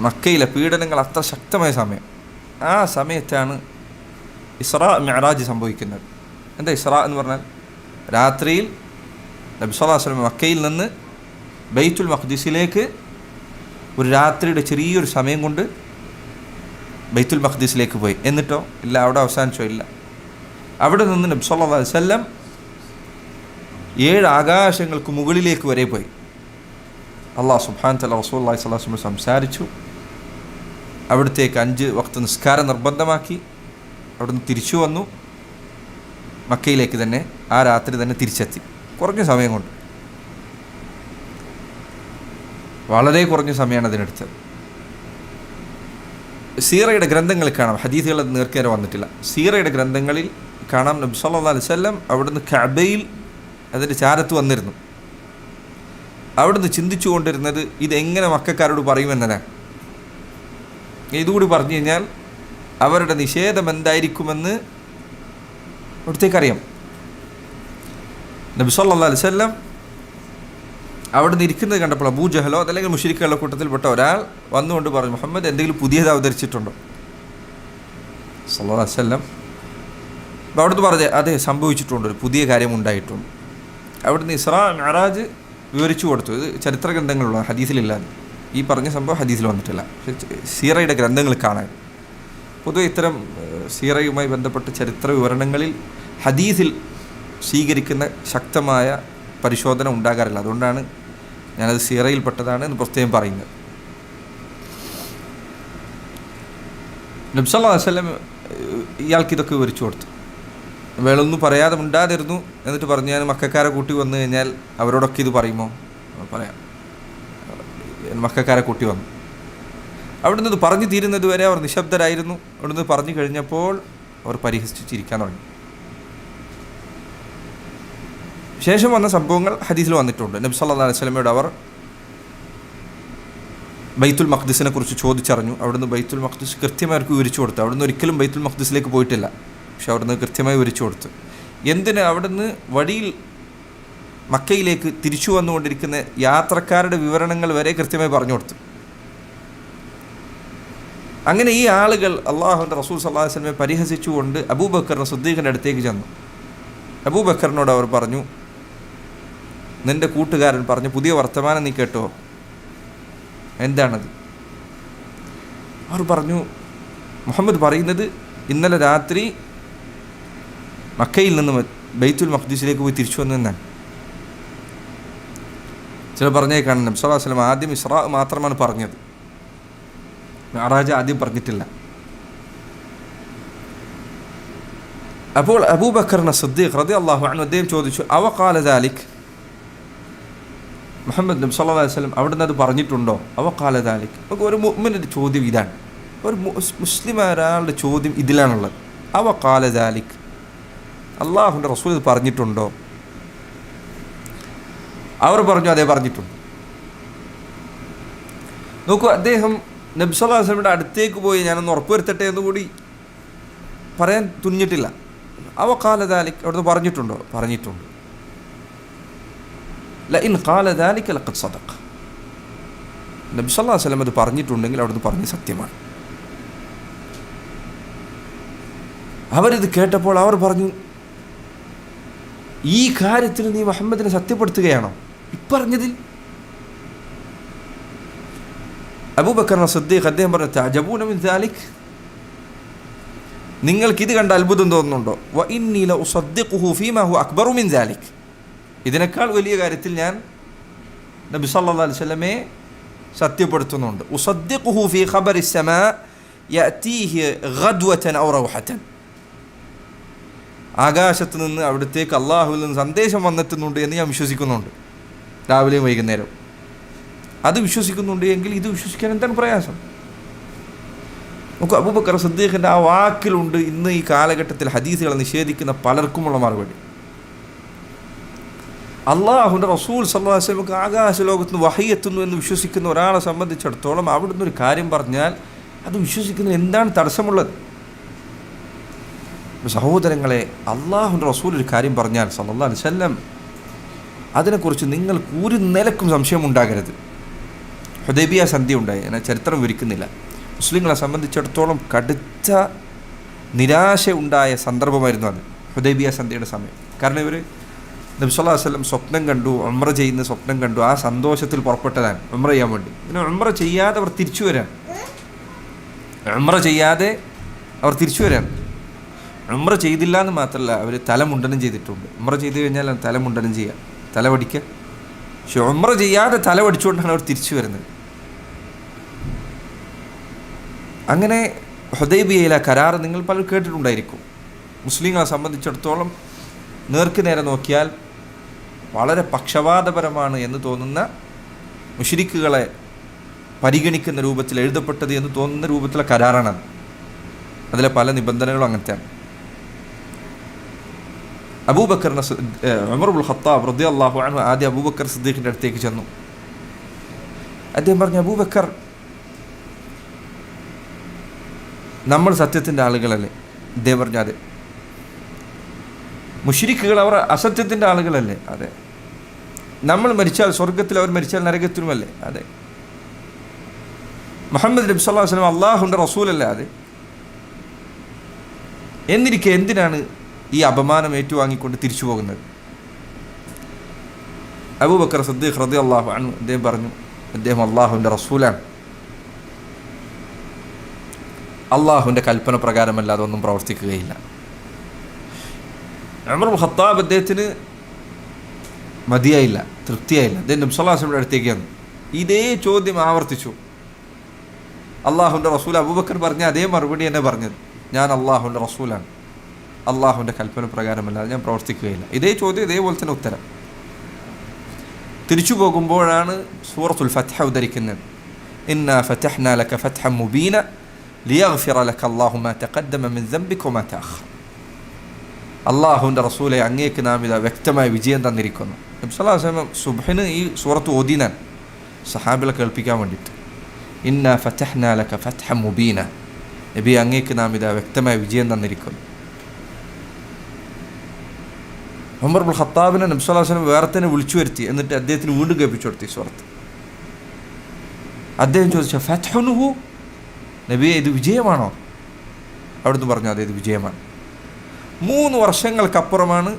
മക്കയിലെ പീഡനങ്ങൾ അത്ര ശക്തമായ സമയം. ആ സമയത്താണ് ഇസ്രാ മിഅ്റാജ് സംഭവിക്കുന്നത്. എന്താ ഇസ്രാ എന്ന് പറഞ്ഞാൽ? രാത്രിയിൽ നബി സല്ലല്ലാഹു അലൈഹി വസല്ലം മക്കയിൽ നിന്ന് ബൈത്തുൽ മഖ്ദിസിലേക്ക് ഒരു രാത്രിയുടെ ചെറിയൊരു സമയം കൊണ്ട് ബൈത്തുൽ മഖ്ദിസിലേക്ക് പോയി. എന്നിട്ടോ ഇല്ല, അവിടെ അവസാനിച്ചോ? ഇല്ല. അവിടെ നിന്ന് നബി സല്ലല്ലാഹു അലൈഹി വസല്ലം 7 ആകാശങ്ങൾക്ക് മുകളിലേക്ക് വരെ പോയി. അല്ലാഹു സുബ്ഹാനഹു വ തആല റസൂലുള്ളാഹി സ്വല്ലല്ലാഹു അലൈഹി വസല്ലം സംസാരിച്ചു. അവിടത്തേക്ക് 5 വക്ത് നിസ്കാരം നിർബന്ധമാക്കി. അവിടുന്ന് തിരിച്ചു വന്നു. മക്കയിലേക്ക് തന്നെ ആ രാത്രി തന്നെ തിരിച്ചെത്തി. കുറഞ്ഞ സമയം കൊണ്ട്, വളരെ കുറഞ്ഞ സമയമാണ് അതിനെടുത്തത്. സീറയുടെ ഗ്രന്ഥങ്ങളിൽ കാണാം, ഹദീസുകൾ നേർക്കേറെ വന്നിട്ടില്ല. സീറയുടെ ഗ്രന്ഥങ്ങളിൽ കാണാം നബി സല്ലല്ലാഹു അലൈഹി വസല്ലം അവിടുന്ന് കഅബയിൽ അതിൻ്റെ ചാരത്ത് വന്നിരുന്നു. അവിടുന്ന് ചിന്തിച്ചു കൊണ്ടിരുന്നത് ഇതെങ്ങനെ മക്കക്കാരോട് പറയുമെന്നതാണ്. ഇതുകൂടി പറഞ്ഞു കഴിഞ്ഞാൽ അവരുടെ നിഷേധം എന്തായിരിക്കുമെന്ന് അവിടത്തേക്കറിയാം. നബി സല്ലല്ലാഹു അലൈഹി വസല്ലം അവിടുന്ന് ഇരിക്കുന്നത് കണ്ടപ്പോൾ അബൂജഹലോ അതല്ലെങ്കിൽ മുശ്രിക്കുകളുടെ കൂട്ടത്തിൽപ്പെട്ട ഒരാൾ വന്നുകൊണ്ട് പറഞ്ഞു, മുഹമ്മദ് എന്തെങ്കിലും പുതിയത് അവതരിച്ചിട്ടുണ്ടോ? സല്ലല്ലാഹു അലൈഹി വസല്ലം അപ്പോൾ അവിടുന്ന് പറഞ്ഞു, അതെ സംഭവിച്ചിട്ടുണ്ട്, ഒരു പുതിയ കാര്യം ഉണ്ടായിട്ടുണ്ട്. അവിടുന്ന് ഇസ്രാ മിഅ്റാജ് വിവരിച്ചു കൊടുത്തു. ഇത് ചരിത്ര ഗ്രന്ഥങ്ങളുള്ള, ഹദീസിലില്ലാതെ. ഈ പറഞ്ഞ സംഭവം ഹദീസിൽ വന്നിട്ടില്ല, പക്ഷേ സീറയുടെ ഗ്രന്ഥങ്ങൾ കാണാൻ. പൊതുവെ ഇത്തരം സീറയുമായി ബന്ധപ്പെട്ട ചരിത്ര വിവരണങ്ങളിൽ ഹദീസിൽ സ്വീകരിക്കുന്ന ശക്തമായ പരിശോധന ഉണ്ടാകാറില്ല. അതുകൊണ്ടാണ് ഞാനത് സീറയിൽപ്പെട്ടതാണ് എന്ന് പ്രത്യേകം പറയുന്നത്. നബി സല്ലല്ലാഹു അലൈഹി വസല്ലം ഇയാൾക്ക് ഇതൊക്കെ വിവരിച്ചു കൊടുത്തു. വേളൊന്നും പറയാതെ മിണ്ടാതിരുന്നു. എന്നിട്ട് പറഞ്ഞു, ഞാൻ മക്കക്കാരെ കൂട്ടി വന്നു കഴിഞ്ഞാൽ അവരോടൊക്കെ ഇത് പറയുമോ? പറയാം. മക്കക്കാരെ കൂട്ടി വന്നു. അവിടുന്ന് ഇത് പറഞ്ഞു തീരുന്നത് വരെ അവർ നിശബ്ദരായിരുന്നു. അവിടുന്ന് പറഞ്ഞു കഴിഞ്ഞപ്പോൾ അവർ പരിഹസിച്ച് ചിരിക്കാൻ തുടങ്ങി. ശേഷം വന്ന സംഭവങ്ങൾ ഹദീസിൽ വന്നിട്ടുണ്ട്. നബി സല്ലല്ലാഹു അലൈഹി വസല്ലമയോട് അവർ ബൈത്തുൽ മഖ്ദിസിനെ കുറിച്ച് ചോദിച്ചറിഞ്ഞു. അവിടുന്ന് ബൈത്തുൽ മഖ്ദിസ് കൃത്യമായി അവർക്ക് വിവരിച്ചു കൊടുത്തു. അവിടുന്ന് ഒരിക്കലും ബൈത്തുൽ മഖ്ദിസിലേക്ക് പോയിട്ടില്ല, പക്ഷെ അവിടുന്ന് കൃത്യമായി വിവരിച്ചു കൊടുത്തു. എന്തിന്? അവിടുന്ന് വഴിയിൽ മക്കയിലേക്ക് തിരിച്ചു വന്നുകൊണ്ടിരിക്കുന്ന യാത്രക്കാരുടെ വിവരണങ്ങൾ വരെ കൃത്യമായി പറഞ്ഞു കൊടുത്തു. അങ്ങനെ ഈ ആളുകൾ അള്ളാഹുവിൻ്റെ റസൂൽ സല്ലല്ലാഹു അലൈഹി വസല്ലമയെ പരിഹസിച്ചുകൊണ്ട് അബൂബക്കർ സിദ്ദീഖിൻ്റെ അടുത്തേക്ക് ചെന്നു. അബൂബക്കറിനോട് അവർ പറഞ്ഞു, നിൻ്റെ കൂട്ടുകാരൻ പറഞ്ഞ പുതിയ വർത്തമാനം നീ കേട്ടോ? എന്താണത്? അവർ പറഞ്ഞു, മുഹമ്മദ് പറയുന്നത് ഇന്നലെ രാത്രി മക്കയിൽ നിന്ന് ബൈത്തുൽ മഖ്ദിസിലേക്ക് പോയി തിരിച്ചു വന്നു എന്നാണ്. ചില പറഞ്ഞേക്കാണ് നബി സല്ലല്ലാഹു അലൈഹി വസല്ലം ആദ്യം ഇസ്രാ മാത്രമാണ് പറഞ്ഞത്, മിഅ്റാജ് ആദ്യം പറഞ്ഞിട്ടില്ല. അപ്പോൾ അബൂബക്കറിന് സിദ്ദീഖ് റളിയല്ലാഹു അൻഹു അദ്ദേഹം ചോദിച്ചു, അവ ഖാല ദാലിക്, മുഹമ്മദ് നബി സല്ലല്ലാഹു അലൈഹി വസല്ലം അവിടുന്ന് അത് പറഞ്ഞിട്ടുണ്ടോ? അവ ഖാല ദാലിക്. നമുക്ക് ഒരു മുഅ്മിനിൻ്റെ ചോദ്യം ഇതാണ്, ഒരു മുസ്ലിം ഒരാളുടെ ചോദ്യം ഇതിലാണുള്ളത്. അവ ഖാല ദാലിക്, അള്ളാഹുവിൻ്റെ റസൂൽ ഇത് പറഞ്ഞിട്ടുണ്ടോ? അവർ പറഞ്ഞു, അതേ പറഞ്ഞിട്ടുണ്ട്. നോക്കൂ, അദ്ദേഹം നബി സല്ലല്ലാഹു അലൈഹി വസല്ലമയുടെ അടുത്തേക്ക് പോയി ഞാനൊന്ന് ഉറപ്പുവരുത്തട്ടെ എന്നുകൂടി പറയാൻ തുനിഞ്ഞിട്ടില്ല. അവ ഖാല ദാലിക്, അവിടുന്ന് പറഞ്ഞിട്ടുണ്ടോ? പറഞ്ഞിട്ടുണ്ട്. ലഇൻ ഖാല ദാലിക ലഖദ് സദഖ, നബി സല്ലല്ലാഹു അലൈഹി വസല്ലം അത് പറഞ്ഞിട്ടുണ്ടെങ്കിൽ അവിടുന്ന് പറഞ്ഞ സത്യമാണ്. അവരിത് കേട്ടപ്പോൾ അവർ പറഞ്ഞു, ഈ കാര്യത്തിൽ നീ മുഹമ്മദിനെ സത്യപ്പെടുത്തുകയാണോ ഇപ്പറഞ്ഞതിൽ? അബൂബക്കർ സിദ്ദീഖ് അദ്ദേഹം പറഞ്ഞു, തഅജബൂന മിൻ ദാലിക്, നിങ്ങൾക്കിത് കണ്ട അത്ഭുതം തോന്നുന്നുണ്ടോ? വ ഇന്നി ലഉസദ്ദിഖുഹു ഫീമാ ഹുവ അക്ബറു മിൻ ദാലിക്, ഇതിനേക്കാൾ വലിയ കാര്യത്തിൽ ഞാൻ നബി സല്ലല്ലാഹു അലൈഹി വസല്ലമയെ സത്യപ്പെടുത്തുന്നുണ്ട്. ഉസദ്ദിഖുഹു ഫീ ഖബരി സ്സമാ യഅതീഹി ഗദ്വതൻ ഔ റൗഹതൻ, ആകാശത്ത് നിന്ന് അവിടത്തേക്ക് അള്ളാഹുവിൽ നിന്ന് സന്ദേശം വന്നെത്തുന്നുണ്ട് എന്ന് ഞാൻ വിശ്വസിക്കുന്നുണ്ട്, രാവിലെയും വൈകുന്നേരം. അത് വിശ്വസിക്കുന്നുണ്ട് എങ്കിൽ ഇത് വിശ്വസിക്കാൻ എന്താണ് പ്രയാസം? നമുക്ക് അബൂബക്കർ സിദ്ദീഖിൻ്റെ ആ വാക്കിലുണ്ട് ഇന്ന് ഈ കാലഘട്ടത്തിൽ ഹദീസുകളെ നിഷേധിക്കുന്ന പലർക്കുമുള്ള മറുപടി. അള്ളാഹുവിൻ്റെ റസൂൽ സല്ലല്ലാഹു അലൈഹി വസല്ലം ആകാശ ലോകത്ത് നിന്ന് വഹി എത്തുന്നു എന്ന് വിശ്വസിക്കുന്ന ഒരാളെ സംബന്ധിച്ചിടത്തോളം അവിടുന്ന് ഒരു കാര്യം പറഞ്ഞാൽ അത് വിശ്വസിക്കുന്നതിന് എന്താണ് തടസ്സമുള്ളത്? സഹോദരങ്ങളെ, അള്ളാഹുവിൻ്റെ റസൂൽ ഒരു കാര്യം പറഞ്ഞാൽ സല്ലല്ലാഹു അലൈഹി വസല്ലം അതിനെക്കുറിച്ച് നിങ്ങൾക്ക് ഒരു നിലക്കും സംശയമുണ്ടാകരുത്. ഹുദൈബിയ സന്ധി ഉണ്ടായി. ഞാൻ ചരിത്രം വിവരിക്കുന്നില്ല. മുസ്ലിങ്ങളെ സംബന്ധിച്ചിടത്തോളം കടുത്ത നിരാശ ഉണ്ടായ സന്ദർഭമായിരുന്നു അത്, ഹുദൈബിയ സന്ധിയുടെ സമയം. കാരണം ഇവർ നബി സല്ലല്ലാഹു അലൈഹി വസല്ലം സ്വപ്നം കണ്ടു, ഉംറ ചെയ്യുന്ന സ്വപ്നം കണ്ടു. ആ സന്തോഷത്തിൽ പുറപ്പെട്ടതാണ് ഉംറ ചെയ്യാൻ വേണ്ടി. പിന്നെ ഉംറ ചെയ്യാതെ അവർ തിരിച്ചു വരാൻ, ഉംറ ചെയ്യാതെ അവർ തിരിച്ചു വരാൻ. ഉംറ ചെയ്തില്ല എന്ന് മാത്രമല്ല, അവർ തലമുണ്ടനം ചെയ്തിട്ടുണ്ട്. ഉംറ ചെയ്ത് കഴിഞ്ഞാൽ തലമുണ്ടനം ചെയ്യുക, തല വടിക്കുക. പക്ഷെ ഉംറ ചെയ്യാതെ തല വടിച്ചുകൊണ്ടാണ് അവർ തിരിച്ചു വരുന്നത്. അങ്ങനെ ഹുദൈബിയയിലെ കരാർ നിങ്ങൾ പലരും കേട്ടിട്ടുണ്ടായിരിക്കും. മുസ്ലിങ്ങളെ സംബന്ധിച്ചിടത്തോളം നേർക്ക് നേരെ നോക്കിയാൽ വളരെ പക്ഷപാതപരമാണ് എന്ന് തോന്നുന്ന, മുശ്രിക്കുകളെ പരിഗണിക്കുന്ന രൂപത്തിൽ എഴുതപ്പെട്ടത് എന്ന് തോന്നുന്ന രൂപത്തിലുള്ള കരാറാണ്. അതിലെ പല നിബന്ധനകളും അങ്ങനത്തെയാണ്. അബൂബക്കർ ഉമർ ഇബ്നുൽ ഖത്താബ് റളിയല്ലാഹു അൻഹു ആദ്യം അബൂബക്കർ സിദ്ദീഖിൻ്റെ അടുത്തേക്ക് ചെന്നു. അദ്ദേഹം പറഞ്ഞു, അബൂബക്കർ, നമ്മൾ സത്യത്തിൻ്റെ ആളുകളല്ലേ? അദ്ദേഹം പറഞ്ഞു, അതെ. മുശ്രിക്കുകൾ അവർ അസത്യത്തിൻ്റെ ആളുകളല്ലേ? അതെ. നമ്മൾ മരിച്ചാൽ സ്വർഗത്തിൽ, അവർ മരിച്ചാൽ നരകത്തിലുമല്ലേ? അതെ. മുഹമ്മദ് നബി സല്ലല്ലാഹു അലൈഹി വസല്ലം അള്ളാഹുവിൻ്റെ റസൂലല്ലേ? അതെ. എന്നിരിക്കെ എന്തിനാണ് ഈ അപമാനം ഏറ്റുവാങ്ങിക്കൊണ്ട് തിരിച്ചു പോകുന്നത്? അബൂബക്കർ സിദ്ദീഖ് റളിയല്ലാഹു അൻഹു അദ്ദേഹം പറഞ്ഞു, അദ്ദേഹം അള്ളാഹുവിൻ്റെ റസൂലാണ്. അള്ളാഹുവിൻ്റെ കൽപ്പന പ്രകാരമല്ലാതെ ഒന്നും പ്രവർത്തിക്കുകയില്ല. ഉമർ ഇബ്നുൽ ഖത്താബ് അദ്ദേഹത്തിന് മതിയായില്ല, തൃപ്തിയായില്ല. അദ്ദേഹം നബി സല്ലല്ലാഹു അലൈഹി വസല്ലം അടുത്തേക്ക് വന്നു, ഇതേ ചോദ്യം ആവർത്തിച്ചു. അള്ളാഹുവിൻ്റെ റസൂൽ അബൂബക്കർ പറഞ്ഞ അതേ മറുപടി തന്നെ പറഞ്ഞത്, ഞാൻ അള്ളാഹുവിൻ്റെ റസൂലാണ്, അള്ളാഹുവിൻ്റെ കൽപ്പന പ്രകാരമല്ലാതെ ഞാൻ പ്രവർത്തിക്കുകയില്ല. ഇതേ ചോദ്യം, ഇതേപോലെ തന്നെ ഉത്തരം. തിരിച്ചു പോകുമ്പോഴാണ് സൂറത്തുൽ ഫത്ഹ ഉദ്ധരിക്കുന്നത്. ഇന്നാ ഫതഹ്നാ ലക ഫത്ഹൻ മുബീന ലിയഗ്ഫിറ ലക അല്ലാഹു മാ തഖദ്ദമ മിൻ ദംബിക വമാ തഅഖർ. അള്ളാഹുവിൻ്റെ റസൂലെ, അങ്ങേക്ക് നാം ഇതാ വ്യക്തമായ വിജയം തന്നിരിക്കുന്നു. നബി സല്ലല്ലാഹു അലൈഹി വസല്ലം സുബ്ഹിന് ഈ സൂറത്ത് ഓതിനാൻ സഹാബികളെ കേൾപ്പിക്കാൻ വേണ്ടിയിട്ട്. ഇന്നാ ഫതഹ്നാ ലക ഫത്ഹൻ മുബീന, നബി അങ്ങേക്ക് നാം ഇതാ വ്യക്തമായ വിജയം തന്നിരിക്കുന്നു. ഉമർ ഇബ്നുൽ ഖത്താബിനെ നബി സല്ലല്ലാഹു അലൈഹി വസല്ലം വേറെ തന്നെ വിളിച്ചു വരുത്തി. എന്നിട്ട് അദ്ദേഹത്തിന് വീണ്ടും കേൾപ്പിച്ചു കൊടുത്തു ഈ സൂറത്ത്. അദ്ദേഹം ചോദിച്ചു, ഫത്ഹുനുഹു, നബിയെ ഇത് വിജയമാണോ? അവിടുന്ന് പറഞ്ഞു, അതെ, ഇത് വിജയമാണ്. 3 വർഷങ്ങൾക്കപ്പുറമാണ്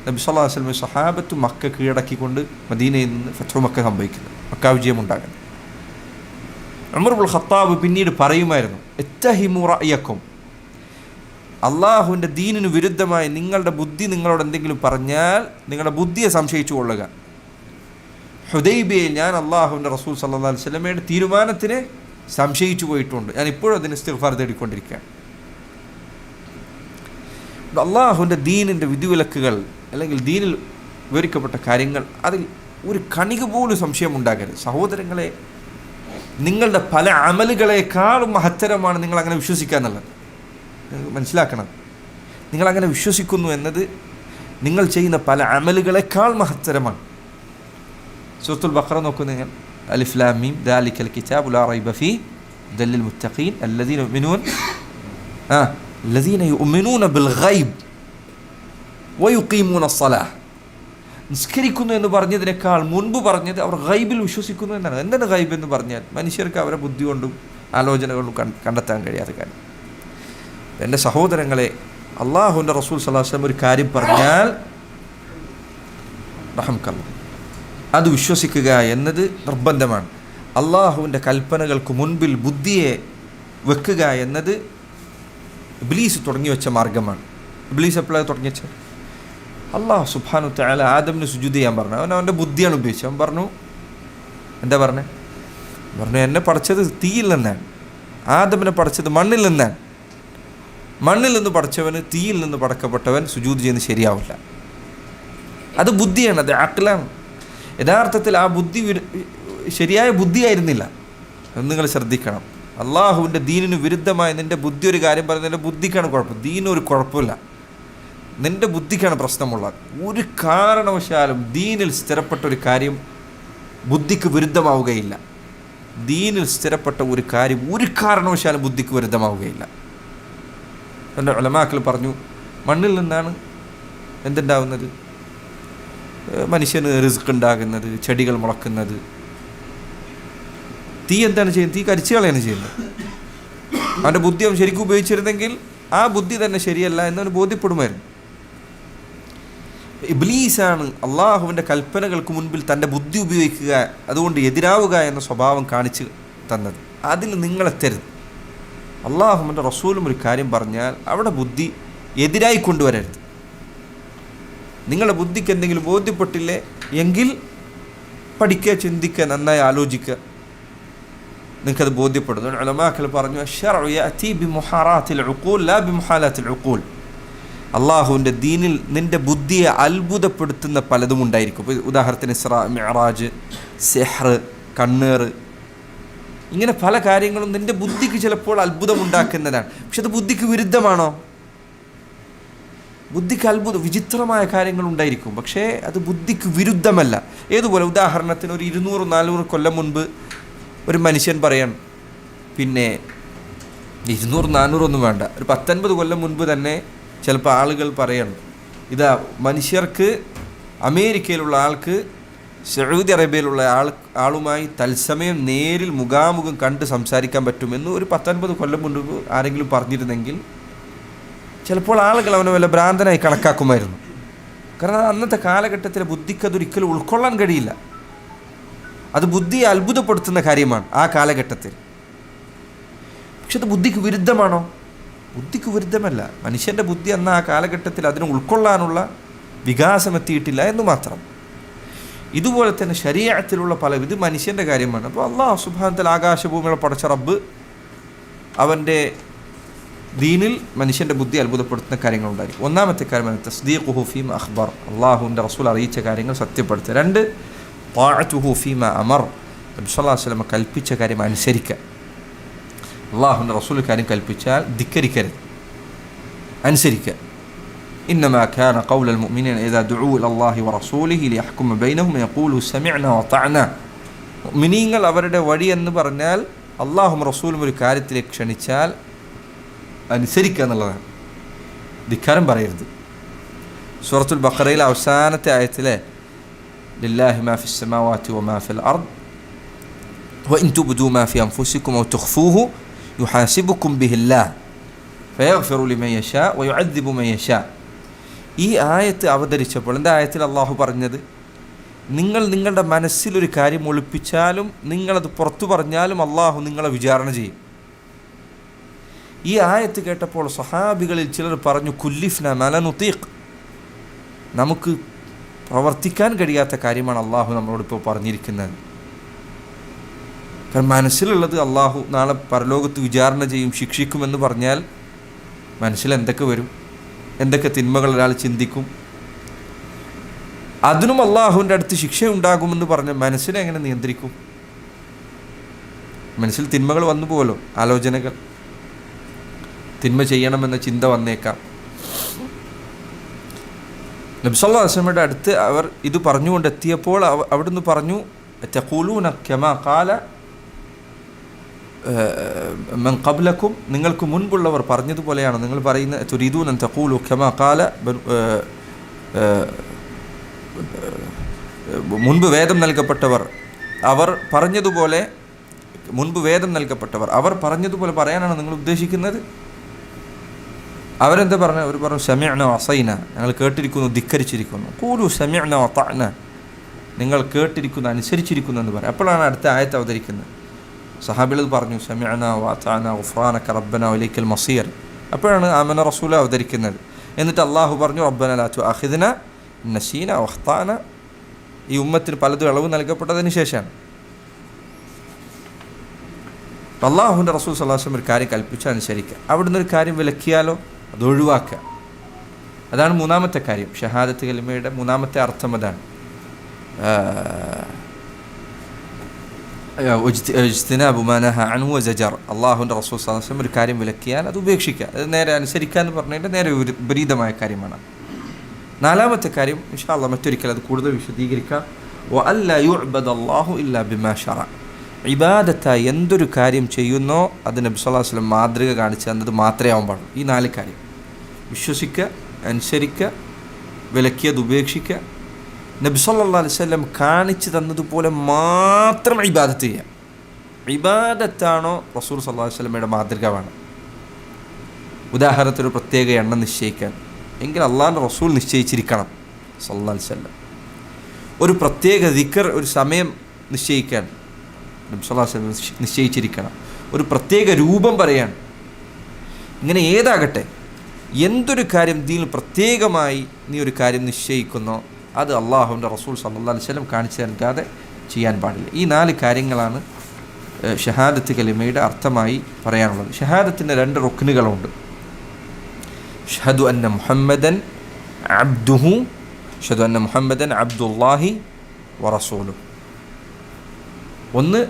നബി സല്ലല്ലാഹു അലൈഹി വസല്ലം സഹാബത്ത് മക്ക കീഴടക്കിക്കൊണ്ട് മദീനയിൽ നിന്ന് ഫത്ഹു മക്ക സംഭവിക്കുന്നത്, മക്ക വിജയമുണ്ടാകുന്നത്. ഉമർ ഇബ്നുൽ ഖത്താബ് പിന്നീട് പറയുമായിരുന്നു, ഇത്തഹിമു റഅയക്കും, അള്ളാഹുവിൻ്റെ ദീനിന് വിരുദ്ധമായി നിങ്ങളുടെ ബുദ്ധി നിങ്ങളോട് എന്തെങ്കിലും പറഞ്ഞാൽ നിങ്ങളുടെ ബുദ്ധിയെ സംശയിച്ചു കൊള്ളുക. ഹുദൈബിയയിൽ ഞാൻ അള്ളാഹുവിൻ്റെ റസൂൽ സല്ലല്ലാഹു അലൈഹി വസല്ലമയുടെ തീരുമാനത്തിനെ സംശയിച്ചു പോയിട്ടുണ്ട്. ഞാൻ ഇപ്പോഴും അതിന് ഇസ്തിഗ്ഫാർ തേടിക്കൊണ്ടിരിക്കുകയാണ്. അള്ളാഹുവിൻ്റെ ദീനിൻ്റെ വിധിവിലക്കുകൾ അല്ലെങ്കിൽ ദീനിൽ വിവരിക്കപ്പെട്ട കാര്യങ്ങൾ, അതിൽ ഒരു കണിക പോലും സംശയം ഉണ്ടാകരുത്. സഹോദരങ്ങളെ, നിങ്ങളുടെ പല അമലുകളെക്കാളും മഹത്തരമാണ് നിങ്ങളങ്ങനെ വിശ്വസിക്കുക എന്നുള്ളത്. മനസ്സിലാക്കണം, നിങ്ങളങ്ങനെ വിശ്വസിക്കുന്നു എന്നത് നിങ്ങൾ ചെയ്യുന്ന പല അമലുകളെക്കാൾ മഹത്തരമാണ്. സൂറത്തുൽ ബഖറ നോക്കൂ നിങ്ങൾ. അലിഫ് ലാം മീം ദാലിക്കൽ കിതാബു ലാ റൈബ ഫീഹി ഹുദൽ ലിൽ മുത്തഖീൻ അല്ലദീന യുഅ്മിനൂന ബിൽ ഗൈബ് വയുഖീമൂന അസ്സലാഹ്. നിസ്കരിക്കുന്നു എന്ന് പറഞ്ഞതിനേക്കാൾ മുൻപ് പറഞ്ഞത് അവർ ഗൈബിൽ വിശ്വസിക്കുന്നു എന്നാണ്. എന്താണ് ഗൈബ് എന്ന് പറഞ്ഞാൽ? മനുഷ്യർക്ക് അവരെ ബുദ്ധി കൊണ്ടും ആലോചനകൊണ്ടും കണ്ടെത്താൻ കഴിയാത്ത കാര്യം. എൻ്റെ സഹോദരങ്ങളെ, അള്ളാഹുവിൻ്റെ റസൂൽ സല്ലല്ലാഹു അലൈഹി വസല്ലം ഒരു കാര്യം പറഞ്ഞാൽ റഹ്മക്കല്ലാഹ് അത് വിശ്വസിക്കുക എന്നത് നിർബന്ധമാണ്. അള്ളാഹുവിൻ്റെ കൽപ്പനകൾക്ക് മുൻപിൽ ബുദ്ധിയെ വെക്കുക എന്നത് ഇബ്ലീസ് തുടങ്ങി വെച്ച മാർഗമാണ്. ഇബ്ലീസ് എപ്പോഴാണ് തുടങ്ങി വെച്ചത്? അള്ളാഹു സുബ്ഹാനഹു തആല ആദമിന് സുജൂദ് ചെയ്യാൻ പറഞ്ഞു. അവൻ്റെ ബുദ്ധിയാണ് ഉപയോഗിച്ചത്. അവൻ പറഞ്ഞു, എന്താ പറഞ്ഞു? എന്നെ പഠിച്ചത് തീയിൽ നിന്നാണ്, ആദമിനെ പഠിച്ചത് മണ്ണിൽ നിന്നാണ്. മണ്ണിൽ നിന്ന് പഠിച്ചവന് തീയിൽ നിന്ന് പടക്കപ്പെട്ടവൻ സുജൂദ് ചെയ്യുന്നത് ശരിയാവില്ല. അത് ബുദ്ധിയാണ്, അത് അഖ്ലാണ്. യഥാർത്ഥത്തിൽ ആ ബുദ്ധി ശരിയായ ബുദ്ധിയായിരുന്നില്ല എന്ന് നിങ്ങൾ ശ്രദ്ധിക്കണം. അള്ളാഹുവിൻ്റെ ദീനിന് വിരുദ്ധമായി നിൻ്റെ ബുദ്ധി ഒരു കാര്യം പറയുന്നത് നിൻ്റെ ബുദ്ധിക്കാണ് കുഴപ്പം, ദീനൊരു കുഴപ്പമില്ല. നിൻ്റെ ബുദ്ധിക്കാണ് പ്രശ്നമുള്ളത്. ഒരു കാരണവശാലും ദീനിൽ സ്ഥിരപ്പെട്ട ഒരു കാര്യം ബുദ്ധിക്ക് വിരുദ്ധമാവുകയില്ല. ദീനിൽ സ്ഥിരപ്പെട്ട ഒരു കാര്യം ഒരു കാരണവശാലും ബുദ്ധിക്ക് വിരുദ്ധമാവുകയില്ല. എൻ്റെ ഉലമാക്കൾ പറഞ്ഞു, മണ്ണിൽ നിന്നാണ് എന്തുണ്ടാവുന്നത്? മനുഷ്യന് റിസ്ക് ഉണ്ടാകുന്നത്, ചെടികൾ മുളക്കുന്നത്. തീ എന്താണ് ചെയ്യുന്നത്? തീ കരിച്ചു കളയാണ് ചെയ്യുന്നത്. അവൻ്റെ ബുദ്ധി അവൻ ശരിക്കും ഉപയോഗിച്ചിരുന്നെങ്കിൽ ആ ബുദ്ധി തന്നെ ശരിയല്ല എന്നവന് ബോധ്യപ്പെടുമായിരുന്നു. ഇബ്ലീസാണ് അള്ളാഹുവിൻ്റെ കൽപ്പനകൾക്ക് മുൻപിൽ തൻ്റെ ബുദ്ധി ഉപയോഗിക്കുക, അതുകൊണ്ട് എതിരാവുക എന്ന സ്വഭാവം കാണിച്ച് തന്നത്. അതിൽ നിങ്ങളെത്തരുത്. അള്ളാഹുവിൻ്റെ റസൂലും ഒരു കാര്യം പറഞ്ഞാൽ അവിടെ ബുദ്ധി എതിരായി കൊണ്ടുവരരുത്. നിങ്ങളുടെ ബുദ്ധിക്ക് എന്തെങ്കിലും ബോധ്യപ്പെട്ടില്ലേ എങ്കിൽ പഠിക്കുക, ചിന്തിക്കുക, നന്നായി ആലോചിക്കുക, നിങ്ങൾക്കത് ബോധ്യപ്പെടുന്നു. ഉലമാക്കൾ പറഞ്ഞു, അശ്ശറഉ യഅതി ബിമുഹാറാത്തിൽ ഉഖൂൽ ലാ ബിമുഹാലാത്തിൽ ഉഖൂൽ. അള്ളാഹുവിൻ്റെ ദീനിൽ നിൻ്റെ ബുദ്ധിയെ അത്ഭുതപ്പെടുത്തുന്ന പലതും ഉണ്ടായിരിക്കും. ഉദാഹരണത്തിന് ഇസ്രാ, മിഅ്റാജ്, സിഹ്ർ, കണ്ണേറ്, ഇങ്ങനെ പല കാര്യങ്ങളും നിൻ്റെ ബുദ്ധിക്ക് ചിലപ്പോൾ അത്ഭുതമുണ്ടാക്കുന്നതാണ്. പക്ഷെ അത് ബുദ്ധിക്ക് വിരുദ്ധമാണോ? ബുദ്ധിക്ക് വിചിത്രമായ കാര്യങ്ങൾ ഉണ്ടായിരിക്കും, പക്ഷേ അത് ബുദ്ധിക്ക് വിരുദ്ധമല്ല. ഏതുപോലെ ഉദാഹരണത്തിന് ഒരു 200-400 കൊല്ലം മുൻപ് ഒരു മനുഷ്യൻ പറയാൻ, പിന്നെ 200-400 ഒന്നും വേണ്ട, ഒരു 19 കൊല്ലം മുൻപ് തന്നെ ചിലപ്പോൾ ആളുകൾ പറയണം, ഇതാ മനുഷ്യർക്ക് അമേരിക്കയിലുള്ള ആൾക്ക് സൗദി അറേബ്യയിലുള്ള ആളുമായി തത്സമയം നേരിൽ മുഖാമുഖം കണ്ട് സംസാരിക്കാൻ പറ്റുമെന്ന് ഒരു 19 കൊല്ലം മുൻപ് ആരെങ്കിലും പറഞ്ഞിരുന്നെങ്കിൽ ചിലപ്പോൾ ആളുകൾ അവനെ വല്ല ഭ്രാന്തനായി കണക്കാക്കുമായിരുന്നു. കാരണം അന്നത്തെ കാലഘട്ടത്തിലെ ബുദ്ധിക്ക് അതൊരിക്കലും ഉൾക്കൊള്ളാൻ കഴിയില്ല. അത് ബുദ്ധിയെ അത്ഭുതപ്പെടുത്തുന്ന കാര്യമാണ് ആ കാലഘട്ടത്തിൽ. പക്ഷെ അത് ബുദ്ധിക്ക് വിരുദ്ധമാണോ? ബുദ്ധിക്ക് വിരുദ്ധമല്ല. മനുഷ്യൻ്റെ ബുദ്ധി അന്ന് ആ കാലഘട്ടത്തിൽ അതിനെ ഉൾക്കൊള്ളാനുള്ള വികാസം എത്തിയിട്ടില്ല എന്ന് മാത്രം. ഇതുപോലെ തന്നെ ശരീഅത്തിലുള്ള ഇത് മനുഷ്യൻ്റെ കാര്യമാണ്. അപ്പോൾ അല്ലാഹു സുബ്ഹാനഹു വ തആല ആകാശഭൂമികളെ പടച്ച റബ്ബ് അവൻ്റെ ദീനിൽ മനുഷ്യൻ്റെ ബുദ്ധി അത്ഭുതപ്പെടുത്തുന്ന കാര്യങ്ങളുണ്ടായിരിക്കും. ഒന്നാമത്തെ കാര്യമാണ് തസ്ദീഖുഹു ഫീമ അഖ്ബർ, അള്ളാഹുവിൻ്റെ റസൂൽ അറിയിച്ച കാര്യങ്ങൾ സത്യപ്പെടുത്തുക. 2 ത്വാഅതുഹു ഫീമ അമർ, നബി സല്ലല്ലാഹു അലൈഹി വസല്ലം കൽപ്പിച്ച കാര്യം അനുസരിക്കുക. അള്ളാഹുവിൻ്റെ റസൂൽ കാര്യം കൽപ്പിച്ചാൽ ധിക്കരിക്കരുത്, അനുസരിക്കുക. ഇന്നമാ കാന ഖൗലൽ മുഅ്മിനീന ഇദാ ദുഊ ഇലല്ലാഹി വറസൂലിഹി ലിയഹ്കുമ ബൈനഹും യഖൂലു സമിഅനാ വതഅനാ. മുഅ്മിനീങ്ങൾ അവരുടെ വഴി എന്ന് പറഞ്ഞാൽ അള്ളാഹും റസൂലും ഒരു കാര്യത്തിലേക്ക് ക്ഷണിച്ചാൽ അനുസരിക്കുക എന്നുള്ളതാണ്, ധിക്കാരം പറയരുത്. സൂറത്തുൽ ബഖറയിലെ അവസാനത്തെ ആയത്തിലെ ലില്ലാഹി മാ ഫിസ് സമാവാതി വമാ ഫിൽ അർദ് വഇൻ തുബ്ദൂ മാ ഫി അൻഫുസികും ഔ തുഖ്ഫൂഹു യുഹാസിബുകും ബിഹില്ലാഹ് ഫയഗ്ഫിറു ലിമൻ യശാ വയുഅദ്ദിബു മൻ യശാ. ഈ ആയത്ത് അവതരിച്ചപ്പോൾ എന്താ ആയത്തിൽ അള്ളാഹു പറഞ്ഞത്? നിങ്ങൾ നിങ്ങളുടെ മനസ്സിലൊരു കാര്യം ഒളിപ്പിച്ചാലും നിങ്ങളത് പുറത്തു പറഞ്ഞാലും അള്ളാഹു നിങ്ങളെ വിചാരണ ചെയ്യും. ഈ ആയത്ത് കേട്ടപ്പോൾ സഹാബികളിൽ ചിലർ പറഞ്ഞു, കുല്ലിഫ്ന മല നുതീഖ്, നമുക്ക് പ്രവർത്തിക്കാൻ കഴിയാത്ത കാര്യമാണ് അള്ളാഹു നമ്മളോടിപ്പോൾ പറഞ്ഞിരിക്കുന്നത്. കാരണം മനസ്സിലുള്ളത് അള്ളാഹു നാളെ പരലോകത്ത് വിചാരണ ചെയ്യും, ശിക്ഷിക്കുമെന്ന് പറഞ്ഞാൽ മനസ്സിൽ എന്തൊക്കെ വരും, എന്തൊക്കെ തിന്മകൾ ഒരാൾ ചിന്തിക്കും. അതിനും അള്ളാഹുവിൻ്റെ അടുത്ത് ശിക്ഷ ഉണ്ടാകുമെന്ന് പറഞ്ഞ മനസ്സിനെ എങ്ങനെ നിയന്ത്രിക്കും? മനസ്സിൽ തിന്മകൾ വന്നു പോലോ, ആലോചനകൾ, തിന്മ ചെയ്യണമെന്ന ചിന്ത വന്നേക്കാം. നബി സല്ലല്ലാഹു അലൈഹി വസല്ലമയുടെ അടുത്ത് അവർ ഇത് പറഞ്ഞുകൊണ്ടെത്തിയപ്പോൾ അവിടുന്ന് പറഞ്ഞു, തഖൂലൂന കമാ ഖാല മൻ ഖബ്ലക്കും, നിങ്ങൾക്ക് മുൻപുള്ളവർ പറഞ്ഞതുപോലെയാണ് നിങ്ങൾ പറയുന്ന. തുരീദൂന അൻ തഖൂലു കമാ ഖാല, മുൻപ് വേദം നൽകപ്പെട്ടവർ അവർ പറഞ്ഞതുപോലെ, മുൻപ് വേദം നൽകപ്പെട്ടവർ അവർ പറഞ്ഞതുപോലെ പറയാനാണ് നിങ്ങൾ ഉദ്ദേശിക്കുന്നത്? അവരെന്താ പറഞ്ഞു? അവർ പറഞ്ഞു സമിഅ്ന വഅസൈന, ഞങ്ങൾ കേട്ടിരിക്കുന്നു, ധിക്കരിച്ചിരിക്കുന്നു. ഖൂലു സമിഅ്ന വതഅന, നിങ്ങൾ കേട്ടിരിക്കുന്നു, അനുസരിച്ചിരിക്കുന്നു എന്ന് പറയും. അപ്പോഴാണ് അടുത്ത ആയത്ത് അവതരിക്കുന്നത്. സഹാബികൾ പറഞ്ഞു സമിഅ്ന വഅതഅന ഗുഫ്റാനക റബ്ബന വഇലൈക്കൽ മസീർ. അപ്പോഴാണ് ആമന റസൂല അവതരിക്കുന്നത്. എന്നിട്ട് അള്ളാഹു പറഞ്ഞു റബ്ബന ലാ തുഅഖിദ്ന ഇൻ നസീന വഅഖ്തഅന. ഈ ഉമ്മത്തിന് പലതും ഇളവ് നൽകപ്പെട്ടതിന് ശേഷമാണ്. അള്ളാഹുവിൻ്റെ റസൂൽ സല്ലല്ലാഹു അലൈഹി വസല്ലം ഒരു കാര്യം കൽപ്പിച്ചാൽ അനുസരിക്കുക, അവിടുന്ന് ഒരു കാര്യം വിലക്കിയാലോ അത് ഒഴിവാക്കുക. അതാണ് മൂന്നാമത്തെ കാര്യം. ഷഹാദത്ത് കലിമയുടെ മൂന്നാമത്തെ അർത്ഥം അതാണ്. ഇജ്തിനാബു മാ നഹാ അൻഹു വസജർ. അള്ളാഹുവിൻ്റെ റസൂൽ സല്ലല്ലാഹു അലൈഹി വസല്ലം ഒരു കാര്യം വിലക്കിയാൽ അത് ഉപേക്ഷിക്കുക. അത് നേരെ അനുസരിക്കുക എന്ന് പറഞ്ഞതിൻ്റെ നേരെ വിപരീതമായ കാര്യമാണ്. നാലാമത്തെ കാര്യം ഇൻഷാ അല്ലാഹ് മറ്റൊരിക്കൽ അത് കൂടുതൽ വിശദീകരിക്കാം. വഅല്ലാ യുഅ്ബദല്ലാഹു ഇല്ലാ ബിമാ ശറഅ. ഇബാദത്തായി എന്തൊരു കാര്യം ചെയ്യുന്നോ അത് നബി സല്ലല്ലാഹു അലൈഹി വസല്ലം മാതൃക കാണിച്ച് തന്നത് മാത്രമേ ആവാൻ പാടുള്ളൂ. ഈ 4 കാര്യം: വിശ്വസിക്കുക, അനുസരിക്കുക, വിലക്കിയത് ഉപേക്ഷിക്കുക, നബി സല്ലല്ലാഹു അലൈഹി വസല്ലം കാണിച്ചു തന്നതുപോലെ മാത്രം ഇബാദത്ത് ചെയ്യുക. ഇബാദത്താണോ റസൂൽ സല്ലല്ലാഹു അലൈഹി വസല്ലമയുടെ മാതൃക വേണം. ഉദാഹരണത്തിന് ഒരു പ്രത്യേക എണ്ണം നിശ്ചയിക്കാൻ എങ്കിൽ അള്ളാഹുവിൻ്റെ റസൂൽ നിശ്ചയിച്ചിരിക്കണം സല്ലല്ലാഹു അലൈഹി വസല്ലം. ഒരു പ്രത്യേക ദിക്ർ ഒരു സമയം നിശ്ചയിക്കാൻ നബി സല്ലല്ലാഹു അലൈഹി വസല്ലം നിശ്ചയിച്ചിരിക്കണം. ഒരു പ്രത്യേക രൂപം പറയാൻ, ഇങ്ങനെ ഏതാകട്ടെ എന്തൊരു കാര്യം ദീനിൽ പ്രത്യേകമായി നീ ഒരു കാര്യം നിശ്ചയിക്കുന്നോ അത് അള്ളാഹുവിൻ്റെ റസൂൽ സല്ലല്ലാഹു അലൈഹി വസല്ലം കാണിച്ചു നൽകാതെ ചെയ്യാൻ പാടില്ല. ഈ 4 കാര്യങ്ങളാണ് ഷഹാദത്ത് കലിമയുടെ അർത്ഥമായി പറയാനുള്ളത്. ഷഹാദത്തിൻ്റെ 2 റുക്നുകളുണ്ട്. അഷ്ഹദു അന്ന മുഹമ്മദൻ അബ്ദുഹു, അഷ്ഹദു അന്ന മുഹമ്മദൻ അബ്ദുല്ലാഹി വറസൂലുഹു. ഒന്ന്,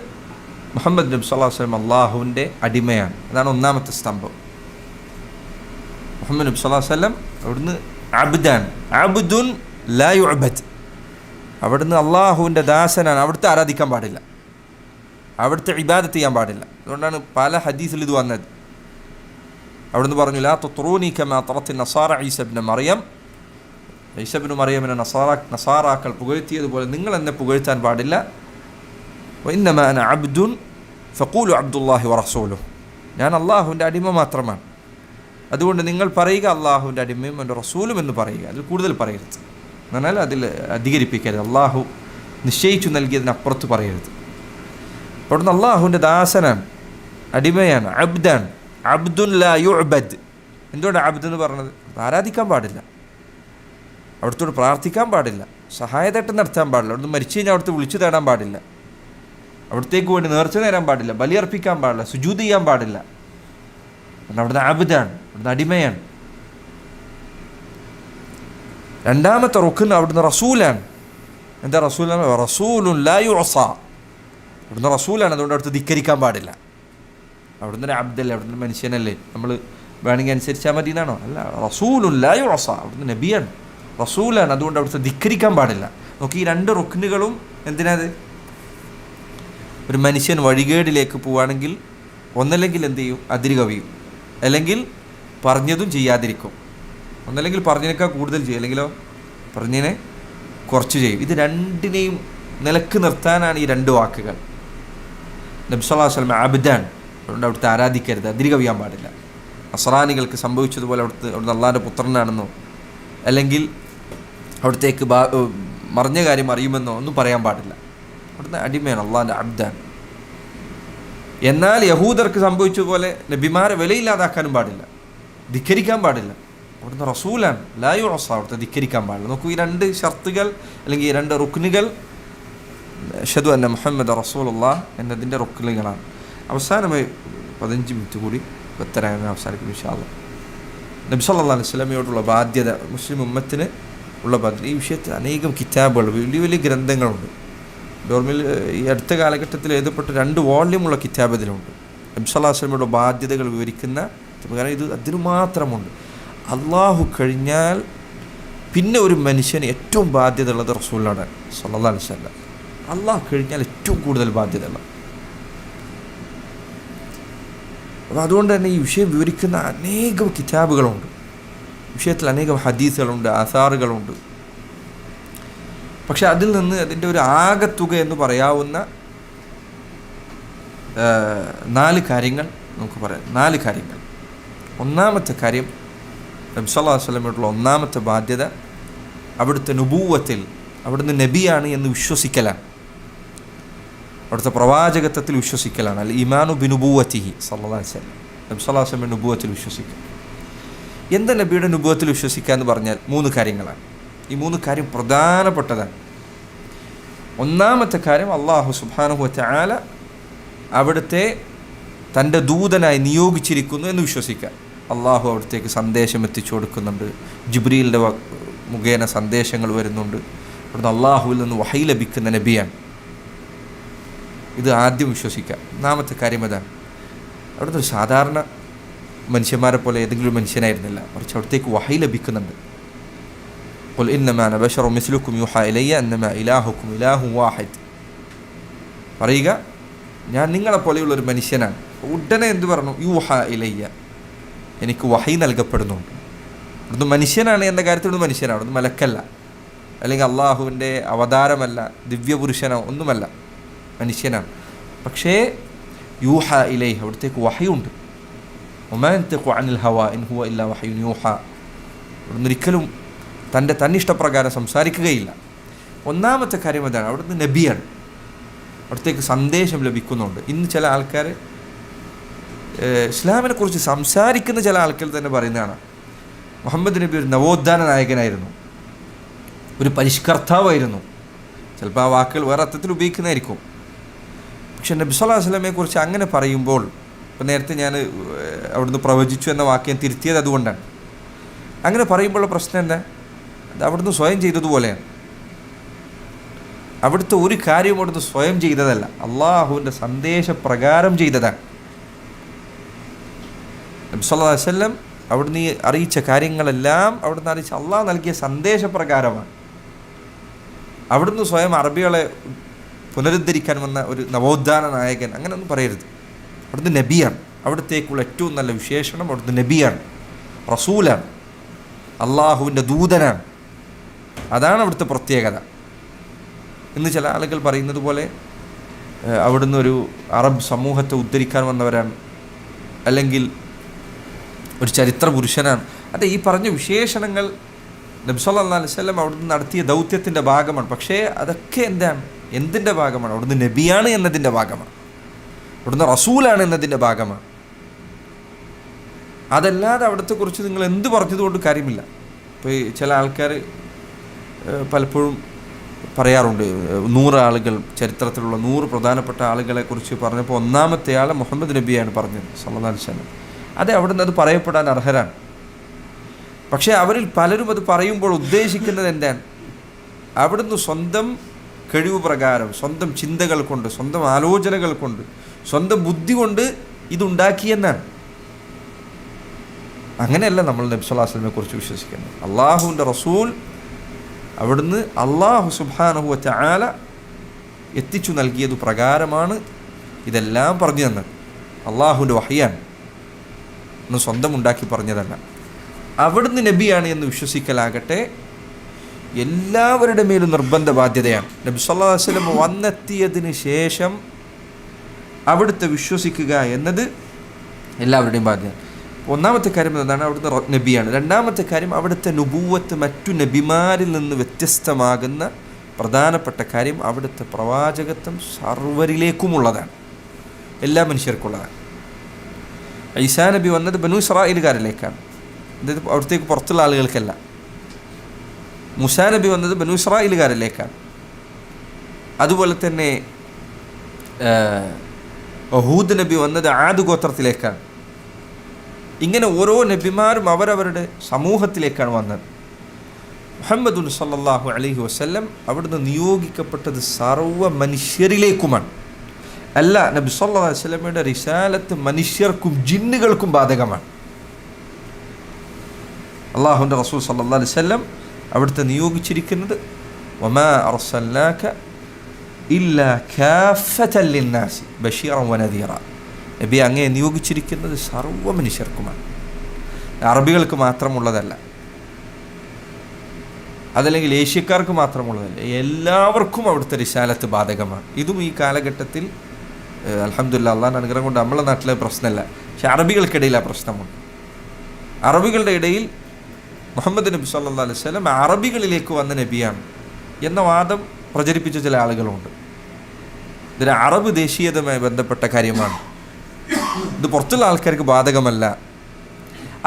മുഹമ്മദ് നബി സല്ലല്ലാഹു അലൈഹി വസല്ലം അള്ളാഹുവിൻ്റെ അടിമയാണ്. അതാണ് ഒന്നാമത്തെ സ്തംഭം. മുഹമ്മദ് നബി സല്ലല്ലാഹു അലൈഹി വസല്ലം അവിടുന്ന് അബ്ദാൻ, അബ്ദുൻ ലാ യുഅബദ്, അവിടുന്ന് അള്ളാഹുവിൻ്റെ ദാസനാണ്. അവിടുത്തെ ആരാധിക്കാൻ പാടില്ല, അവിടുത്തെ ഇബാദത്ത് ചെയ്യാൻ പാടില്ല. അതുകൊണ്ടാണ് പല ഹദീസിൽ ഇത് വന്നത്. അവിടുന്ന് പറഞ്ഞു, ലാ തുത്റൂനി കമാ തറത്തി നസാറ ഈസ ഇബ്നു മറിയം, ഈസ ഇബ്നു മറിയമിനെ നസാറാക്കൾ പുകഴ്ത്തിയതുപോലെ നിങ്ങൾ എന്നെ പുകഴ്ത്താൻ പാടില്ല. വഇന്നമാ അന അബ്ദുൻ ഫഖൂലു അബ്ദുല്ലാഹി വറസൂലുഹു, ഞാൻ അള്ളാഹുവിൻ്റെ അടിമ മാത്രമാണ്. അതുകൊണ്ട് നിങ്ങൾ പറയുക അള്ളാഹുവിൻ്റെ അടിമയും എൻ്റെ റസൂലും എന്ന് പറയുക, അതിൽ കൂടുതൽ പറയരുത്. എന്നാൽ അതിൽ അധികരിപ്പിക്കരുത്. അള്ളാഹു നിശ്ചയിച്ചു നൽകിയതിനപ്പുറത്ത് പറയരുത്. അവിടുന്ന് അള്ളാഹുവിൻ്റെ ദാസനാണ്, അടിമയാണ്, അബ്ദാൻ, അബ്ദുൻ ലാ യുഅബദ്. എന്തുകൊണ്ട് അബ്ദ് എന്ന് പറഞ്ഞത്? ആരാധിക്കാൻ പാടില്ല, അവിടുത്തോട് പ്രാർത്ഥിക്കാൻ പാടില്ല, സഹായതട്ടം നടത്താൻ പാടില്ല, അവിടുന്ന് മരിച്ചു കഴിഞ്ഞാൽ അവിടുത്തെ വിളിച്ചു തേടാൻ പാടില്ല, അവിടത്തേക്ക് വേണ്ടി നേർച്ച നേരാൻ പാടില്ല, ബലിയർപ്പിക്കാൻ പാടില്ല, സുജൂദ് ചെയ്യാൻ പാടില്ല. അവിടുന്ന് അബ്ദാണ്, അവിടുന്ന് അടിമയാണ്. രണ്ടാമത്തെ റുക്ൻ അവിടുന്ന് റസൂലാണ്. എന്താ റസൂലാണ്? റസൂലുൻ ലാ യുഅസ, അവിടുന്ന് റസൂലാണ്. അതുകൊണ്ട് അവിടുത്തെ ധിക്കരിക്കാൻ പാടില്ല. അവിടുന്ന് അബ്ദല്ലേ, അവിടുന്ന് മനുഷ്യനല്ലേ, നമ്മൾ വേണമെങ്കിൽ അനുസരിച്ചാൽ മതി എന്നാണോ? അല്ല, റസൂലുൻ ലാ യുഅസ, അവിടുന്ന് നബിയാണ്, റസൂലാണ്. അതുകൊണ്ട് അവിടുത്തെ ധിക്കരിക്കാൻ പാടില്ല. നോക്കി, ഈ 2 റുക്നുകളും എന്തിനാത്? ഒരു മനുഷ്യൻ വഴികേടിലേക്ക് പോവുകയാണെങ്കിൽ ഒന്നല്ലെങ്കിൽ എന്ത് ചെയ്യും? അതിര് കവിയും, അല്ലെങ്കിൽ പറഞ്ഞതും ചെയ്യാതിരിക്കും. ഒന്നല്ലെങ്കിൽ പറഞ്ഞതിനേക്കാൾ കൂടുതൽ ചെയ്യും, അല്ലെങ്കിലോ പറഞ്ഞതിനെ കുറച്ച് ചെയ്യും. ഇത് രണ്ടിനെയും നിലക്ക് നിർത്താനാണ് ഈ 2 വാക്കുകൾ. നബി സല്ലല്ലാഹു അലൈഹി വസല്ലം അബ്ദാൻ, അതുകൊണ്ട് അവിടുത്തെ ആരാധിക്കരുത്, അതിര് കവിയാൻ പാടില്ല. നസ്രാനികൾക്ക് സംഭവിച്ചതുപോലെ അവിടുന്ന് അള്ളാഹിൻ്റെ പുത്രനാണെന്നോ അല്ലെങ്കിൽ അവിടത്തേക്ക് മറിഞ്ഞ കാര്യം അറിയുമെന്നോ ഒന്നും പറയാൻ പാടില്ല. അവിടുന്ന് അടിമയാണ്, അള്ളാഹിൻ്റെ അബ്ദാൻ. എന്നാൽ യഹൂദർക്ക് സംഭവിച്ചതുപോലെ നബിമാരെ വിലയില്ലാതാക്കാനും പാടില്ല, ധിക്കരിക്കാൻ പാടില്ല. അവിടുന്ന് റസൂലാണ്, ലാ യുഅസ, അവിടുത്തെ ധിക്കരിക്കാൻ പാടില്ല. നോക്കൂ, ഈ 2 ഷർത്തുകൾ അല്ലെങ്കിൽ ഈ 2 റുക്നുകൾ അഷ്ഹദു അന്ന മുഹമ്മദ് റസൂലുള്ളാഹ് എന്നതിൻ്റെ റുക്നുകളാണ്. അവസാനമായി 15 മിനിറ്റ് കൂടി ഉത്തരം അവസാനിക്കും ഇൻഷാ അല്ലാഹ്. നബി സല്ലല്ലാഹു അലൈഹി വസല്ലമയോടുള്ള ബാധ്യത, മുസ്ലിം ഉമ്മത്തിന് ഉള്ള ബാധ്യത, ഈ വിഷയത്തിൽ അനേകം കിതാബുകൾ, വലിയ വലിയ ഗ്രന്ഥങ്ങളുണ്ട്. നോർമൽ ഈ അടുത്ത കാലഘട്ടത്തിൽ എഴുതപ്പെട്ട 2 വോള്യമുള്ള കിതാബ് ഇതിലുണ്ട്. നബി സല്ലല്ലാഹു അലൈഹി വസല്ലമയുടെ ബാധ്യതകൾ വിവരിക്കുന്ന, കാരണം ഇത് അതിന് മാത്രമുണ്ട്. അള്ളാഹു കഴിഞ്ഞാൽ പിന്നെ ഒരു മനുഷ്യന് ഏറ്റവും ബാധ്യത ഉള്ളത് റസൂലാണ് സല്ലല്ലാഹു അലൈഹി വസല്ലം. അള്ളാഹു കഴിഞ്ഞാൽ ഏറ്റവും കൂടുതൽ ബാധ്യതയുള്ള. അപ്പോൾ അതുകൊണ്ട് തന്നെ ഈ വിഷയം വിവരിക്കുന്ന അനേകം കിതാബുകളുണ്ട്, വിഷയത്തിൽ അനേകം ഹദീസുകളുണ്ട്, ആസാറുകളുണ്ട്. പക്ഷെ അതിൽ നിന്ന് അതിൻ്റെ ഒരു ആകത്തുക എന്ന് പറയാവുന്ന 4 കാര്യങ്ങൾ നമുക്ക് പറയാം. 4 കാര്യങ്ങൾ. ഒന്നാമത്തെ കാര്യം, നബി സല്ലല്ലാഹു അലൈഹി വസല്ലമയോടുള്ള ഒന്നാമത്തെ ബാധ്യത അവിടുത്തെ നുബൂവത്തിൽ, അവിടുന്ന് നബിയാണ് എന്ന് വിശ്വസിക്കലാണ്, അവിടുത്തെ പ്രവാചകത്വത്തിൽ വിശ്വസിക്കലാണ്. അൽ ഈമാനു ബിനുബൂവത്തിഹി സല്ലല്ലാഹു അലൈഹി വസല്ലം, നബി സല്ലല്ലാഹു അലൈഹി വസല്ലമയുടെ നുബൂവത്തിൽ വിശ്വസിക്കുക. എന്താ നബിയുടെ നുബൂവത്തിൽ വിശ്വസിക്കുക എന്ന് പറഞ്ഞാൽ 3 കാര്യങ്ങളാണ്. ഈ 3 കാര്യം പ്രധാനപ്പെട്ടതാണ്. ഒന്നാമത്തെ കാര്യം, അല്ലാഹു സുബ്ഹാനഹു വ തആല അവിടുത്തെ തൻ്റെ ദൂതനായി നിയോഗിച്ചിരിക്കുന്നു എന്ന് വിശ്വസിക്കുക. അള്ളാഹു അവിടത്തേക്ക് സന്ദേശം എത്തിച്ചു കൊടുക്കുന്നുണ്ട്, ജിബ്രീലിൻ്റെ മുഖേന സന്ദേശങ്ങൾ വരുന്നുണ്ട്, അവിടുന്ന് അള്ളാഹുവിൽ നിന്ന് വഹി ലഭിക്കുന്ന നബിയാണ്. ഇത് ആദ്യം വിശ്വസിക്കുക. ഒന്നാമത്തെ കാര്യം അതാണ്. അവിടുന്ന് ഒരു സാധാരണ മനുഷ്യന്മാരെ പോലെ ഏതെങ്കിലും മനുഷ്യനായിരുന്നില്ല, മറിച്ച് അവിടത്തേക്ക് വഹി ലഭിക്കുന്നുണ്ട്. ഖുൽ ഇന്നമാ അന ബശറുൻ മിസ്ലുക്കും യൂഹാ ഇലയ്യ അന്നമാ ഇലാഹുക്കും ഇലാഹു വാഹിദ്. പറയുക, ഞാൻ നിങ്ങളെപ്പോലെയുള്ളൊരു മനുഷ്യനാണ്. ഉടനെ എന്ത് പറഞ്ഞു? യൂഹാ ഇലയ്യ, എനിക്ക് വഹി നൽകപ്പെടുന്നുണ്ട്. അവിടുന്ന് മനുഷ്യനാണ് എന്ന കാര്യത്തിൽ മനുഷ്യനാണ്, അവിടുന്ന് മലക്കല്ല, അല്ലെങ്കിൽ അള്ളാഹുവിൻ്റെ അവതാരമല്ല, ദിവ്യപുരുഷനോ ഒന്നുമല്ല, മനുഷ്യനാണ്. പക്ഷേ യൂഹ ഇലൈഹി, അവിടത്തേക്ക് വഹയുണ്ട്. വമാ യൻതിഖു അനിൽ ഹവാ ഇൻ ഹുവ ഇല്ലാ വഹയുൻ യൂഹ, അവിടുന്ന് ഒരിക്കലും തൻ്റെ തന്നിഷ്ടപ്രകാരം സംസാരിക്കുകയില്ല. ഒന്നാമത്തെ കാര്യം അതാണ്, അവിടുന്ന് നബിയാണ്, അവിടത്തേക്ക് സന്ദേശം ലഭിക്കുന്നുണ്ട്. ഇന്ന് ചില ആൾക്കാർ ഇസ്ലാമിനെ കുറിച്ച് സംസാരിക്കുന്ന ചില ആൾക്കാർ തന്നെ പറയുന്നതാണ്, മുഹമ്മദ് നബി ഒരു നവോത്ഥാന നായകനായിരുന്നു, ഒരു പരിഷ്കർത്താവായിരുന്നു. ചിലപ്പോൾ ആ വാക്കുകൾ വേറെ അർത്ഥത്തിൽ ഉപയോഗിക്കുന്നതായിരിക്കും. പക്ഷെ നബി സല്ലല്ലാഹു അലൈഹി വസല്ലമയെ കുറിച്ച് അങ്ങനെ പറയുമ്പോൾ, ഇപ്പം നേരത്തെ ഞാൻ അവിടുന്ന് പ്രവചിച്ചു എന്ന വാക്ക് ഞാൻ തിരുത്തിയത് അതുകൊണ്ടാണ്. അങ്ങനെ പറയുമ്പോഴുള്ള പ്രശ്നം എന്താ, അത് അവിടുന്ന് സ്വയം ചെയ്തതുപോലെയാണ്. അവിടുത്തെ ഒരു കാര്യവും അവിടുന്ന് സ്വയം ചെയ്തതല്ല, അള്ളാഹുവിൻ്റെ സന്ദേശപ്രകാരം ചെയ്തതാണ്. നബി സല്ലല്ലാഹു അലൈഹി വസല്ലം അവിടുന്ന് അറിയിച്ച കാര്യങ്ങളെല്ലാം അവിടുന്ന് അറിയിച്ച അള്ളാഹ് നൽകിയ സന്ദേശപ്രകാരമാണ്. അവിടുന്ന് സ്വയം അറബികളെ പുനരുദ്ധരിക്കാൻ വന്ന ഒരു നവോത്ഥാന നായകൻ അങ്ങനെയൊന്നും പറയരുത്. അവിടുന്ന് നബിയാണ്. അവിടത്തേക്കുള്ള ഏറ്റവും നല്ല വിശേഷണം അവിടുന്ന് നബിയാണ്, റസൂലാണ്, അള്ളാഹുവിൻ്റെ ദൂതനാണ്. അതാണ് അവിടുത്തെ പ്രത്യേകത. ഇന്ന് ചില ആളുകൾ പറയുന്നത് പോലെ അവിടുന്ന് ഒരു അറബ് സമൂഹത്തെ ഉദ്ധരിക്കാൻ വന്നവരാണ്, അല്ലെങ്കിൽ ഒരു ചരിത്ര പുരുഷനാണ്. അതെ, ഈ പറഞ്ഞ വിശേഷണങ്ങൾ നബി സല്ലല്ലാഹു അലൈഹി വസല്ലം അവിടുന്ന് നടത്തിയ ദൗത്യത്തിൻ്റെ ഭാഗമാണ്. പക്ഷേ അതൊക്കെ എന്താണ്, എന്തിൻ്റെ ഭാഗമാണ്? അവിടുന്ന് നബിയാണ് എന്നതിൻ്റെ ഭാഗമാണ്, അവിടുന്ന് റസൂലാണ് എന്നതിൻ്റെ ഭാഗമാണ്. അതല്ലാതെ അവിടത്തെക്കുറിച്ച് നിങ്ങൾ എന്ത് പറഞ്ഞതുകൊണ്ട് കാര്യമില്ല. ഇപ്പോൾ ചില ആൾക്കാർ പലപ്പോഴും പറയാറുണ്ട്, 100 ആളുകൾ, ചരിത്രത്തിലുള്ള 100 പ്രധാനപ്പെട്ട ആളുകളെക്കുറിച്ച് പറഞ്ഞപ്പോൾ ഒന്നാമത്തെ ആൾ മുഹമ്മദ് നബിയാണ് പറഞ്ഞത് സല്ലല്ലാഹു അലൈഹി വസല്ലം. അതെ, അവിടുന്ന് അത് പറയപ്പെടാൻ അർഹരാണ്. പക്ഷേ അവരിൽ പലരും അത് പറയുമ്പോൾ ഉദ്ദേശിക്കുന്നത് എന്താണ്? അവിടുന്ന് സ്വന്തം കഴിവ് പ്രകാരം, സ്വന്തം ചിന്തകൾ കൊണ്ട്, സ്വന്തം ആലോചനകൾ കൊണ്ട്, സ്വന്തം ബുദ്ധി കൊണ്ട് ഇതുണ്ടാക്കിയെന്നാണ്. അങ്ങനെയല്ല നമ്മൾ നബി സല്ലല്ലാഹു അലൈഹി വസല്ലമയെ കുറിച്ച് വിശ്വസിക്കുന്നത്. അള്ളാഹുവിൻ്റെ റസൂൽ അവിടുന്ന് അള്ളാഹു സുബ്ഹാനഹു വ തആല എത്തിച്ചു നൽകിയത് പ്രകാരമാണ് ഇതെല്ലാം പറഞ്ഞു തന്നത്. അള്ളാഹുവിൻ്റെ വഹയാണ്, ഒന്ന് സ്വന്തം ഉണ്ടാക്കി പറഞ്ഞതല്ല. അവിടുന്ന് നബിയാണ് എന്ന് വിശ്വസിക്കലാകട്ടെ എല്ലാവരുടെ മേലും നിർബന്ധ ബാധ്യതയാണ്. നബി സല്ലല്ലാഹു അലൈഹി വസല്ലം വന്നെത്തിയതിന് ശേഷം അവിടുത്തെ വിശ്വസിക്കുക എന്നത് എല്ലാവരുടെയും ബാധ്യത. ഒന്നാമത്തെ കാര്യം എന്താണ്? അവിടുത്തെ നബിയാണ്. രണ്ടാമത്തെ കാര്യം, അവിടുത്തെ നുബുവത്ത് മറ്റു നബിമാരിൽ നിന്ന് വ്യത്യസ്തമാകുന്ന പ്രധാനപ്പെട്ട കാര്യം അവിടുത്തെ പ്രവാചകത്വം സർവരിലേക്കുമുള്ളതാണ്, എല്ലാ മനുഷ്യർക്കുള്ളതാണ്. ഈസാ നബി വന്നത് ബനൂ ഇസ്രായേലുകാരിലേക്കാണ്, അതായത് അവിടത്തേക്ക് പുറത്തുള്ള ആളുകൾക്കല്ല. മൂസാ നബി വന്നത് ബനൂ ഇസ്രായേലുകാരിലേക്കാണ്. അതുപോലെ തന്നെ ഹൂദ് നബി വന്നത് ആദ് ഗോത്രത്തിലേക്കാണ്. ഇങ്ങനെ ഓരോ നബിമാരും അവരവരുടെ സമൂഹത്തിലേക്കാണ് വന്നത്. മുഹമ്മദുൻ സല്ലല്ലാഹു അലൈഹി വസല്ലം അവിടുന്ന് നിയോഗിക്കപ്പെട്ടത് സർവ്വ മനുഷ്യരിലേക്കുമാണ്. അല്ല, നബി സല്ലല്ലാഹു അലൈഹി വസല്ലമയുടെ റിസാലത്ത് മനുഷ്യർക്കും ജിന്നുകൾക്കും ബാധകമാണ്. അള്ളാഹുവിൻ്റെ റസൂൽ സല്ലല്ലാഹു അലൈഹി വസല്ലം അവിടുത്തെ നിയോഗിച്ചിരിക്കുന്നത് വമാ അർസൽനാക ഇല്ലാ കാഫത്തൻ ലിന്നാസി ബശീറൻ വനദീറ. നബി അങ്ങേ നിയോഗിച്ചിരിക്കുന്നത് സർവ്വ മനുഷ്യർക്കുമാണ്, അറബികൾക്ക് മാത്രമുള്ളതല്ല, അതല്ലെങ്കിൽ ഏഷ്യക്കാർക്ക് മാത്രമുള്ളതല്ല, എല്ലാവർക്കും അവിടുത്തെ റിസാലത്ത് ബാധകമാണ്. ഇതും ഈ കാലഘട്ടത്തിൽ അൽഹംദുലില്ലാഹ് അള്ളാഹുവിൻ്റെ അനുഗ്രഹം കൊണ്ട് നമ്മളെ നാട്ടിലെ പ്രശ്നമല്ല, പക്ഷെ അറബികൾക്കിടയിൽ ആ പ്രശ്നമുണ്ട്. അറബികളുടെ ഇടയിൽ മുഹമ്മദ് നബി സല്ലല്ലാഹു അലൈഹി വസല്ലം അറബികളിലേക്ക് വന്ന നബിയാണ് എന്ന വാദം പ്രചരിപ്പിച്ച ചില ആളുകളുണ്ട്. ഇതിന് അറബ് ദേശീയതയുമായി ബന്ധപ്പെട്ട കാര്യമാണ്, ഇത് പുറത്തുള്ള ആൾക്കാർക്ക് ബാധകമല്ല.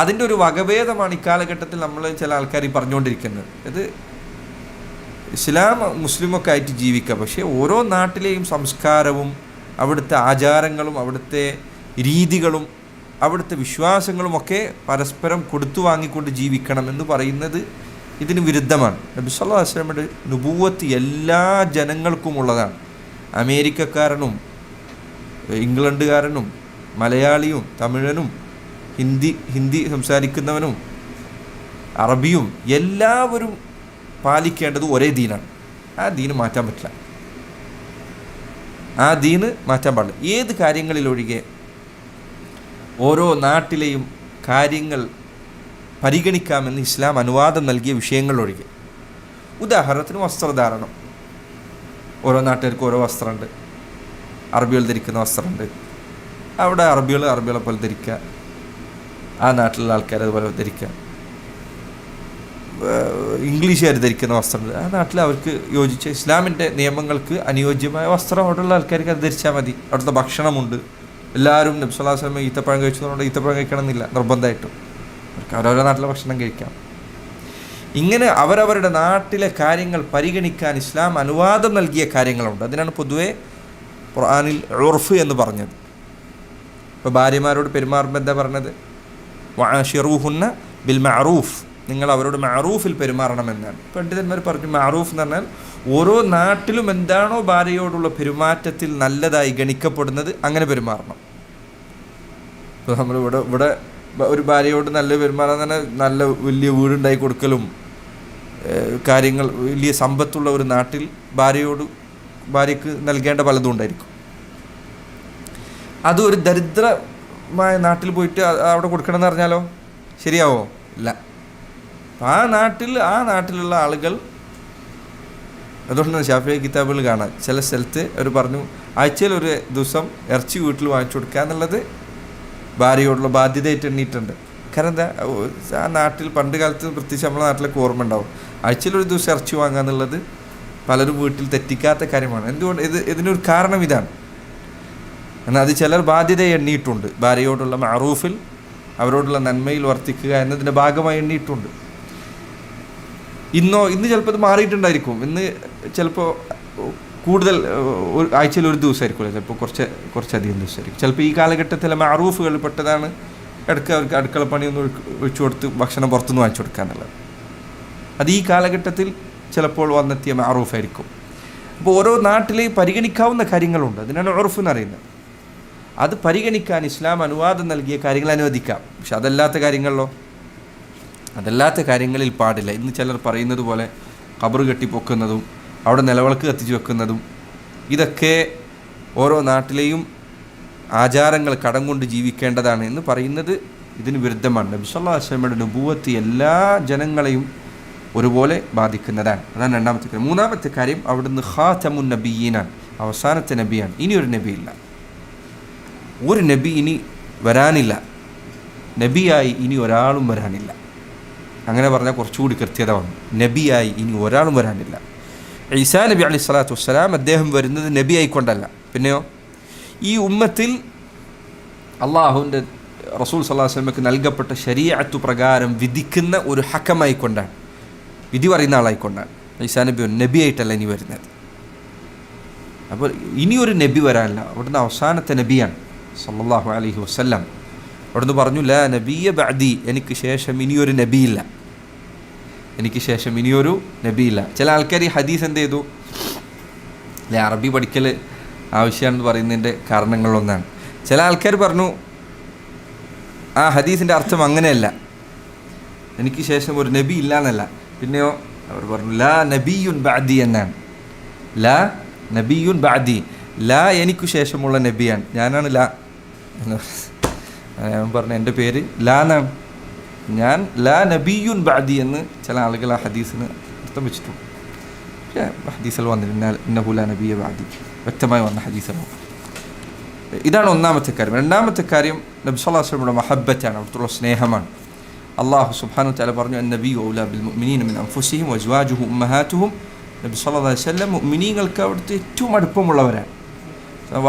അതിൻ്റെ ഒരു വകഭേദമാണ് ഇക്കാലഘട്ടത്തിൽ നമ്മൾ ചില ആൾക്കാർ പറഞ്ഞുകൊണ്ടിരിക്കുന്നത്. ഇത് ഇസ്ലാം മുസ്ലിമൊക്കെ ആയിട്ട് ജീവിക്കുക, പക്ഷേ ഓരോ നാട്ടിലെയും സംസ്കാരവും അവിടുത്തെ ആചാരങ്ങളും അവിടുത്തെ രീതികളും അവിടുത്തെ വിശ്വാസങ്ങളുമൊക്കെ പരസ്പരം കൊടുത്തു വാങ്ങിക്കൊണ്ട് ജീവിക്കണം എന്ന് പറയുന്നത് ഇതിന് വിരുദ്ധമാണ്. നബി സല്ലല്ലാഹു അലൈഹി വസല്ലമയുടെ നുബുവത്ത് എല്ലാ ജനങ്ങൾക്കുമുള്ളതാണ്. അമേരിക്കക്കാരനും ഇംഗ്ലണ്ടുകാരനും മലയാളിയും തമിഴനും ഹിന്ദി സംസാരിക്കുന്നവനും അറബിയും എല്ലാവരും പാലിക്കേണ്ടത് ഒരേ ദീനാണ്. ആ ദീന് മാറ്റാൻ പറ്റില്ല, ആ ദീന് മാറ്റാൻ പാടില്ല. ഏത് കാര്യങ്ങളിലൊഴികെ ഓരോ നാട്ടിലെയും കാര്യങ്ങൾ പരിഗണിക്കാമെന്ന് ഇസ്ലാം അനുവാദം നൽകിയ വിഷയങ്ങളൊഴികെ. ഉദാഹരണത്തിന് വസ്ത്രധാരണം, ഓരോ നാട്ടുകാർക്കും ഓരോ വസ്ത്രമുണ്ട്. അറബികൾ ധരിക്കുന്ന വസ്ത്രമുണ്ട്, അവിടെ അറബികളെ പോലെ ധരിക്കുക, ആ നാട്ടിലുള്ള ആൾക്കാർ അതുപോലെ ധരിക്കുക. ഇംഗ്ലീഷുകാർ ധരിക്കുന്ന വസ്ത്രം ആ നാട്ടിൽ അവർക്ക് യോജിച്ച ഇസ്ലാമിൻ്റെ നിയമങ്ങൾക്ക് അനുയോജ്യമായ വസ്ത്രം അവിടെയുള്ള ആൾക്കാർക്ക് അത് ധരിച്ചാൽ മതി. അവിടുത്തെ ഭക്ഷണമുണ്ട്. എല്ലാവരും നബി സല്ലല്ലാഹു അലൈഹി വസല്ലം ഈത്തപ്പഴം കഴിച്ചതുകൊണ്ട് ഈത്തപ്പഴം കഴിക്കണമെന്നില്ല നിർബന്ധമായിട്ടും. അവർക്ക് അവരവരുടെ നാട്ടിലെ ഭക്ഷണം കഴിക്കാം. ഇങ്ങനെ അവരവരുടെ നാട്ടിലെ കാര്യങ്ങൾ പരിഗണിക്കാൻ ഇസ്ലാം അനുവാദം നൽകിയ കാര്യങ്ങളുണ്ട്. അതിനാണ് പൊതുവെ ഖുർആനിൽ ഉർഫ് എന്ന് പറഞ്ഞത്. ഇപ്പോൾ ഭാര്യമാരോട് പെരുമാറുമ്പോൾ എന്താ പറഞ്ഞത്? വഅശിറൂഹുന്ന ബിൽ മഅറൂഫ്, നിങ്ങൾ അവരോട് മഅറൂഫിൽ പെരുമാറണമെന്നാണ്. പണ്ഡിതന്മാർ പറഞ്ഞു മഅറൂഫ് എന്ന് പറഞ്ഞാൽ ഓരോ നാട്ടിലും എന്താണോ ഭാര്യയോടുള്ള പെരുമാറ്റത്തിൽ നല്ലതായി ഗണിക്കപ്പെടുന്നത് അങ്ങനെ പെരുമാറണം. ഇപ്പോൾ നമ്മൾ ഇവിടെ ഒരു ഭാര്യയോട് നല്ല പെരുമാറാൻ തന്നെ നല്ല വലിയ വീടുണ്ടാക്കി കൊടുക്കലും കാര്യങ്ങൾ വലിയ സമ്പത്തുള്ള ഒരു നാട്ടിൽ ഭാര്യയ്ക്ക് നൽകേണ്ട പലതും ഉണ്ടായിരിക്കും. അത് ഒരു ദരിദ്രമായ നാട്ടിൽ പോയിട്ട് അവിടെ കൊടുക്കണമെന്ന് പറഞ്ഞാലോ ശരിയാവോ? ഇല്ല. ആ നാട്ടിലുള്ള ആളുകൾ, അതുകൊണ്ടാണ് ഷാഫിഈ കിതാബുകൾ കാണാൻ ചില സ്ഥലത്ത് അവർ പറഞ്ഞു ആഴ്ചയിൽ ഒരു ദിവസം ഇറച്ചി വീട്ടിൽ വാങ്ങിച്ചു കൊടുക്കുക എന്നുള്ളത് ഭാര്യയോടുള്ള ബാധ്യതയായിട്ട് എണ്ണിയിട്ടുണ്ട്. കാരണം എന്താ, ആ നാട്ടിൽ പണ്ട് കാലത്ത് പ്രത്യേകിച്ച് നമ്മളെ നാട്ടിലൊക്കെ ഓർമ്മ ഉണ്ടാവും. ആഴ്ചയിൽ ഒരു ദിവസം ഇറച്ചി വാങ്ങുക എന്നുള്ളത് പലരും വീട്ടിൽ തെറ്റിക്കാത്ത കാര്യമാണ്. എന്തുകൊണ്ട്? ഇതിനൊരു കാരണം ഇതാണ്. എന്നാൽ അത് ചിലർ ബാധ്യത എണ്ണിയിട്ടുണ്ട്. ഭാര്യയോടുള്ള മഅറൂഫിൽ അവരോടുള്ള നന്മയിൽ വർത്തിക്കുക എന്നതിൻ്റെ ഭാഗമായി എണ്ണിയിട്ടുണ്ട്. ഇന്ന് ചിലപ്പോൾ ഇത് മാറിയിട്ടുണ്ടായിരിക്കും. ഇന്ന് ചിലപ്പോൾ കൂടുതൽ ആഴ്ചയിൽ ഒരു ദിവസമായിരിക്കും, ചിലപ്പോൾ കുറച്ചധികം ദിവസമായിരിക്കും. ചിലപ്പോൾ ഈ കാലഘട്ടത്തിലെ മഅറൂഫുകളിൽ പെട്ടതാണ് ഇടയ്ക്ക് അവർക്ക് അടുക്കളപ്പണിയൊന്നും ഒഴിച്ചു കൊടുത്ത് ഭക്ഷണം പുറത്തുനിന്ന് വാങ്ങിച്ചു കൊടുക്കുക എന്നുള്ളത്. അത് ഈ കാലഘട്ടത്തിൽ ചിലപ്പോൾ വന്നെത്തിയ മഅറൂഫായിരിക്കും. അപ്പോൾ ഓരോ നാട്ടിലെ പരിഗണിക്കാവുന്ന കാര്യങ്ങളുണ്ട്. അതിനാണ് ഉർഫ് എന്ന് പറയുന്നത്. അത് പരിഗണിക്കാൻ ഇസ്ലാം അനുവാദം നൽകിയ കാര്യങ്ങൾ അനുവദിക്കാം. പക്ഷെ അതല്ലാത്ത കാര്യങ്ങളിൽ പാടില്ല. ഇന്ന് ചിലർ പറയുന്നത് പോലെ ഖബർ കെട്ടിപ്പൊക്കുന്നതും അവിടെ നിലവിളക്ക് കത്തിച്ച് വെക്കുന്നതും ഇതൊക്കെ ഓരോ നാട്ടിലെയും ആചാരങ്ങൾ കടം കൊണ്ട് ജീവിക്കേണ്ടതാണ് എന്ന് പറയുന്നത് ഇതിന് വിരുദ്ധമാണ്. നബി സല്ലല്ലാഹു അലൈഹി വസല്ലമയുടെ നുബുവത്ത് എല്ലാ ജനങ്ങളെയും ഒരുപോലെ ബാധിക്കുന്നതാണ്. അതാണ് രണ്ടാമത്തെ കാര്യം. മൂന്നാമത്തെ കാര്യം, അവിടുന്ന് ഖാതമുൻ നബിയ്യീനാണ്, അവസാനത്തെ നബിയാണ്. ഇനിയൊരു നബിയില്ല, ഒരു നബി ഇനി വരാനില്ല, നബിയായി ഇനി ഒരാളും വരാനില്ല. അങ്ങനെ പറഞ്ഞാൽ കുറച്ചുകൂടി കൃത്യത വന്നു. നബിയായി ഇനി ഒരാളും വരാനില്ല. ഈസാ നബി അലൈഹി സ്വലാത്തു വസ്സലാം അദ്ദേഹം വരുന്നത് നബി ആയിക്കൊണ്ടല്ല, പിന്നെയോ ഈ ഉമ്മത്തിൽ അള്ളാഹുവിൻ്റെ റസൂൽ സല്ലല്ലാഹു അലൈഹി വസല്ലമക്ക് നൽകപ്പെട്ട ശരീഅത്ത് പ്രകാരം വിധിക്കുന്ന ഒരു ഹക്കമായിക്കൊണ്ടാണ്, വിധി പറയുന്ന ആളായിക്കൊണ്ടാണ്. ഈസാ നബി നബിയായിട്ടല്ല ഇനി വരുന്നത്. അപ്പോൾ ഇനിയൊരു നബി വരാനില്ല, അവിടുന്ന് അവസാനത്തെ നബിയാണ് സല്ലല്ലാഹു അലൈഹി വസല്ലം. അവിടുന്ന് പറഞ്ഞു ലാ നബിയ ബഅദി, എനിക്ക് ശേഷം ഇനിയൊരു നബിയില്ല. ചില ആൾക്കാർ ഈ ഹദീസ് എന്ത് ചെയ്തു, അല്ലെ അറബി പഠിക്കൽ ആവശ്യമാണെന്ന് പറയുന്നതിൻ്റെ കാരണങ്ങളിലൊന്നാണ്. ചില ആൾക്കാർ പറഞ്ഞു ആ ഹദീസിൻ്റെ അർത്ഥം അങ്ങനെയല്ല, എനിക്ക് ശേഷം ഒരു നബി ഇല്ല എന്നല്ല. പിന്നെയോ അവർ പറഞ്ഞു ലാ നബിയുൻ ബഅദി എന്നാണ്. ലാ നബിയുൻ ബഅദി, ലാ എനിക്കു ശേഷമുള്ള നബിയാണ്, ഞാനാണ് ലാ എന്ന് ഞാൻ പറഞ്ഞു. എൻ്റെ പേര് ലാ എന്നാണ്, ഞാൻ ലാ നബിയുൻ ബഅദി എന്ന് ചില ആളുകൾ ആ ഹദീസിന് അർത്ഥം വെച്ചിട്ടുണ്ട്. പക്ഷേ ഹദീസിൽ വന്നില്ല ഇന്നഹു ലാ നബിയ ബഅദി, വ്യക്തമായി വന്ന ഹദീസിലാണ്. ഇതാണ് ഒന്നാമത്തെ കാര്യം. രണ്ടാമത്തെ കാര്യം നബി സല്ലല്ലാഹു അലൈഹി വസല്ലമയുടെ മഹബ്ബത്താണ്, അവിടുത്തെ സ്നേഹമാണ്. അല്ലാഹു സുബ്ഹാനഹു വ തആല പറഞ്ഞു അന്നബിയ്യു ഔലാ ബിൽ മുഅ്മിനീന മിൻ അൻഫുസിഹിം വഅസ്വാജുഹു ഉമ്മഹാതുഹും. നബി സല്ലല്ലാഹു അലൈഹി വസല്ലം മുഅ്മിനീങ്ങൾക്ക് അവിടുത്തെ ഏറ്റവും അടുപ്പമുള്ളവരാണ്,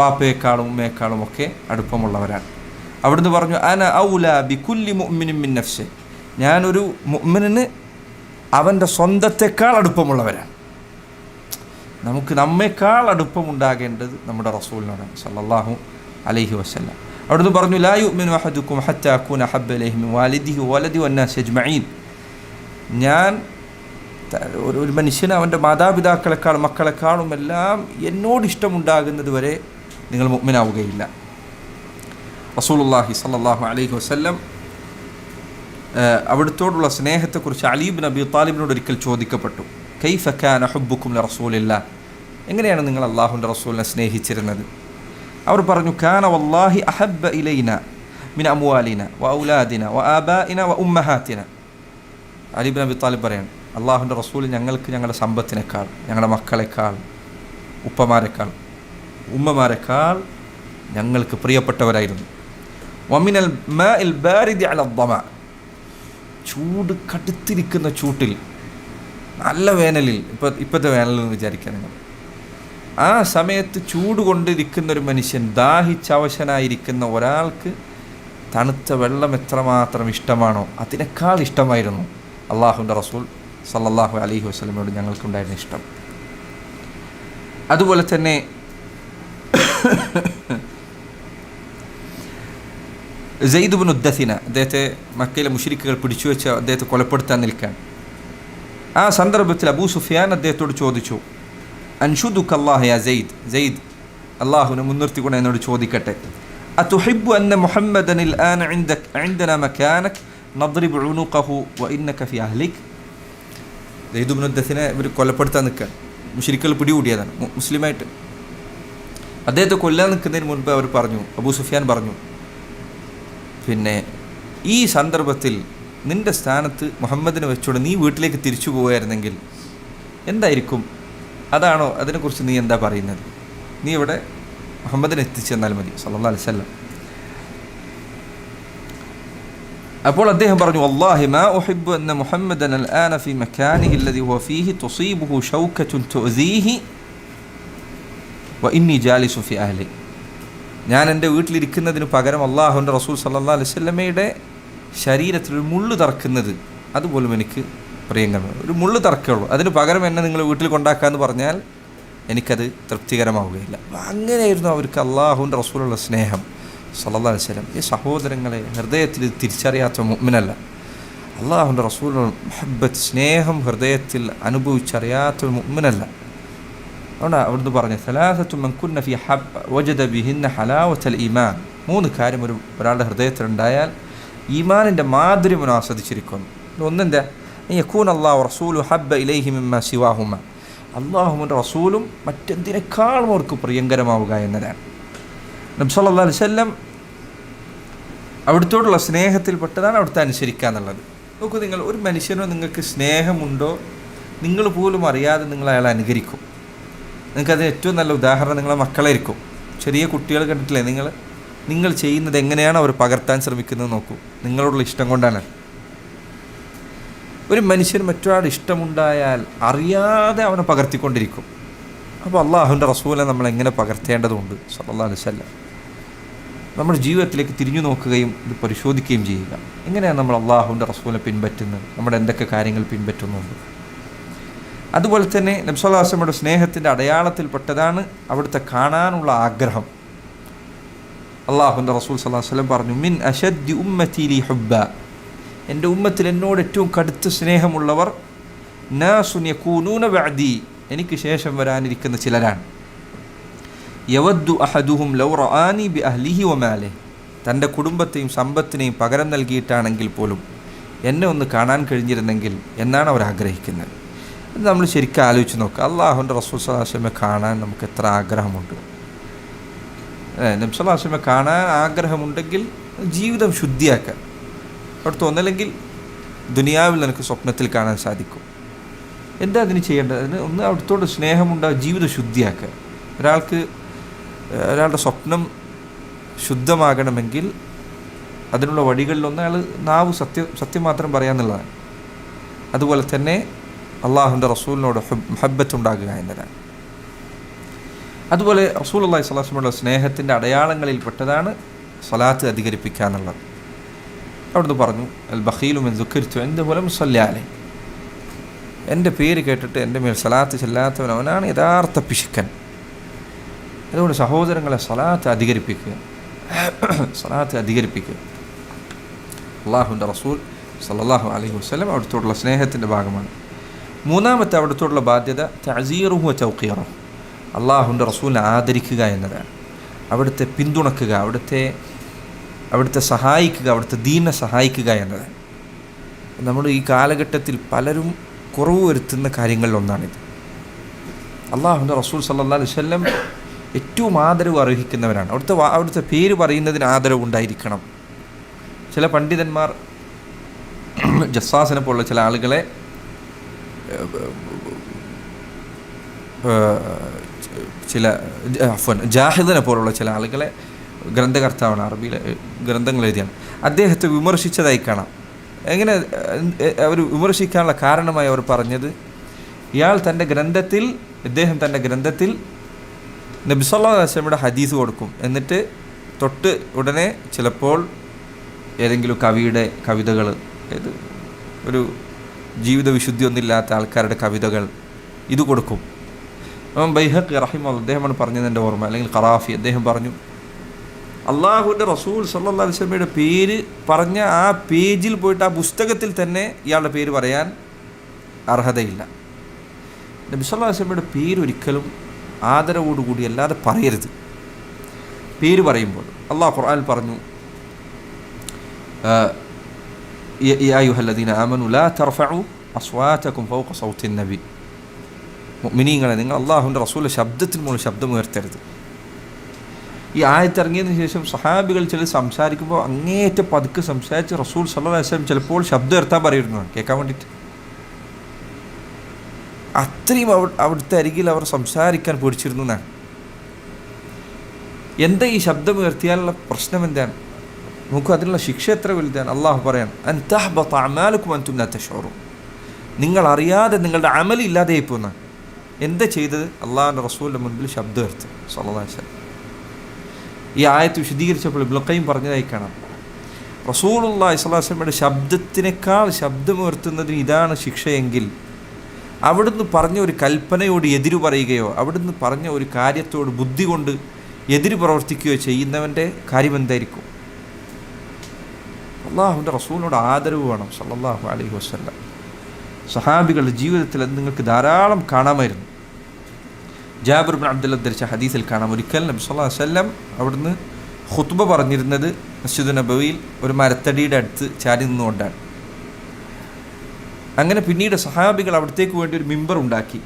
വാപ്പയെക്കാളും ഉമ്മയെക്കാളും ഒക്കെ അടുപ്പമുള്ളവരാണ്. അവിടുന്ന് പറഞ്ഞു അന ഔലാ ബികുല്ലി മുഅ്മിനിൻ മിൻ നഫ്സിഹി, ഞാനൊരു മുഅ്മിനിന് അവൻ്റെ സ്വന്തത്തെക്കാൾ അടുപ്പമുള്ളവരാണ്. നമുക്ക് നമ്മേക്കാൾ അടുപ്പമുണ്ടാകേണ്ടത് നമ്മുടെ റസൂലിനോടാണ് സല്ലല്ലാഹു അലൈഹി വസല്ലം. അവിടുന്ന് പറഞ്ഞു ലാ യുഅ്മിനു അഹദുക്കും ഹത്താ അകൂന അഹബ്ബ ഇലൈഹി മിൻ വാലിദിഹി വവലദിഹി വന്നാസി അജ്മഈൻ. ഞാൻ ഒരു മനുഷ്യന് അവൻ്റെ മാതാപിതാക്കളെക്കാളും മക്കളെക്കാളും എല്ലാം എന്നോട് ഇഷ്ടമുണ്ടാകുന്നത് വരെ നിങ്ങൾ മുഅ്മിനാവുകയില്ല. റസൂലുള്ളാഹി സ്വല്ലല്ലാഹു അലൈഹി വസല്ലം അവിടുത്തോടുള്ള സ്നേഹത്തെക്കുറിച്ച് അലി ഇബ്നു അബീ ത്വാലിബിനോട് ഒരിക്കൽ ചോദിക്കപ്പെട്ടു, കൈഫ കാന ഹുബ്ബുക്കും ലറസൂലില്ലാഹ്, എങ്ങനെയാണ് നിങ്ങൾ അള്ളാഹുവിൻ്റെ റസൂലിനെ സ്നേഹിച്ചിരുന്നത്? അവർ പറഞ്ഞു കാന വല്ലാഹി അഹബ്ബ ഇലൈന മിൻ അംവാലിന വ ഔലാദിന വ ആബാഇന വ ഉമ്മഹാത്തിന. അലി ഇബ്നു അബീ ത്വാലിബ് പറയാണ്, അള്ളാഹുവിൻ്റെ റസൂൽ ഞങ്ങൾക്ക് ഞങ്ങളുടെ സമ്പത്തിനേക്കാൾ, ഞങ്ങളുടെ മക്കളെക്കാൾ, ഉപ്പമാരെക്കാൾ, ഉമ്മമാരെക്കാൾ ഞങ്ങൾക്ക് പ്രിയപ്പെട്ടവരായിരുന്നു. വമിനൽ മാഇൽ ബാരിദി അല ദമ, ചൂട് കടുത്തിരിക്കുന്ന ചൂട്ടിൽ, നല്ല വേനലിൽ, ഇപ്പോഴത്തെ വേനലെന്ന് വിചാരിക്കുക നിങ്ങൾ, ആ സമയത്ത് ചൂട് കൊണ്ടിരിക്കുന്ന ഒരു മനുഷ്യൻ, ദാഹിച്ചവശനായിരിക്കുന്ന ഒരാൾക്ക് തണുത്ത വെള്ളം എത്രമാത്രം ഇഷ്ടമാണോ അതിനേക്കാൾ ഇഷ്ടമായിരുന്നു അള്ളാഹുവിൻ്റെ റസൂൽ സല്ലല്ലാഹു അലൈഹി വസല്ലമയോട് ഞങ്ങൾക്കുണ്ടായിരുന്ന ഇഷ്ടം. അതുപോലെ തന്നെ സെയ്ദ് ഇബ്നു ദസിന, അദ്ദേഹത്തെ മക്കയിലെ മുശ്രിക്കുകൾ പിടിച്ചു വെച്ച് അദ്ദേഹത്തെ കൊലപ്പെടുത്താൻ നിൽക്കാൻ. ആ സന്ദർഭത്തിൽ അബൂ സുഫിയാൻ അദ്ദേഹത്തോട് ചോദിച്ചു, അൻഷുദുക്കല്ലാഹ യാ സെയ്ദ്, സെയ്ദ് അള്ളാഹുവിനെ മുൻനിർത്തിക്കൊണ്ട് എന്നോട് ചോദിക്കട്ടെ, അതുഹിബ്ബു അന്ന മുഹമ്മദൻ الآن عندنا مكانك نضرب عنقه وإنك في أهلك. സെയ്ദ് ഇബ്നു ദസിനെ ഇവർ കൊലപ്പെടുത്താൻ നിൽക്കാൻ, മുശ്രിക്കുകൾ പിടികൂടിയതാണ് മുസ്ലിമായിട്ട്. അദ്ദേഹത്തെ കൊല്ലാൻ നിൽക്കുന്നതിന് മുൻപ് അവർ പറഞ്ഞു, അബൂ സുഫിയാൻ പറഞ്ഞു, പിന്നെ ഈ സന്ദർഭത്തിൽ നിൻ്റെ സ്ഥാനത്ത് മുഹമ്മദിനെ വെച്ചോടെ നീ വീട്ടിലേക്ക് തിരിച്ചു പോവുകയായിരുന്നെങ്കിൽ എന്തായിരിക്കും? അതാണോ, അതിനെക്കുറിച്ച് നീ എന്താ പറയുന്നത്? നീ ഇവിടെ മുഹമ്മദിനെ എത്തിച്ചെന്നാൽ മതി സല്ലല്ലാഹു അലൈഹി വസല്ലം. അപ്പോൾ അദ്ദേഹം പറഞ്ഞു, വല്ലാഹി മാ ഉഹിബ്ബു അന്ന മുഹമ്മദൻ അൽആന ഫീ മകാനിഹി അല്ലദി ഹുവ ഫീഹി തുസീബുഹു ഷൗകത്തുൻ തുഅ്ദീഹി വഇന്നി ജാലിസു ഫീ അഹ്ലി. ഞാൻ എൻ്റെ വീട്ടിലിരിക്കുന്നതിന് പകരം അള്ളാഹുവിൻ്റെ റസൂൽ സല്ലല്ലാഹു അലൈഹി വസല്ലമയുടെ ശരീരത്തിൽ ഒരു മുള്ളു തറക്കുന്നത് അതുപോലും എനിക്ക് പ്രിയങ്കരമാണ്. ഒരു മുള്ളു തറക്കുള്ളൂ, അതിന് പകരം എന്നെ നിങ്ങൾ വീട്ടിൽ കൊണ്ടാക്കാമെന്ന് പറഞ്ഞാൽ എനിക്കത് തൃപ്തികരമാവുകയില്ല. അങ്ങനെയായിരുന്നു അവർക്ക് അള്ളാഹുവിൻ്റെ റസൂലുള്ള സ്നേഹം സല്ലല്ലാഹു അലൈഹി വസല്ലം. ഈ സഹോദരങ്ങളെ, ഹൃദയത്തിൽ തിരിച്ചറിയാത്ത മുഅ്മിനല്ല. അള്ളാഹുവിൻ്റെ റസൂലുള്ള മുഹബ്ബത്ത്, സ്നേഹം ഹൃദയത്തിൽ അനുഭവിച്ചറിയാത്തൊരു മുഅ്മിനല്ല. അതുകൊണ്ട് അവിടുന്ന് പറഞ്ഞു, സലാസത്തു മൻ കുന്ന ഫീ വജദ ബിഹിന്ന ഹലാവത്തൽ ഈമാൻ. 3 കാര്യം ഒരാളുടെ ഹൃദയത്തിലുണ്ടായാൽ ഈമാനിൻ്റെ മാധുര്യം അവൻ ആസ്വദിച്ചിരിക്കുന്നു. ഒന്നെന്താ? യകൂന അല്ലാഹു റസൂലു ഹബ്ബ ഇലൈഹി മിമ്മ സിവാഹുമ. അള്ളാഹുവിൻ്റെ റസൂലും മറ്റെന്തിനേക്കാളും അവർക്ക് പ്രിയങ്കരമാവുക എന്നതാണ്. നബി സല്ലല്ലാഹു അലൈഹി വസല്ലം അവിടുത്തോടുള്ള സ്നേഹത്തിൽപ്പെട്ടതാണ് അവിടുത്തെ അനുസരിക്കുക എന്നുള്ളത്. നോക്കൂ നിങ്ങൾ, ഒരു മനുഷ്യനോ നിങ്ങൾക്ക് സ്നേഹമുണ്ടോ നിങ്ങൾ പോലും അറിയാതെ നിങ്ങൾ അയാളെ അനുകരിക്കും. നിങ്ങൾക്കത് ഏറ്റവും നല്ല ഉദാഹരണം നിങ്ങളെ മക്കളായിരിക്കും. ചെറിയ കുട്ടികൾ കണ്ടിട്ടില്ലേ, നിങ്ങൾ ചെയ്യുന്നത് എങ്ങനെയാണ് അവർ പകർത്താൻ ശ്രമിക്കുന്നത് നോക്കൂ. നിങ്ങളോടുള്ള ഇഷ്ടം കൊണ്ടാണ്. ഒരു മനുഷ്യന് മറ്റൊരാളുടെ ഇഷ്ടമുണ്ടായാൽ അറിയാതെ അവനെ പകർത്തിക്കൊണ്ടിരിക്കും. അപ്പോൾ അള്ളാഹുവിൻ്റെ റസൂലിനെ നമ്മൾ എങ്ങനെ പകർത്തേണ്ടതുണ്ട് സല്ലല്ലാഹു അലൈഹി വസല്ലം. നമ്മുടെ ജീവിതത്തിലേക്ക് തിരിഞ്ഞു നോക്കുകയും ഇത് പരിശോധിക്കുകയും ചെയ്യുക. എങ്ങനെയാണ് നമ്മൾ അള്ളാഹുവിൻ്റെ റസൂലിനെ പിൻപറ്റുന്നത്, നമ്മുടെ എന്തൊക്കെ കാര്യങ്ങൾ പിൻപറ്റുന്നുണ്ട്. അതുപോലെ തന്നെ നബി സല്ലല്ലാഹു അലൈഹി വസല്ലമയുടെ സ്നേഹത്തിൻ്റെ അടയാളത്തിൽപ്പെട്ടതാണ് അവിടുത്തെ കാണാനുള്ള ആഗ്രഹം. അള്ളാഹുവിൻ്റെ റസൂൽ സല്ലല്ലാഹു അലൈഹി വസല്ലം പറഞ്ഞു, മിൻ അശദ്ദി ഉമ്മത്തി ലി ഹുബ്ബ. എൻ്റെ ഉമ്മത്തിൽ എന്നോട് ഏറ്റവും കടുത്ത സ്നേഹമുള്ളവർ നാസുൻ യകൂനൂന ബഅദി, എനിക്ക് ശേഷം വരാനിരിക്കുന്ന ചിലരാണ്. യവദ്ദു അഹദുഹും ലൗ റആനി ബി അഹ്ലിഹി വമാലിഹി. തൻ്റെ കുടുംബത്തെയും സമ്പത്തിനെയും പകരം നൽകിയിട്ടാണെങ്കിൽ പോലും എന്നെ ഒന്ന് കാണാൻ കഴിഞ്ഞിരുന്നെങ്കിൽ എന്നാണ് അവർ ആഗ്രഹിക്കുന്നത്. അത് നമ്മൾ ശരിക്കും ആലോചിച്ച് നോക്കുക. അള്ളാഹുവിൻ്റെ റസൂൽ സല്ലല്ലാഹു അലൈഹി വസല്ലമയെ കാണാൻ നമുക്ക് എത്ര ആഗ്രഹമുണ്ട്. നബി സല്ലല്ലാഹു അലൈഹി വസല്ലമയെ കാണാൻ ആഗ്രഹമുണ്ടെങ്കിൽ ജീവിതം ശുദ്ധിയാക്കുക. അവിടുത്തെ ഒന്നല്ലെങ്കിൽ ദുനിയാവിൽ നിനക്ക് സ്വപ്നത്തിൽ കാണാൻ സാധിക്കും. എന്താ അതിന് ചെയ്യേണ്ടത്? അതിന് ഒന്ന് അവിടുത്തോട് സ്നേഹമുണ്ടാകുക, ജീവിതം ശുദ്ധിയാക്കുക. ഒരാളുടെ സ്വപ്നം ശുദ്ധമാകണമെങ്കിൽ അതിനുള്ള വഴികളിലൊന്ന് അയാൾ നാവ് സത്യം മാത്രം പറയാന്നുള്ളതാണ്. അതുപോലെ തന്നെ അള്ളാഹുവിൻ്റെ റസൂലിനോട് മുഹബ്ബത്ത് ഉണ്ടാകുക എന്നതാണ്. അതുപോലെ റസൂലുള്ളാഹി സ്വല്ലല്ലാഹു അലൈഹി വസല്ലമയുടെ സ്നേഹത്തിൻ്റെ അടയാളങ്ങളിൽപ്പെട്ടതാണ് സ്വലാത്ത് അധികരിപ്പിക്കുക എന്നുള്ളത്. അവിടുന്ന് പറഞ്ഞു, അൽ ബഖീലു മൻ ദുക്കിർതു ഇൻദഹു ലം യുസല്ലി അലൈഹി. എൻ്റെ പേര് കേട്ടിട്ട് എൻ്റെ മേൽ സ്വലാത്ത് ചെല്ലാത്തവൻ അവനാണ് യഥാർത്ഥ പിശുക്കൻ. അതുകൊണ്ട് സഹോദരങ്ങളെ, സ്വലാത്ത് അധികരിപ്പിക്കുക. അള്ളാഹുവിൻ്റെ റസൂൽ സല്ലല്ലാഹു അലൈഹി വസല്ലം അവിടുത്തോടുള്ള സ്നേഹത്തിൻ്റെ ഭാഗമാണ്. 3ാമത്തെ അവിടുത്തോടുള്ള ബാധ്യത തഅസീറുഹു വ തൗഖീറുഹു. അള്ളാഹുവിൻ്റെ റസൂലിനെ ആദരിക്കുക എന്നതാണ്. അവിടുത്തെ പിന്തുണക്കുക, അവിടുത്തെ സഹായിക്കുക, അവിടുത്തെ ദീനെ സഹായിക്കുക എന്നതാണ്. നമ്മൾ ഈ കാലഘട്ടത്തിൽ പലരും കുറവ് വരുത്തുന്ന കാര്യങ്ങളിലൊന്നാണിത്. അള്ളാഹുവിൻ്റെ റസൂൽ സല്ലല്ലാഹു അലൈഹി വസല്ലം ഏറ്റവും ആദരവ് അർഹിക്കുന്നവരാണ്. അവിടുത്തെ പേര് പറയുന്നതിന് ആദരവുണ്ടായിരിക്കണം. ചില പണ്ഡിതന്മാർ ജസ്സാസിനെ പോലുള്ള ചില ആളുകളെ ജാഹിദിനെ പോലുള്ള ചില ആളുകളെ ഗ്രന്ഥകർത്താവാണ്, അറബിയിലെ ഗ്രന്ഥങ്ങൾ എഴുതിയാണ്. അദ്ദേഹത്തെ വിമർശിച്ചതായി കാണാം. എങ്ങനെ അവർ വിമർശിക്കാനുള്ള കാരണമായി അവർ പറഞ്ഞത്, ഇദ്ദേഹം തൻ്റെ ഗ്രന്ഥത്തിൽ നബി സല്ലല്ലാഹു അലൈഹി വസല്ലമയുടെ ഹദീസ് കൊടുക്കും, എന്നിട്ട് തൊട്ട് ഉടനെ ചിലപ്പോൾ ഏതെങ്കിലും കവിയുടെ കവിതകൾ, ഒരു ജീവിത വിശുദ്ധി ഒന്നുമില്ലാത്ത ആൾക്കാരുടെ കവിതകൾ ഇത് കൊടുക്കും. ബൈഹഖി റഹിമഹുല്ലാഹ് അദ്ദേഹമാണ് പറഞ്ഞത് എൻ്റെ ഓർമ്മ, അല്ലെങ്കിൽ ഖറാഫി അദ്ദേഹം പറഞ്ഞു, അള്ളാഹുവിൻ്റെ റസൂൽ സല്ലല്ലാഹു അലൈഹി വസല്ലമയുടെ പേര് പറഞ്ഞ ആ പേജിൽ പോയിട്ട് ആ പുസ്തകത്തിൽ തന്നെ ഇയാളുടെ പേര് പറയാൻ അർഹതയില്ല. നബി സല്ലല്ലാഹു അലൈഹി വസല്ലമയുടെ പേര് ഒരിക്കലും ആദരവോടുകൂടി അല്ലാതെ പറയരുത്. പേര് പറയുമ്പോൾ അള്ളാഹു ഖുർആനിൽ പറഞ്ഞു, യാ അയ്യുഹല്ലദീന ആമനു ലാ തർഫഉ അസ്വാതകും ഫൗഖ സൗത്തിൻ നബി, മുഅ്മിനീങ്ങളെ നിങ്ങൾ അള്ളാഹുവിൻ്റെ റസൂലിൻ്റെ ശബ്ദത്തിന് മുകളിൽ ശബ്ദം ഉയർത്തരുത്. ഈ ആയത്തിറങ്ങിയതിന് ശേഷം സഹാബികൾ ചിലർ സംസാരിക്കുമ്പോൾ അങ്ങേയറ്റ പതുക്കെ സംസാരിച്ച് റസൂൽ സല്ലല്ലാഹു അലൈഹി വസല്ലം ചിലപ്പോൾ ശബ്ദം ഉയർത്താൻ പറയുന്നതാണ് കേൾക്കാൻ വേണ്ടിയിട്ട്. അത്രയും അവിടുത്തെ അരികിൽ അവർ സംസാരിക്കാൻ പേടിച്ചിരുന്നു എന്നാണ്. എന്താ ഈ ശബ്ദം ഉയർത്തിയാലുള്ള പ്രശ്നം എന്താണ്? നമുക്ക് അതിനുള്ള ശിക്ഷ എത്ര വലുതാണ്. അള്ളാഹു പറയാൻ, അൻ തഹ്ബത അഅമാലുകും വഅൻതും ലാ തശ്ഉറൂൻ, നിങ്ങൾ അറിയാതെ നിങ്ങളുടെ അമൽ ഇല്ലാതെയായി പോകുന്ന. എന്താ ചെയ്തത്? അള്ളാഹുവിൻ്റെ റസൂലിൻ്റെ മുൻപിൽ ശബ്ദം ഉയർത്തി സല്ലല്ലാഹു അലൈഹി വസല്ലം. ഈ ആയത്ത് വിശദീകരിച്ചപ്പോൾ ഇബ്നുൽ ഖയ്യിം പറഞ്ഞതായി കാണാം, റസൂലുള്ളാഹി സ്വല്ലല്ലാഹു അലൈഹി വസല്ലമയുടെ ശബ്ദത്തിനേക്കാൾ ശബ്ദമുയർത്തുന്നതിന് ഇതാണ് ശിക്ഷയെങ്കിൽ, അവിടുന്ന് പറഞ്ഞ ഒരു കൽപ്പനയോട് എതിരു പറയുകയോ അവിടുന്ന് പറഞ്ഞ ഒരു കാര്യത്തോട് ബുദ്ധി കൊണ്ട് എതിര് പ്രവർത്തിക്കുകയോ ചെയ്യുന്നവൻ്റെ കാര്യം എന്തായിരിക്കും? അള്ളാഹുവിൻ്റെ റസൂലിനോട് ആദരവ് വേണം സല്ലല്ലാഹു അലൈഹി വസല്ലം. സഹാബികളുടെ ജീവിതത്തിൽ അത് നിങ്ങൾക്ക് ധാരാളം കാണാമായിരുന്നു. ജാബിർ ഇബ്നു അബ്ദുല്ലാഹ് ധരിച്ച ഹദീസിൽ കാണാം, ഒരിക്കൽ നബി സല്ലല്ലാഹു അലൈഹി വസല്ലം അവിടുന്ന് ഖുത്ബ പറഞ്ഞിരുന്നത് മസ്ജിദ് നബവിയിൽ ഒരു മരത്തടിയുടെ അടുത്ത് ചാരി നിന്നുകൊണ്ടാണ്. അങ്ങനെ പിന്നീട് സഹാബികൾ അവിടത്തേക്ക് വേണ്ടി ഒരു മിമ്പർ ഉണ്ടാക്കി.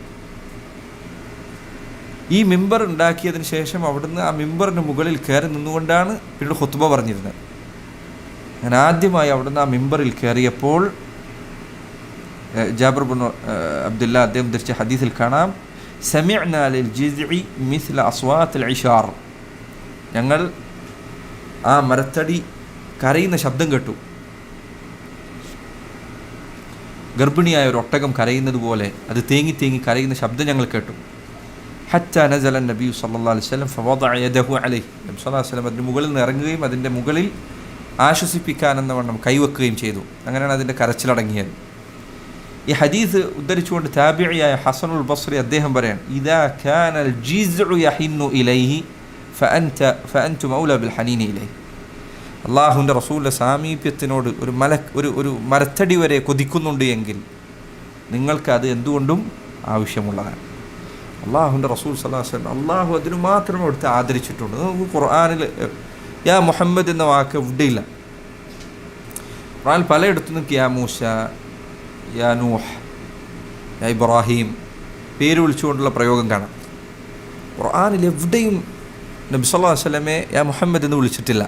ഈ മിമ്പർ ഉണ്ടാക്കിയതിന് ശേഷം അവിടുന്ന് ആ മിമ്പറിന് മുകളിൽ കയറി നിന്നുകൊണ്ടാണ് പിന്നീട് ഖുത്ബ പറഞ്ഞിരുന്നത്. ഞാൻ ആദ്യമായി അവിടുന്ന് ആ മിമ്പറിൽ കയറിയപ്പോൾ ജാബിർ ഇബ്നു അബ്ദുല്ലാഹ് അദ്ദേഹം ധരിച്ച ഹദീസിൽ കാണാം, സമിഅ്നാ ലിൽ ജിസ്ഇ മിസ്ല അസ്വാത്തിൽ ഇശാർ, ഞങ്ങൾ ആ മരത്തടി കരയുന്ന ശബ്ദം കേട്ടു, ഗർഭിണിയായ ഒരു ഒട്ടകം കരയുന്നത് പോലെ അത് തേങ്ങി തേങ്ങി കരയുന്ന ശബ്ദം ഞങ്ങൾ കേട്ടു. ഹത്താ നസല നബി സല്ലല്ലാഹു അലൈഹി വസല്ലം ഫവദഅ യദഹു അലൈഹി, നബി സല്ലല്ലാഹു അലൈഹി വസല്ലം അതിന് മുകളിൽ നിന്ന് ഇറങ്ങുകയും അതിൻ്റെ മുകളിൽ ആശ്വസിപ്പിക്കാനെന്ന വണ്ണം കൈവെക്കുകയും ചെയ്തു. അങ്ങനെയാണ് അതിൻ്റെ കരച്ചിലടങ്ങിയത്. ഈ ഹദീസ് ഉദ്ധരിച്ചുകൊണ്ട് താബിഇയായ ഹസനുൽ ബസ്രി അദ്ദേഹം പറയാൻ, ഇദാ കാനൽ ജിസ്ഉ യഹിന്നു ഇലൈഹി ഫഅൻതും ഔലാ ബിൽ ഹനീനി ഇലൈഹി, അള്ളാഹുവിൻ്റെ റസൂലിൻ്റെ സാമീപ്യത്തിനോട് ഒരു മരത്തടി വരെ കൊതിക്കുന്നുണ്ട് എങ്കിൽ നിങ്ങൾക്ക് അത് എന്തുകൊണ്ടും ആവശ്യമുള്ളതാണ്. അള്ളാഹുവിൻ്റെ റസൂൽ സല്ലല്ലാഹു അലൈഹി വസല്ലം അള്ളാഹു അതിന് മാത്രം എടുത്ത് ആദരിച്ചിട്ടുണ്ട്. നമുക്ക് ഖുർആനിൽ യാ മുഹമ്മദ് എന്ന വാക്ക് ഇവിടെയില്ല. ഖുർആനിൽ പലയിടത്തുനിന്നും യാ മൂസ, യാ നൂഹ്, യാ ഇബ്രാഹിം പേര് വിളിച്ചുകൊണ്ടുള്ള പ്രയോഗം കാണാം. ഖുർആനിൽ എവിടെയും നബി സല്ലല്ലാഹു അലൈഹി വസല്ലമയെ യാ മുഹമ്മദ് എന്ന് വിളിച്ചിട്ടില്ല.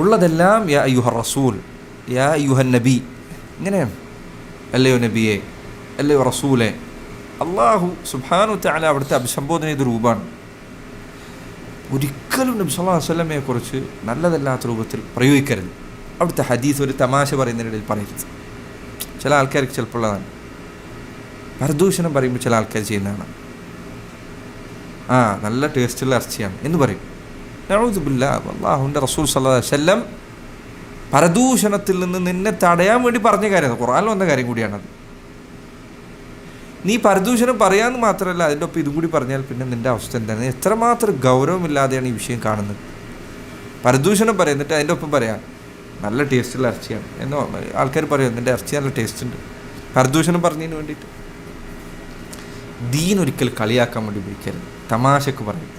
ഉള്ളതെല്ലാം യാ അയ്യുഹ റസൂൽ, യാ അയ്യുഹൻ നബി, ഇങ്ങനെയാണ്. അല്ലയോ നബിയെ, അല്ലയോ റസൂലെ. അള്ളാഹു സുബ്ഹാനഹു തആല അവിടുത്തെ അഭിസംബോധന ചെയ്ത രൂപമാണ്. ഒരിക്കലും നബി സല്ലല്ലാഹു അലൈഹി വസല്ലമയെ കുറിച്ച് നല്ലതല്ലാത്ത രൂപത്തിൽ പ്രയോഗിക്കരുത്. അവിടുത്തെ ഹദീസ് ഒരു തമാശ പറയുന്നതിനിടയിൽ പറയരുത്. ചില ആൾക്കാർക്ക് ചിലപ്പോൾ ഉള്ളതാണ്. പരദൂഷണം പറയുമ്പോൾ ചില ആൾക്കാർ ചെയ്യുന്നതാണ്. നല്ല ടേസ്റ്റുള്ള ഇറച്ചിയാണ് എന്ന് പറയും. നഊദു ബില്ലാഹ്. അല്ലാഹുവിൻ്റെ റസൂൽ സല്ലല്ലാഹു അലൈഹി വസല്ലം പരദൂഷണത്തിൽ നിന്ന് നിന്നെ തടയാൻ വേണ്ടി പറഞ്ഞ കാര്യമാണ്, ഖുർആനിൽ വന്ന കാര്യം കൂടിയാണത്. നീ പരദൂഷണം പറയാമെന്ന് മാത്രമല്ല, അതിൻ്റെ ഒപ്പം ഇതും കൂടി പറഞ്ഞാൽ പിന്നെ നിൻ്റെ അവസ്ഥ എന്താണ്? എത്രമാത്രം ഗൗരവമില്ലാതെയാണ് ഈ വിഷയം കാണുന്നത്. പരദൂഷണം പറയാം, എന്നിട്ട് അതിൻ്റെ ഒപ്പം പറയാം നല്ല ടേസ്റ്റുള്ള ഇറച്ചിയാണ് എന്നോ ആൾക്കാർ പറയും, നിൻ്റെ ഇറച്ചി നല്ല ടേസ്റ്റ് ഉണ്ട്. പരദൂഷണം പറഞ്ഞതിന് വേണ്ടിയിട്ട് ദീൻ ഒരിക്കൽ കളിയാക്കാൻ വേണ്ടി ഉപയോഗിക്കരുത്, തമാശക്ക് പറയും.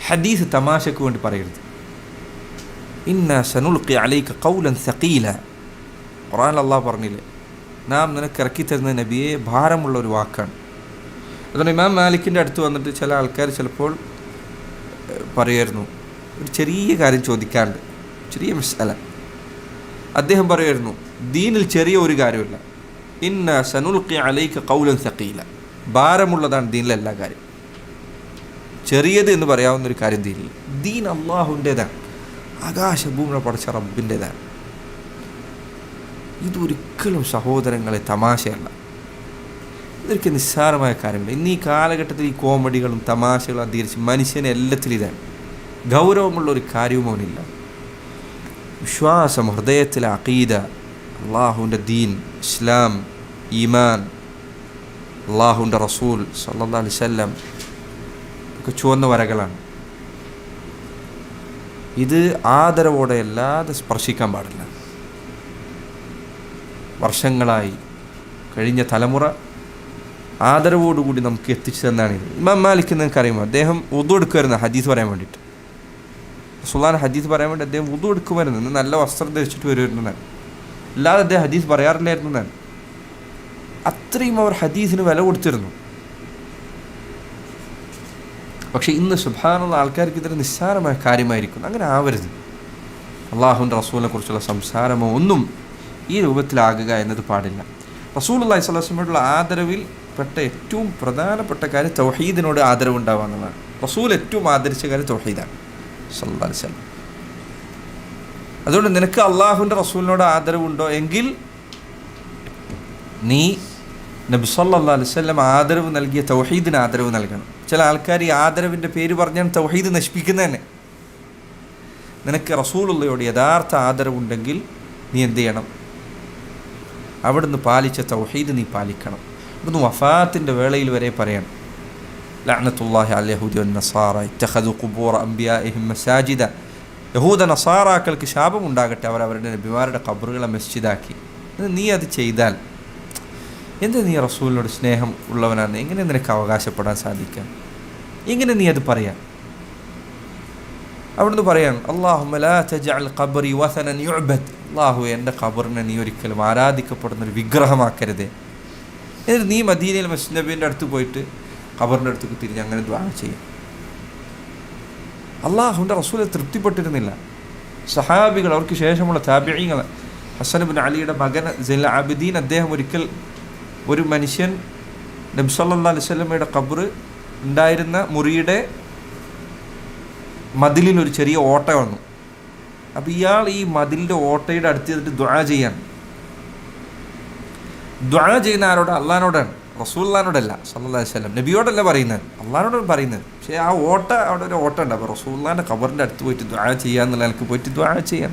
ഹദീസ് തമാശക്ക് വേണ്ടി പറയരുത്. ഇന്ന സനുൽഖി അലൈക ഖൗലൻ സഖീല, ഖുർആനിൽ അല്ലാഹു പറഞ്ഞില്ലേ, നാം നിനക്ക് ഇറക്കി തരുന്ന നബിയെ ഭാരമുള്ള ഒരു വാക്കാണ്. അതുകൊണ്ട് ഇമാം മാലിക്കിൻ്റെ അടുത്ത് വന്നിട്ട് ചില ആൾക്കാർ ചിലപ്പോൾ പറയുമായിരുന്നു, ഒരു ചെറിയ കാര്യം ചോദിക്കാണ്ട്, ചെറിയ മസ്അല. അദ്ദേഹം പറയുമായിരുന്നു, ദീനിൽ ചെറിയ ഒരു കാര്യമില്ല, ഇന്ന സനുൽഖി അലൈക ഖൗലൻ സഖീല, ഭാരമുള്ളതാണ് ദീനിലെ എല്ലാ കാര്യം. ചെറിയത് എന്ന് പറയാവുന്നൊരു കാര്യം തീരില്ല. ദീൻ അള്ളാഹുവിൻ്റേതാണ്, ആകാശഭൂമിയുടെ പടച്ച റബ്ബിൻ്റേതാണ്. ഇതൊരിക്കലും സഹോദരങ്ങളെ തമാശയല്ല, ഇതൊരിക്കലും നിസ്സാരമായ കാര്യമില്ല. ഇന്ന് ഈ കാലഘട്ടത്തിൽ ഈ കോമഡികളും തമാശകളും അധികരിച്ച് മനുഷ്യനെ എല്ലാത്തിലും ഇതാണ്. ഗൗരവമുള്ളൊരു കാര്യവും അവനില്ല. വിശ്വാസം, ഹൃദയത്തിലെ അഖീദ, അള്ളാഹുവിൻ്റെ ദീൻ, ഇസ്ലാം, ഈമാൻ, അള്ളാഹുവിൻ്റെ റസൂൽ സല്ലല്ലാഹു അലൈഹി വസല്ലം ഒക്കെ ചുവന്ന വരകളാണ്. ഇത് ആദരവോടെ അല്ലാതെ സ്പർശിക്കാൻ പാടില്ല. വർഷങ്ങളായി കഴിഞ്ഞ തലമുറ ആദരവോടുകൂടി നമുക്ക് എത്തിച്ചു തന്നാണിത്. ഇമാം മാലിക് നിങ്ങൾക്കറിയുമോ? അദ്ദേഹം വുദു എടുക്കുമായിരുന്നു ഹദീസ് പറയാൻ വേണ്ടിയിട്ട്. റസൂലുള്ളാഹിന്റെ ഹദീസ് പറയാൻ വേണ്ടി അദ്ദേഹം വുദു എടുക്കുമായിരുന്നു. നല്ല വസ്ത്രം ധരിച്ചിട്ട് വരുമായിരുന്നു. അല്ലാതെ അദ്ദേഹം ഹദീസ് പറയാറില്ലായിരുന്നു. ഞാൻ അത്രയും അവർ ഹദീസിന് വില കൊടുത്തിരുന്നു. പക്ഷേ ഇന്ന് സുബ്ഹാനല്ലാഹ് ആൾക്കാർക്ക് ഇതൊരു നിസ്സാരമായ കാര്യമായിരിക്കും. അങ്ങനെ ആവരുത്. അള്ളാഹുവിൻ്റെ റസൂലിനെ കുറിച്ചുള്ള സംസാരമോ ഒന്നും ഈ രൂപത്തിലാകുക എന്നത് പാടില്ല. റസൂലുള്ളാഹി സ്വല്ലല്ലാഹു അലൈഹി വസല്ലമയോടുള്ള ആദരവിൽ പെട്ട ഏറ്റവും പ്രധാനപ്പെട്ട കാര്യം തൗഹീദിനോട് ആദരവുണ്ടാവുക എന്നതാണ്. റസൂൽ ഏറ്റവും ആദരിച്ച കാര്യം തൗഹീദാണ് സല്ലല്ലാഹു അലൈഹി വസല്ലം. അതുകൊണ്ട് നിനക്ക് അള്ളാഹുവിൻ്റെ റസൂലിനോട് ആദരവുണ്ടോ എങ്കിൽ നീ നബി സല്ലല്ലാഹു അലൈഹി വസല്ലം ആദരവ് നൽകിയ തൗഹീദിന് ആദരവ് നൽകണം. ചില ആൾക്കാർ ഈ ആദരവിൻ്റെ പേര് പറഞ്ഞാണ് തൗഹീദ് നശിപ്പിക്കുന്നത് തന്നെ. നിനക്ക് റസൂലുള്ളയോട് യഥാർത്ഥ ആദരവുണ്ടെങ്കിൽ നീ എന്ത് ചെയ്യണം? അവിടുന്ന് പാലിച്ച തൗഹീദ് നീ പാലിക്കണം. അവിടുന്ന് വഫാത്തിൻ്റെ വേളയിൽ വരെ പറയണം, ലഅനത്തുല്ലാഹി അലൽ യഹൂദി വന്നസാറ ഇത്തഖദു ഖുബൂറ അംബിയാഇഹിം മസാജിദ. യഹൂദ നസാറാക്കൾക്ക് ശാപമുണ്ടാകട്ടെ, അവർ അവരുടെ നബിമാരുടെ ഖബറുകളെ മസ്ജിദാക്കി. നീ അത് ചെയ്താൽ എന്ത് നീ റസൂലിനോട് സ്നേഹം ഉള്ളവനാണ് എങ്ങനെ നിനക്ക് അവകാശപ്പെടാൻ സാധിക്കാം? എങ്ങനെ നീ അത് പറയാം? അവിടുന്ന് പറയാൻ, അല്ലാഹുമ്മ ലാ തജഅൽ ഖബ്രി വസനൻ യുഅബദ്. അല്ലാഹു, എൻ്റെ ഖബറിനെ നീ ഒരിക്കലും ആരാധിക്കപ്പെടുന്നൊരു വിഗ്രഹമാക്കരുതേ. എന്നിട്ട് നീ മദീനയിൽ മസ്ജിദ് നബീൻ്റെ അടുത്ത് പോയിട്ട് ഖബറിൻ്റെ അടുത്തേക്ക് തിരിഞ്ഞ് അങ്ങനെ ദുആ ചെയ്യും. അള്ളാഹുവിൻ്റെ റസൂലെ തൃപ്തിപ്പെട്ടിരുന്നില്ല. സഹാബികൾ, അവർക്ക് ശേഷമുള്ള താബിഈങ്ങൾ, ഹസൻ ഇബ്നു അലിയുടെ മകൻ സൈനുൽ ആബിദീൻ, അദ്ദേഹം ഒരിക്കൽ ഒരു മനുഷ്യൻ നബി സല്ലല്ലാഹു അലൈഹി വസല്ലമയുടെ ഖബർ ഉണ്ടായിരുന്ന മുറിയുടെ മതിലിൽ ഒരു ചെറിയ ഓട്ട വന്നു. അപ്പോൾ ഇയാൾ ഈ മതിലിൻ്റെ ഓട്ടയുടെ അടുത്ത് ചെയ്തിട്ട് ദുആ ചെയ്യാൻ. ദുആ ചെയ്യുന്ന ആരോട്? അള്ളാഹിനോടാണ്, റസൂലുള്ളാഹിനോടല്ല സല്ലല്ലാഹു അലൈഹി വസല്ലം. നബിയോടല്ല പറയുന്നത്, അള്ളാഹിനോടാണ് പറയുന്നത്. പക്ഷേ ആ ഓട്ട, അവിടെ ഒരു ഓട്ട ഉണ്ട്. അപ്പോൾ റസൂലുള്ളാഹിൻ്റെ ഖബറിൻ്റെ അടുത്ത് പോയിട്ട് ദുആ ചെയ്യാന്നുള്ള എനിക്ക് പോയിട്ട് ദുആ ചെയ്യാൻ.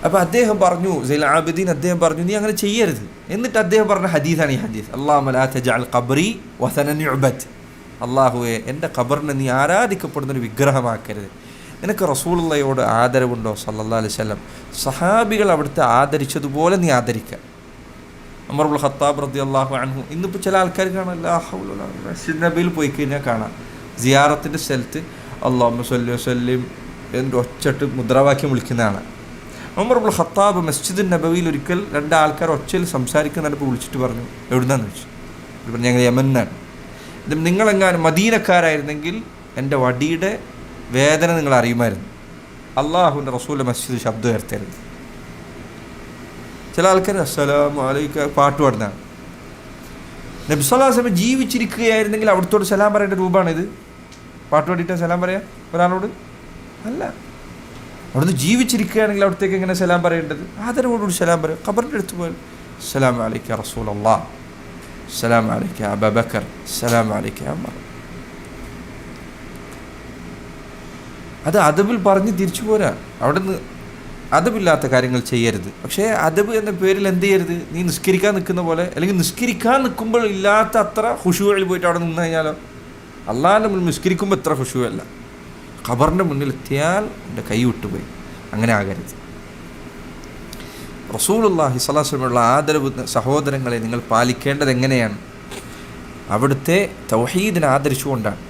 അപ്പോൾ അദ്ദേഹം പറഞ്ഞു, സൈനുൽ ആബിദീൻ അദ്ദേഹം പറഞ്ഞു, നീ അങ്ങനെ ചെയ്യരുത്. എന്നിട്ട് അദ്ദേഹം പറഞ്ഞ ഹദീസാണ് ഈ ഹദീസ്, അല്ലാഹുമ്മ ലാ തജഅൽ ഖബ്രി വസനൻ യുഅബദ്. അള്ളാഹുവെ, എൻ്റെ ഖബറിനെ നീ ആരാധിക്കപ്പെടുന്നൊരു വിഗ്രഹമാക്കരുത്. നിനക്ക് റസൂലുള്ളയോട് ആദരവുണ്ടോ സല്ലല്ലാഹു അലൈഹി വസല്ലം? സഹാബികൾ അവിടുത്തെ ആദരിച്ചതുപോലെ നീ ആദരിക്കുക. ഉമർ ഇബ്നുൽ ഖത്താബ് റളിയല്ലാഹു അൻഹു, ഇന്നിപ്പോൾ ചില ആൾക്കാർ കാണാം, ലാ ഹൗല വലാ ഖുവത, മസ്ജിദ് നബിയിൽ പോയി കഴിഞ്ഞാൽ കാണാം സിയാറത്തിൻ്റെ സ്ഥലത്ത് അല്ലാഹുമ്മ സ്വല്ലി വസല്ലിം എന്ന് ഒച്ചട്ട് മുദ്രാവാക്യം വിളിക്കുന്നതാണ്. ഉമർ ഇബ്നുൽ ഖത്താബ് മസ്ജിദ് നബവിയിൽ ഒരിക്കൽ രണ്ട് ആൾക്കാർ ഒച്ചയിൽ സംസാരിക്കുന്നിടപ്പോൾ വിളിച്ചിട്ട് പറഞ്ഞു, എവിടുന്നാന്ന് ചോദിച്ചു. പറഞ്ഞു, ഞങ്ങൾ യമന്നാണ്. നിങ്ങളെങ്ങാനും മദീനക്കാരായിരുന്നെങ്കിൽ എൻ്റെ വടിയുടെ വേദന നിങ്ങൾ അറിയുമായിരുന്നു. അള്ളാഹുവിൻ്റെ റസൂലിൻ്റെ മസ്ജിദ് ശബ്ദം ഉയർത്തരുത്. ചില ആൾക്കാർ അസ്സലാമു അലൈക്കും പാട്ട് പാടുന്നതാണ്. നബി സല്ലല്ലാഹു അലൈഹി വസല്ലം ജീവിച്ചിരിക്കുകയായിരുന്നെങ്കിൽ അവിടുത്തോട് സലാം പറയേണ്ട രൂപമാണിത്. പാട്ട് പാടിയിട്ട് സലാം പറയാം ഒരാളോട്? അല്ല. അവിടുന്ന് ജീവിച്ചിരിക്കുകയാണെങ്കിൽ അവിടത്തേക്ക് എങ്ങനെ സലാം പറയേണ്ടത്? ആദരവോടുകൂടി സലാം പറയും. ഖബറിൻ്റെ അടുത്ത് പോയാൽ അസ്സലാമു അലൈക യാ റസൂലല്ലാഹ്, അസ്സലാമു അലൈക യാ അബൂബക്കർ, അസ്സലാമു അലൈക യാ ഉമർ. അത് അദബിൽ പറഞ്ഞ് തിരിച്ചു പോരാ. അവിടുന്ന് അദബില്ലാത്ത കാര്യങ്ങൾ ചെയ്യരുത്. പക്ഷേ അദബ് എന്ന പേരിൽ എന്ത് ചെയ്യരുത്? നീ നിസ്കരിക്കാൻ നിൽക്കുന്ന പോലെ, അല്ലെങ്കിൽ നിസ്കരിക്കാൻ നിൽക്കുമ്പോൾ ഇല്ലാത്ത അത്ര ഖുശൂഇൽ പോയിട്ട് അവിടെ നിന്ന് കഴിഞ്ഞാലോ? അള്ളാഹിൻ്റെ മുന്നിൽ നിസ്കരിക്കുമ്പോൾ എത്ര ഖുശൂ അല്ല, ഖബറിൻ്റെ മുന്നിൽ എത്തിയാൽ എൻ്റെ കൈ വിട്ടുപോയി. അങ്ങനെ ആകരുത്. റസൂലുള്ളാഹി സ്വല്ലല്ലാഹു അലൈഹി വസല്ലമയുള്ള ആദരവ് സഹോദരങ്ങളെ നിങ്ങൾ പാലിക്കേണ്ടത് എങ്ങനെയാണ്? അവിടുത്തെ തൗഹീദിനെ ആദരിച്ചുകൊണ്ടാണ്.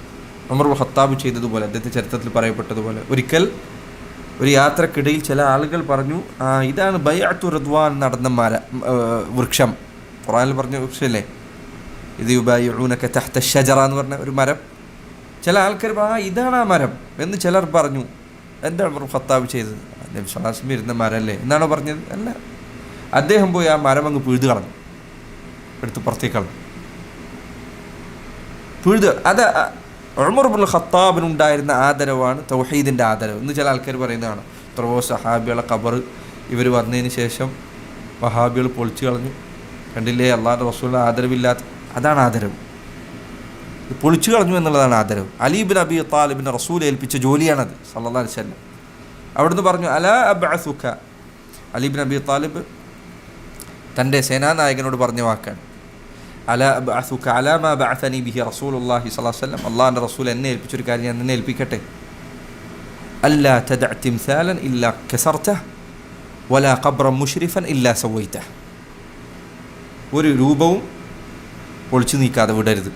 ഉമർ ഇബ്നുൽ ഖത്താബ് ചെയ്തതുപോലെ, അദ്ദേഹത്തെ ചരിത്രത്തിൽ പറയപ്പെട്ടതുപോലെ, ഒരിക്കൽ ഒരു യാത്രക്കിടയിൽ ചില ആളുകൾ പറഞ്ഞു, ഇതാണ് ബൈഅത്തു റിദ്വാൻ നടന്ന വൃക്ഷം. ഖുർആനിൽ പറഞ്ഞ വൃക്ഷമല്ലേ ഇത്, യുബായിഊനക തഹ്ത അശ്ശജറ എന്ന് പറഞ്ഞ ഒരു മരം. ചില ആൾക്കാർ ഇതാണ് ആ മരം എന്ന് ചിലർ പറഞ്ഞു. എന്താണ് ഉമർ ഖത്താബ് ചെയ്തത്? നബി സ്വല്ലല്ലാഹു അലൈഹി വസല്ലം ഇരുന്ന മരമല്ലേ എന്നാണോ പറഞ്ഞത്? അല്ല. അദ്ദേഹം പോയി ആ മരം അങ്ങ് പിഴുതു കളഞ്ഞു, എടുത്ത് പുറത്തേക്ക് കളഞ്ഞു. അത് ഉമർ ഇബ്നുൽ ഖത്താബിനുണ്ടായിരുന്ന ആദരവാണ് തൗഹീദിൻ്റെ ആദരവ്. ഇന്ന് ചില ആൾക്കാർ പറയുന്നതാണ് എത്രയോ സഹാബികളെ ഖബർ ഇവർ വന്നതിന് ശേഷം വഹാബികൾ പൊളിച്ചു കളഞ്ഞു, കണ്ടില്ലേ അള്ളാഹുവിൻ്റെ റസൂലിന് ആദരവില്ലാത്ത. അതാണ് ആദരവ്, പൊളിച്ചു കളഞ്ഞു എന്നുള്ളതാണ് ആദരവ്. അലി ഇബ്നു അബി താലിബിനെ റസൂൽ ഏൽപ്പിച്ച ജോലിയാണത് സല്ലല്ലാഹു അലൈഹി വസല്ലം. അവിടുന്ന് പറഞ്ഞു അലാ അബ്അസുക, അലി ഇബ്നു അബി താലിബ് തൻ്റെ സേനാനായകനോട് പറഞ്ഞ വാക്കാണ്, അലാ അബ്അസുക അലാ മാ ബഅസനി ബിഹി റസൂലുള്ളാഹി സ്വല്ലല്ലാഹു അലൈഹി വസല്ലം, അള്ളാഹിൻ്റെ റസൂൽ എന്നെ ഏൽപ്പിച്ചൊരു കാര്യം ഞാൻ നിന്നെ ഏൽപ്പിക്കട്ടെ. അല്ലാ തദഅ തിംസാലൻ ഇല്ലാ കസർതഹ വലാ ഖബ്റൻ മുശ്രിഫൻ ഇല്ലാ സവൈതഹ, ഒരു രൂപവും പൊളിച്ചു നീക്കാതെ വിടരുത്,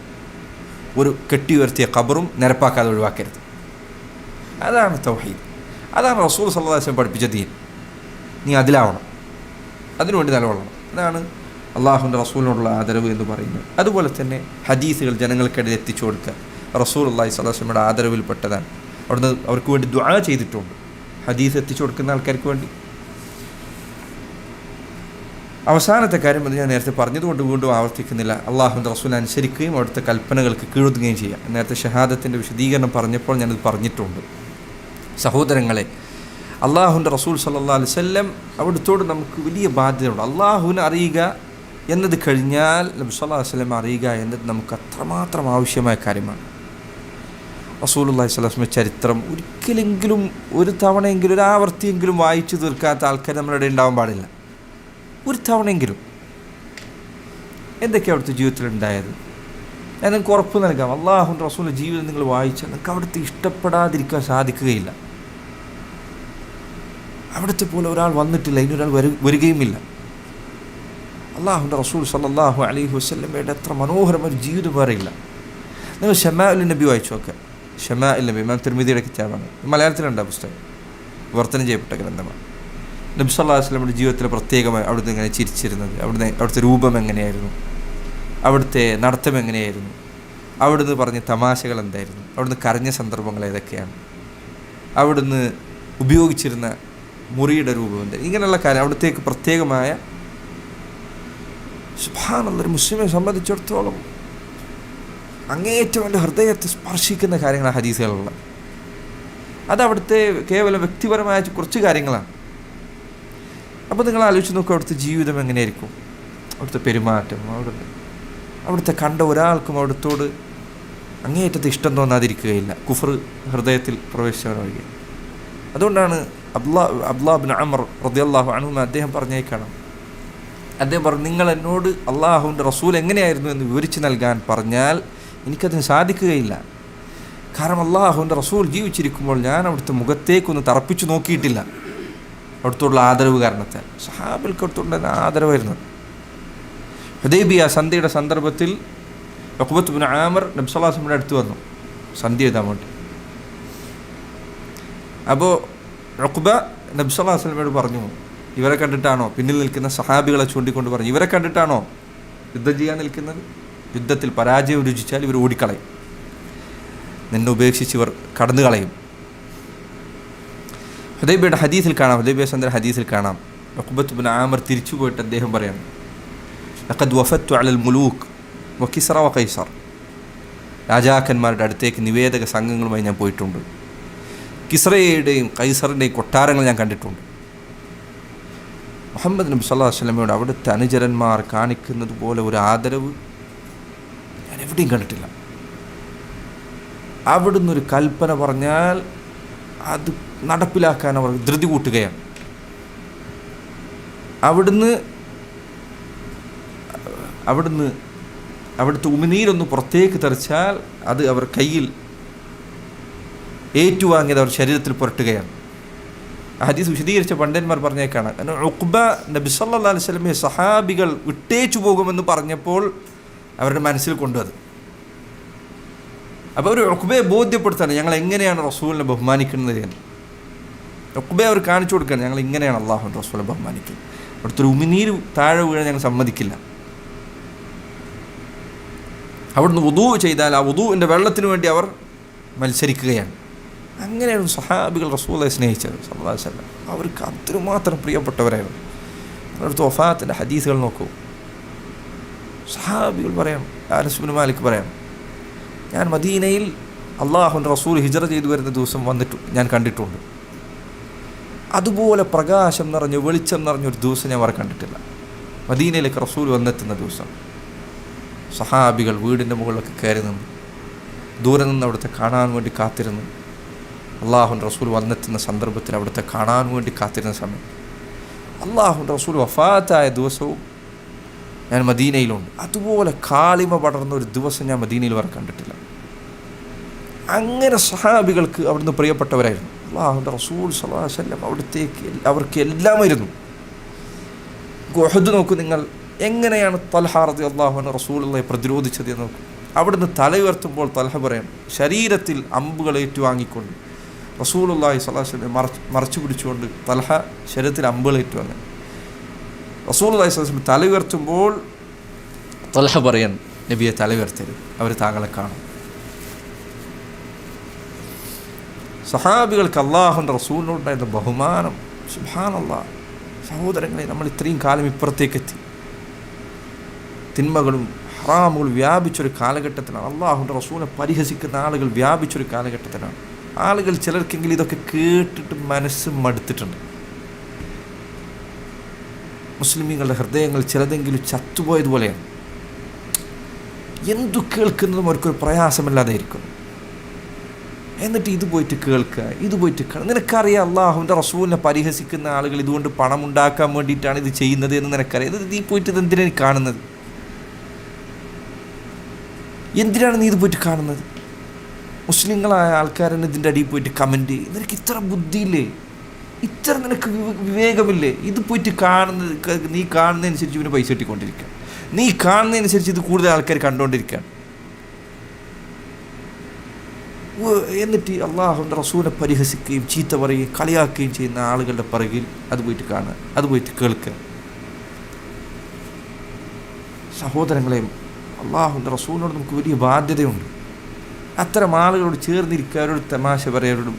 ഒരു കെട്ടി ഉയർത്തിയ ഖബറും നിരപ്പാക്കാതെ ഒഴിവാക്കരുത്. അതാണ് തൗഹീദ്, അതാണ് റസൂൽ സല്ലല്ലാഹു അലൈഹി വസല്ലം പഠിപ്പിച്ച ദീൻ. നീ അതിലാവണം, അതിനുവേണ്ടി നിലകൊള്ളണം. അതാണ് അള്ളാഹുവിൻ്റെ റസൂലിനോടുള്ള ആദരവ് എന്ന് പറയുന്നത്. അതുപോലെ തന്നെ ഹദീസുകൾ ജനങ്ങൾക്കിടയിൽ എത്തിച്ചു കൊടുക്കുക റസൂലുള്ളാഹി സ്വല്ലല്ലാഹു അലൈഹി വസല്ലമയുടെ ആദരവിൽപ്പെട്ടതാണ്. അവിടുന്ന് അവർക്ക് വേണ്ടി ദുആ ചെയ്തിട്ടുണ്ട്, ഹദീസ് എത്തിച്ചു കൊടുക്കുന്ന ആൾക്കാർക്ക് വേണ്ടി. അവസാനത്തെ കാര്യം അത് ഞാൻ നേരത്തെ പറഞ്ഞതുകൊണ്ട് വീണ്ടും ആവർത്തിക്കുന്നില്ല, അള്ളാഹുവിൻ്റെ റസൂൽ അനുസരിക്കുകയും അവിടുത്തെ കൽപ്പനകൾക്ക് കീഴൊതുങ്ങുകയും ചെയ്യുക. നേരത്തെ ഷഹാദത്തിൻ്റെ വിശദീകരണം പറഞ്ഞപ്പോൾ ഞാനത് പറഞ്ഞിട്ടുണ്ട്. സഹോദരങ്ങളെ, അള്ളാഹുവിൻ്റെ റസൂൽ സല്ലല്ലാഹു അലൈഹി വസല്ലം അവിടുത്തോട് നമുക്ക് വലിയ ബാധ്യതയുണ്ട്. അള്ളാഹുവിനെ അറിയുക എന്നത് കഴിഞ്ഞാൽ നബി സല്ലല്ലാഹു അലൈഹി വസല്ലം അറിയുക എന്നത് നമുക്ക് അത്രമാത്രം ആവശ്യമായ കാര്യമാണ്. റസൂലുള്ളാഹി സ്വല്ലല്ലാഹു അലൈഹി വസല്ലം ചരിത്രം ഒരിക്കലെങ്കിലും ഒരു തവണയെങ്കിലും ഒരു ആവർത്തിയെങ്കിലും വായിച്ചു തീർക്കാത്ത ആൾക്കാർ നമ്മുടെ ഇടയിൽ ഉണ്ടാവാൻ പാടില്ല. ഒരു തവണയെങ്കിലും എന്തൊക്കെയാണ് അവിടുത്തെ ജീവിതത്തിലുണ്ടായത് ഞാൻ നിങ്ങൾക്ക് ഉറപ്പ് നൽകാം. അള്ളാഹുവിൻ്റെ റസൂലിൻ്റെ ജീവിതം നിങ്ങൾ വായിച്ചാൽ നിങ്ങൾക്ക് അവിടുത്തെ ഇഷ്ടപ്പെടാതിരിക്കാൻ സാധിക്കുകയില്ല. അവിടുത്തെ പോലെ ഒരാൾ വന്നിട്ടില്ല, ഇനിയൊരാൾ വരികയുമില്ല. അള്ളാഹുവിൻ്റെ റസൂൽ സല്ലല്ലാഹു അലൈഹി വസല്ലമയുടെ എത്ര മനോഹരമായ ഒരു ജീവിതം വേറെയില്ല. നിങ്ങൾ ഷമാഉൽ നബി വായിച്ചു നോക്കുക. ഷമാഉൽ നബി ഇമാം തിർമിദിയുടെ കിതാബാണ്, മലയാളത്തിലുണ്ട് ആ പുസ്തകം, വിവർത്തനം ചെയ്യപ്പെട്ട ഗ്രന്ഥമാണ്. നബി സല്ലല്ലാഹു അലൈഹി വസല്ലമയുടെ ജീവിതത്തിൽ പ്രത്യേകമായി അവിടുന്ന് എങ്ങനെ ചിരിച്ചിരുന്നത്, അവിടുത്തെ രൂപം എങ്ങനെയായിരുന്നു, അവിടുത്തെ നടത്തം എങ്ങനെയായിരുന്നു, അവിടുന്ന് പറഞ്ഞ തമാശകൾ എന്തായിരുന്നു, അവിടുന്ന് കരഞ്ഞ സന്ദർഭങ്ങൾ ഏതൊക്കെയാണ്, അവിടുന്ന് ഉപയോഗിച്ചിരുന്ന മുറിയുടെ രൂപം എന്താ, ഇങ്ങനെയുള്ള കാര്യം അവിടുത്തേക്ക് പ്രത്യേകമായ സുബ്ഹാനല്ലാഹ് ഒരു മുസ്ലിമിനെ സംബന്ധിച്ചിടത്തോളം അങ്ങേയറ്റം എൻ്റെ ഹൃദയത്തെ സ്പർശിക്കുന്ന കാര്യങ്ങളാണ് ഹദീസുകളുള്ള. അത് അവിടുത്തെ കേവലം വ്യക്തിപരമായ കുറച്ച് കാര്യങ്ങളാണ്. അപ്പോൾ നിങ്ങൾ ആലോചിച്ച് നോക്കുക അവിടുത്തെ ജീവിതം എങ്ങനെയായിരിക്കും, അവിടുത്തെ പെരുമാറ്റം, അവിടുത്തെ കണ്ട ഒരാൾക്കും അവിടുത്തോട് അങ്ങേയറ്റത്തെ ഇഷ്ടം തോന്നാതിരിക്കുകയില്ല, കുഫർ ഹൃദയത്തിൽ പ്രവേശിച്ചവനൊഴികെ. അതുകൊണ്ടാണ് അബ്ദുല്ലാഹ് ഇബ്നു അംർ റളിയല്ലാഹു അൻഹു അദ്ദേഹം പറഞ്ഞേക്കണം, അദ്ദേഹം പറഞ്ഞു, നിങ്ങൾ എന്നോട് അള്ളാഹുവിൻ്റെ റസൂൽ എങ്ങനെയായിരുന്നു എന്ന് വിവരിച്ച് നൽകാൻ പറഞ്ഞാൽ എനിക്കതിന് സാധിക്കുകയില്ല. കാരണം അള്ളാഹുവിൻ്റെ റസൂൽ ജീവിച്ചിരിക്കുമ്പോൾ ഞാൻ അവിടുത്തെ മുഖത്തേക്കൊന്ന് തറപ്പിച്ചു നോക്കിയിട്ടില്ല. അവിടുത്തോടുള്ള ആദരവ് കാരണത്താൽ സഹാബികൾക്ക് അവിടുത്തോടുള്ള ആദരവായിരുന്നു. ഹുദൈബിയ സന്ധിയുടെ സന്ദർഭത്തിൽ ഉഖ്ബത്ത് ഇബ്നു ആമിർ നബി സല്ലല്ലാഹു അലൈഹി വസല്ലമയുടെ അടുത്ത് വന്നു സന്ധി എഴുതാൻ വേണ്ടി. അപ്പോൾ ഉഖ്ബ നബി സല്ലല്ലാഹു അലൈഹി വസല്ലമയോട് പറഞ്ഞു, ഇവരെ കണ്ടിട്ടാണോ, പിന്നിൽ നിൽക്കുന്ന സഹാബികളെ ചൂണ്ടിക്കൊണ്ട് പറഞ്ഞു, ഇവരെ കണ്ടിട്ടാണോ യുദ്ധം ചെയ്യാൻ നിൽക്കുന്നത്? യുദ്ധത്തിൽ പരാജയം രുചിച്ചാൽ ഇവർ ഓടിക്കളയും, നിന്നെ ഉപേക്ഷിച്ച് ഇവർ കടന്നു കളയും. ഹുദൈബിയുടെ ഹദീസിൽ കാണാം, ഹുദൈബിയ സന്ധിയുടെ ഹദീസിൽ കാണാം, ഉഖ്ബത്ത് ഇബ്നു ആമിർ തിരിച്ചു പോയിട്ട് അദ്ദേഹം പറയാണ്, ലഖദ് വഫത്തു അലൽ മുലൂക്ക് വകിസ്റ വഖൈസർ, രാജാക്കന്മാരുടെ അടുത്തേക്ക് നിവേദക സംഘങ്ങളുമായി ഞാൻ പോയിട്ടുണ്ട്, കിസ്റയുടെയും കൈസറിൻ്റെയും കൊട്ടാരങ്ങൾ ഞാൻ കണ്ടിട്ടുണ്ട്. മുഹമ്മദ് നബി സല്ലല്ലാഹു അലൈഹി വസല്ലമയോട് അവിടുത്തെ അനുചരന്മാർ കാണിക്കുന്നത് പോലെ ഒരു ആദരവ് ഞാൻ എവിടെയും കണ്ടിട്ടില്ല. അവിടുന്ന് ഒരു കൽപ്പന പറഞ്ഞാൽ അത് നടപ്പിലാക്കാൻ അവർ ധൃതി കൂട്ടുകയാണ്. അവിടുത്തെ ഉമിനീരൊന്ന് പുറത്തേക്ക് തെറിച്ചാൽ അത് അവർ കയ്യിൽ ഏറ്റുവാങ്ങിയത് അവർ ശരീരത്തിൽ പുരട്ടുകയാണ്. ഹദീസ് വിശദീകരിച്ച പണ്ഡിതന്മാർ പറഞ്ഞേക്കാണ്, കാരണം ഉഖ്ബ നബി സല്ലല്ലാഹു അലൈഹി വസല്ലമയെ സഹാബികൾ വിട്ടേച്ചു പോകുമെന്ന് പറഞ്ഞപ്പോൾ അവരുടെ മനസ്സിൽ കൊണ്ടുവന്നത്. അപ്പോൾ അവർ ഉഖ്ബയെ ബോധ്യപ്പെടുത്താണ് ഞങ്ങൾ എങ്ങനെയാണ് റസൂലിനെ ബഹുമാനിക്കുന്നത് എന്ന്. ഉഖ്ബയെ അവർ കാണിച്ചു കൊടുക്കുകയാണ്, ഞങ്ങൾ ഇങ്ങനെയാണ് അള്ളാഹുവിൻ്റെ റസൂലിനെ ബഹുമാനിക്കുന്നത്, അവിടുത്തെ ഒരു ഉമിനീര് താഴെ വീഴാൻ ഞങ്ങൾ സമ്മതിക്കില്ല. അവിടുന്ന് വുദൂ ചെയ്താൽ ആ വുദൂവിൻ്റെ വെള്ളത്തിന് വേണ്ടി അവർ മത്സരിക്കുകയാണ്. അങ്ങനെയാണ് സഹാബികൾ റസൂലുള്ളാഹിയെ സ്നേഹിച്ചത് സല്ലല്ലാഹു അലൈഹി വസല്ലം. അവർക്ക് അത്രമാത്രം പ്രിയപ്പെട്ടവരായിരുന്നു. അവിടുത്തെ വഫാത്തിൻ്റെ ഹദീസുകൾ നോക്കൂ. സഹാബികൾ പറയാം, അനസ് ഇബ്നു മാലിക് പറയാം, ഞാൻ മദീനയിൽ അള്ളാഹുവിൻ്റെ റസൂൽ ഹിജറ ചെയ്തു വരുന്ന ദിവസം വന്നിട്ട് ഞാൻ കണ്ടിട്ടുണ്ട്. അതുപോലെ പ്രകാശം നിറഞ്ഞ് വെളിച്ചം നിറഞ്ഞൊരു ദിവസം ഞാൻ വേറെ കണ്ടിട്ടില്ല. മദീനയിലേക്ക് റസൂൽ വന്നെത്തുന്ന ദിവസം സഹാബികൾ വീടിൻ്റെ മുകളിലൊക്കെ കയറി നിന്ന് ദൂരെ നിന്ന് അവിടുത്തെ കാണാൻ വേണ്ടി കാത്തിരുന്നു. അള്ളാഹുവിൻ്റെ റസൂൽ വന്നെത്തുന്ന സന്ദർഭത്തിൽ അവിടുത്തെ കാണാൻ വേണ്ടി കാത്തിരുന്ന സമയം അള്ളാഹുവിൻ്റെ റസൂൽ വഫാത്തായ ദിവസവും ഞാൻ മദീനയിലുണ്ട്. അതുപോലെ കാളിമ പടർന്ന ഒരു ദിവസം ഞാൻ മദീനയിൽ വരെ കണ്ടിട്ടില്ല. അങ്ങനെ സഹാബികൾക്ക് അവിടുന്ന് പ്രിയപ്പെട്ടവരായിരുന്നു. അള്ളാഹുവിൻ്റെ റസൂൽ സ്വല്ലല്ലാഹു അലൈഹി വസല്ലം അവിടുത്തേക്ക് അവർക്ക് എല്ലാമായിരുന്നു. ഉഹദ് നോക്കൂ നിങ്ങൾ, എങ്ങനെയാണ് തൽഹ റളിയല്ലാഹു അൻഹു റസൂലുള്ളാഹിയെ പ്രതിരോധിച്ചത് എന്ന് നോക്കൂ. അവിടുന്ന് തല ഉയർത്തുമ്പോൾ തൽഹ പറയണം, ശരീരത്തിൽ അമ്പുകൾ ഏറ്റുവാങ്ങിക്കൊണ്ട് റസൂലുള്ളാഹി സ്വല്ലല്ലാഹു അലൈഹി വസല്ലം മറച്ചു പിടിച്ചുകൊണ്ട് തൽഹ ശരീരത്തിൽ അമ്പുകൾ ഏറ്റുവാങ്ങി. റസൂലുള്ളാഹി സ്വല്ലല്ലാഹു അലൈഹി വസല്ലം തല ഉയർത്തുമ്പോൾ തൽഹ പറയാൻ, നബിയെ തല ഉയർത്തരുത്, അവർ താങ്കളെ കാണും. സഹാബികൾക്ക് അള്ളാഹുവിൻ്റെ റസൂലിനോടുണ്ടായിരുന്ന ബഹുമാനം, സുബ്ഹാനല്ലാഹ്. സഹോദരങ്ങളെ, നമ്മൾ ഇത്രയും കാലം ഇപ്പുറത്തേക്കെത്തി. തിന്മകളും ഹറാമുകളും വ്യാപിച്ചൊരു കാലഘട്ടത്തിലാണ്. അള്ളാഹുവിൻ്റെ റസൂലിനെ പരിഹസിക്കുന്ന ആളുകൾ വ്യാപിച്ചൊരു കാലഘട്ടത്തിലാണ്. ആളുകൾ ചിലർക്കെങ്കിലും ഇതൊക്കെ കേട്ടിട്ട് മനസ്സ് മടുത്തിട്ടുണ്ട്. മുസ്ലിമീങ്ങളുടെ ഹൃദയങ്ങൾ ചിലതെങ്കിലും ചത്തുപോയതുപോലെയാണ്. എന്തു കേൾക്കുന്നതും അവർക്കൊരു പ്രയാസമില്ലാതെ ഇരിക്കുന്നു. എന്നിട്ട് ഇത് പോയിട്ട് കേൾക്കുക, ഇത് പോയിട്ട് നിനക്കറിയാം അള്ളാഹുവിൻ്റെ റസൂലിനെ പരിഹസിക്കുന്ന ആളുകൾ ഇതുകൊണ്ട് പണം ഉണ്ടാക്കാൻ വേണ്ടിയിട്ടാണ് ഇത് ചെയ്യുന്നത് എന്ന് നിനക്കറിയാം. ഇത് നീ പോയിട്ട് ഇത് എന്തിനാണ് കാണുന്നത്? എന്തിനാണ് നീ ഇത് പോയിട്ട് കാണുന്നത്? മുസ്ലിങ്ങളായ ആൾക്കാരന് ഇതിൻ്റെ അടിയിൽ പോയിട്ട് കമൻറ്റ് ചെയ്യും. നിനക്ക് ഇത്ര ബുദ്ധിയില്ലേ? ഇത്ര നിനക്ക് വിവേകമില്ലേ? ഇത് പോയിട്ട് കാണുന്നത്, നീ കാണുന്നതനുസരിച്ച് ഇവന് പൈസ കിട്ടിക്കൊണ്ടിരിക്കുക, നീ കാണുന്നതനുസരിച്ച് ഇത് കൂടുതൽ ആൾക്കാർ കണ്ടുകൊണ്ടിരിക്കുകയാണ്. എന്നിട്ട് അള്ളാഹുവിൻ്റെ റസൂലിനെ പരിഹസിക്കുകയും ചീത്ത പറയുകയും കളിയാക്കുകയും ചെയ്യുന്ന ആളുകളുടെ പിറകിൽ അത് പോയിട്ട് കാണുക, അത് പോയിട്ട് കേൾക്കുക. സഹോദരങ്ങളെ, അള്ളാഹുവിൻ്റെ റസൂലിനോട് നമുക്ക് വലിയ ബാധ്യതയുണ്ട്. അത്തരം ആളുകളോട് ചേർന്നിരിക്കുക, അവരോട് തമാശ പറയരോടും.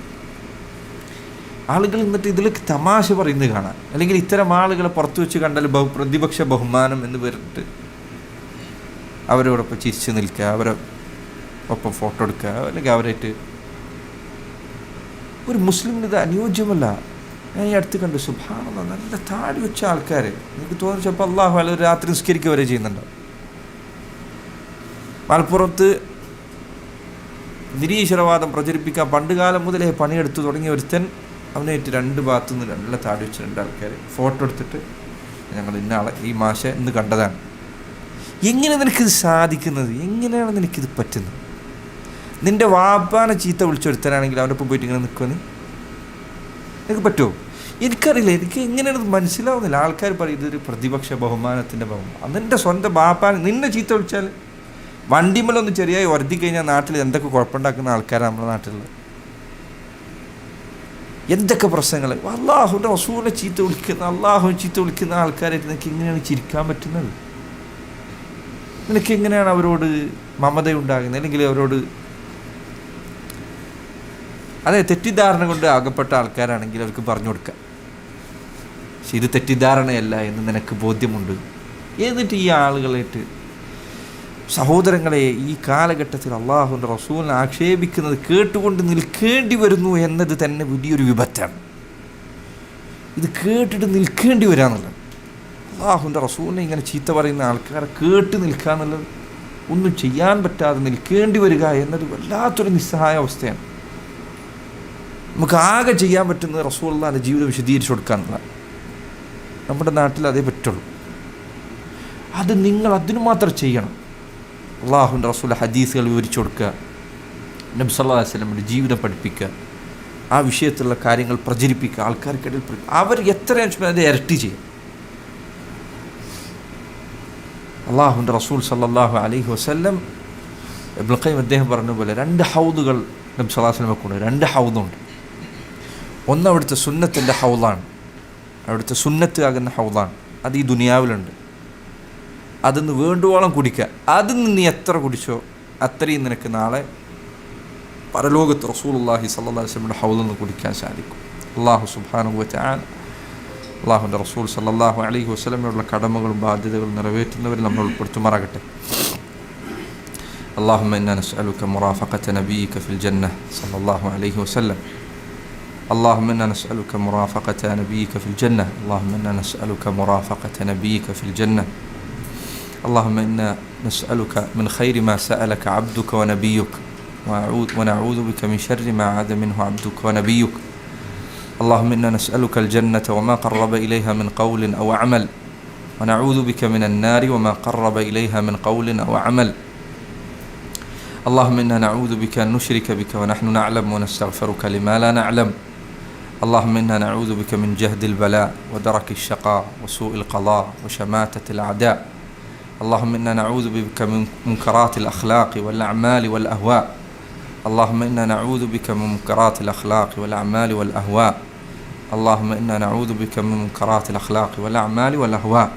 ആളുകൾ എന്നിട്ട് ഇതിലേക്ക് തമാശ പറയുന്നത് കാണാം. അല്ലെങ്കിൽ ഇത്തരം ആളുകളെ പുറത്തു വെച്ച് കണ്ടാൽ പ്രതിപക്ഷ ബഹുമാനം എന്ന് പറഞ്ഞിട്ട് അവരോടൊപ്പം ചിരിച്ച് നിൽക്കുക, അവരെ ഒപ്പം ഫോട്ടോ എടുക്കുക, അല്ലെങ്കിൽ അവരായിട്ട്. ഒരു മുസ്ലിമിന് ഇത് അനുയോജ്യമല്ല. ഞാൻ ഈ അടുത്ത് കണ്ടു, സുബ്ഹാനല്ലാഹ്, നല്ല താടി വെച്ച ആൾക്കാർ. എനിക്ക് തോന്നുന്നു ചിലപ്പോൾ അള്ളാഹു അല്ല രാത്രി നിസ്കരിക്കുക വരെ ചെയ്യുന്നുണ്ടാവും. മലപ്പുറത്ത് നിരീശ്വരവാദം പ്രചരിപ്പിക്കാൻ പണ്ടുകാലം മുതലേ പണിയെടുത്ത് തുടങ്ങിയ ഒരുത്തൻ, അവനായിട്ട് രണ്ട് ഭാഗത്തു നിന്ന് നല്ല താടി വെച്ച രണ്ട് ആൾക്കാർ ഫോട്ടോ എടുത്തിട്ട് ഞങ്ങൾ ഇന്നാളെ ഈ മാഷ ഇന്ന് കണ്ടതാണ്. എങ്ങനെ നിനക്കിത് സാധിക്കുന്നത്? എങ്ങനെയാണ് നിനക്കിത് പറ്റുന്നത്? നിൻ്റെ വാപ്പാനെ ചീത്ത വിളിച്ചൊരുത്തനാണെങ്കിൽ അവൻ്റെ ഒപ്പം പോയിട്ട് ഇങ്ങനെ നിൽക്കുക നിനക്ക് പറ്റുമോ? എനിക്കറിയില്ല, എനിക്ക് എങ്ങനെയാണ് മനസ്സിലാവുന്നില്ല. ആൾക്കാർ പറയും ഇതൊരു പ്രതിപക്ഷ ബഹുമാനത്തിൻ്റെ ബഹുമാനം. അതെൻ്റെ സ്വന്തം ബാപ്പാനെ നിന്നെ ചീത്ത വിളിച്ചാൽ വണ്ടിമേലൊന്ന് ചെറിയായി വർദ്ധി കഴിഞ്ഞാൽ നാട്ടിൽ എന്തൊക്കെ കുഴപ്പമുണ്ടാക്കുന്ന ആൾക്കാരാണ് നമ്മുടെ നാട്ടിലുള്ളത്. എന്തൊക്കെ പ്രശ്നങ്ങൾ. അള്ളാഹുവിൻ്റെ റസൂലിനെ ചീത്ത വിളിക്കുന്ന ആൾക്കാരായിട്ട് നിനക്ക് എങ്ങനെയാണ് ചിരിക്കാൻ പറ്റുന്നത്? നിനക്ക് എങ്ങനെയാണ് അവരോട് മമതയുണ്ടാകുന്നത്? അല്ലെങ്കിൽ അവരോട് അതെ, തെറ്റിദ്ധാരണ കൊണ്ട് ആകപ്പെട്ട ആൾക്കാരാണെങ്കിൽ അവർക്ക് പറഞ്ഞു കൊടുക്കുക, പക്ഷെ ഇത് തെറ്റിദ്ധാരണയല്ല എന്ന് നിനക്ക് ബോധ്യമുണ്ട്. എന്നിട്ട് ഈ ആളുകളായിട്ട് സഹോദരങ്ങളെ, ഈ കാലഘട്ടത്തിൽ അള്ളാഹുവിൻ്റെ റസൂലിനെ ആക്ഷേപിക്കുന്നത് കേട്ടുകൊണ്ട് നിൽക്കേണ്ടി വരുന്നു എന്നത് തന്നെ വലിയൊരു വിപത്താണ്. ഇത് കേട്ടിട്ട് നിൽക്കേണ്ടി വരാന്നുള്ളത്, അള്ളാഹുവിൻ്റെ റസൂലിനെ ഇങ്ങനെ ചീത്ത പറയുന്ന ആൾക്കാരെ കേട്ട് നിൽക്കുക എന്നുള്ളത്, ഒന്നും ചെയ്യാൻ പറ്റാതെ നിൽക്കേണ്ടി വരിക എന്നത് വല്ലാത്തൊരു നിസ്സഹായ അവസ്ഥയാണ്. നമുക്ക് ആകെ ചെയ്യാൻ പറ്റുന്നത് റസൂലുള്ളാഹിന്റെ ജീവിതം വിശദീകരിച്ചു കൊടുക്കാനുള്ള. നമ്മുടെ നാട്ടിൽ അതേ പറ്റുള്ളൂ. അത് നിങ്ങൾ അതിനു മാത്രം ചെയ്യണം. അള്ളാഹുവിൻ്റെ റസൂൽ ഹദീസുകൾ വിവരിച്ചു കൊടുക്കുക, നബി സല്ലല്ലാഹു അലൈഹി വസല്ലമയുടെ ജീവിതം പഠിപ്പിക്കുക, ആ വിഷയത്തിലുള്ള കാര്യങ്ങൾ പ്രചരിപ്പിക്കുക, ആൾക്കാർക്കിടയിൽ അവർ എത്രയും അത് ഇരട്ടി ചെയ്യും. അള്ളാഹുവിൻ്റെ റസൂൽ സല്ലല്ലാഹു അലൈഹി വസല്ലം ഇബ്നുൽ ഖയ്യിം അദ്ദേഹം പറഞ്ഞ പോലെ 2 ഹൗദുകൾ നബി സല്ലല്ലാഹു അലൈഹി വസല്ലമക്കുണ്ട്. 2 ഹൗദുണ്ട്. ഒന്ന് അവിടുത്തെ സുന്നത്തിൻ്റെ ഹൗദാണ്, അവിടുത്തെ സുന്നത്ത് ആകുന്ന ഹൗദാണ്. അത് ഈ ദുനിയാവിലുണ്ട്. അതിന്ന് വേണ്ടുവോളം കുടിക്കുക. അതിൽ നിന്ന് നീ എത്ര കുടിച്ചോ അത്രയും നിനക്ക് നാളെ പരലോകത്ത് റസൂലുള്ളാഹി സ്വല്ലല്ലാഹു അലൈഹി വസല്ലമയുടെ ഹൗദിൽ നിന്ന് കുടിക്കാൻ സാധിക്കും. അല്ലാഹു സുബ്ഹാനഹു വ തആല അള്ളാഹുവിൻ്റെ റസൂൽ സല്ലല്ലാഹു അലൈഹി വസല്ലമയോടുള്ള കടമകളും ബാധ്യതകളും നിറവേറ്റുന്നവരിൽ നമ്മൾ ഉൾപ്പെടുത്തുമാറാകട്ടെ. اللهم إنا نسألك مرافقة نبيك في الجنة صلى الله عليه وسلم. اللهم إنا نسألك مرافقة نبيك في الجنة. اللهم إنا نسألك مرافقة نبيك في الجنة. اللهم إنا نسألك من خير ما سألك عبدك ونبيك، ونعوذ بك من شر ما عاد منه عبدك ونبيك. اللهم إنا نسألك الجنة وما قرب إليها من قول أو عمل، ونعوذ بك من النار وما قرب إليها من قول أو عمل. اللهم إنا نعوذ بك أن نشرك بك ونحن نعلم، ونستغفرك لما لا نعلم. اللهم إنا نعوذ بك من جهد البلاء ودرك الشقاء وسوء القضاء وشماتة الأعداء. اللهم إنا نعوذ بك من منكرات الأخلاق والأعمال والأهواء. اللهم إنا نعوذ بك من منكرات الأخلاق والأعمال والأهواء. اللهم إنا نعوذ بك من منكرات الأخلاق والأعمال والأهواء.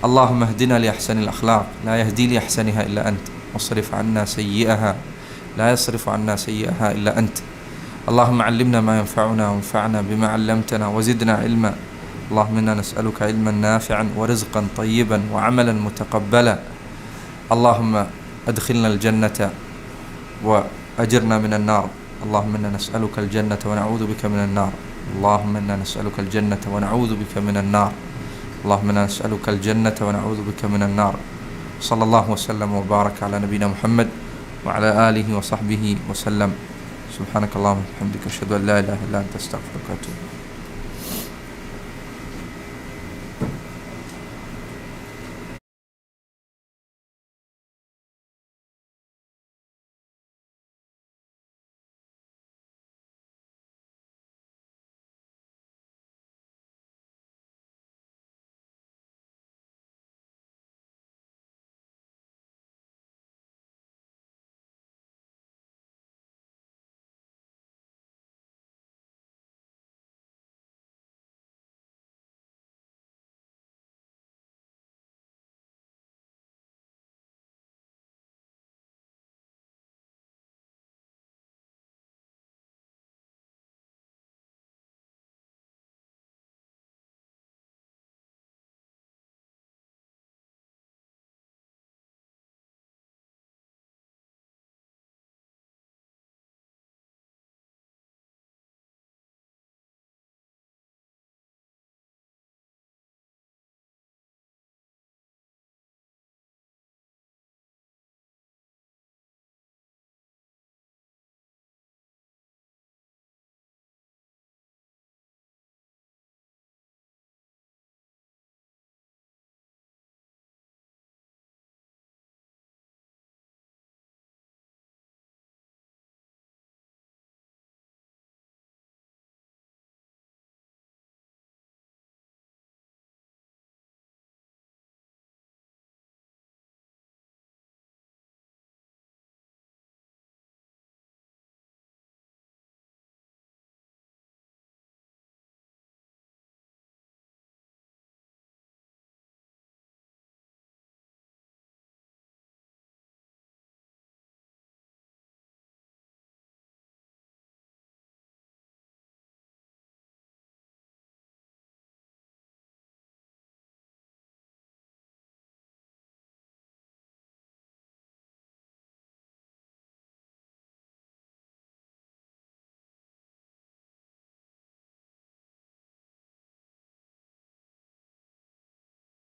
اللهم اهدنا لأحسن الأخلاق، لا يهدي لأحسنها إلا أنت، واصرف عنا سيئها، لا يصرف عنا سيئها إلا أنت. اللهم علمنا ما ينفعنا، وانفعنا بما علمتنا، وزدنا علما. اللهم إنا نسألك علما نافعا ورزقا طيبا وعملا متقبلا. اللهم أدخلنا الجنة وأجرنا من النار. اللهم إنا نسألك الجنة ونعوذ بك من النار. اللهم إنا نسألك الجنة ونعوذ بك من النار. اللهم إنا نسألك الجنة ونعوذ بك من النار. صلى الله وسلم وبارك على نبينا محمد وعلى آله وصحبه وسلم. سبحانك اللهم وبحمدك، أشهد أن لا إله إلا أنت، أستغفرك وأتوب إليك.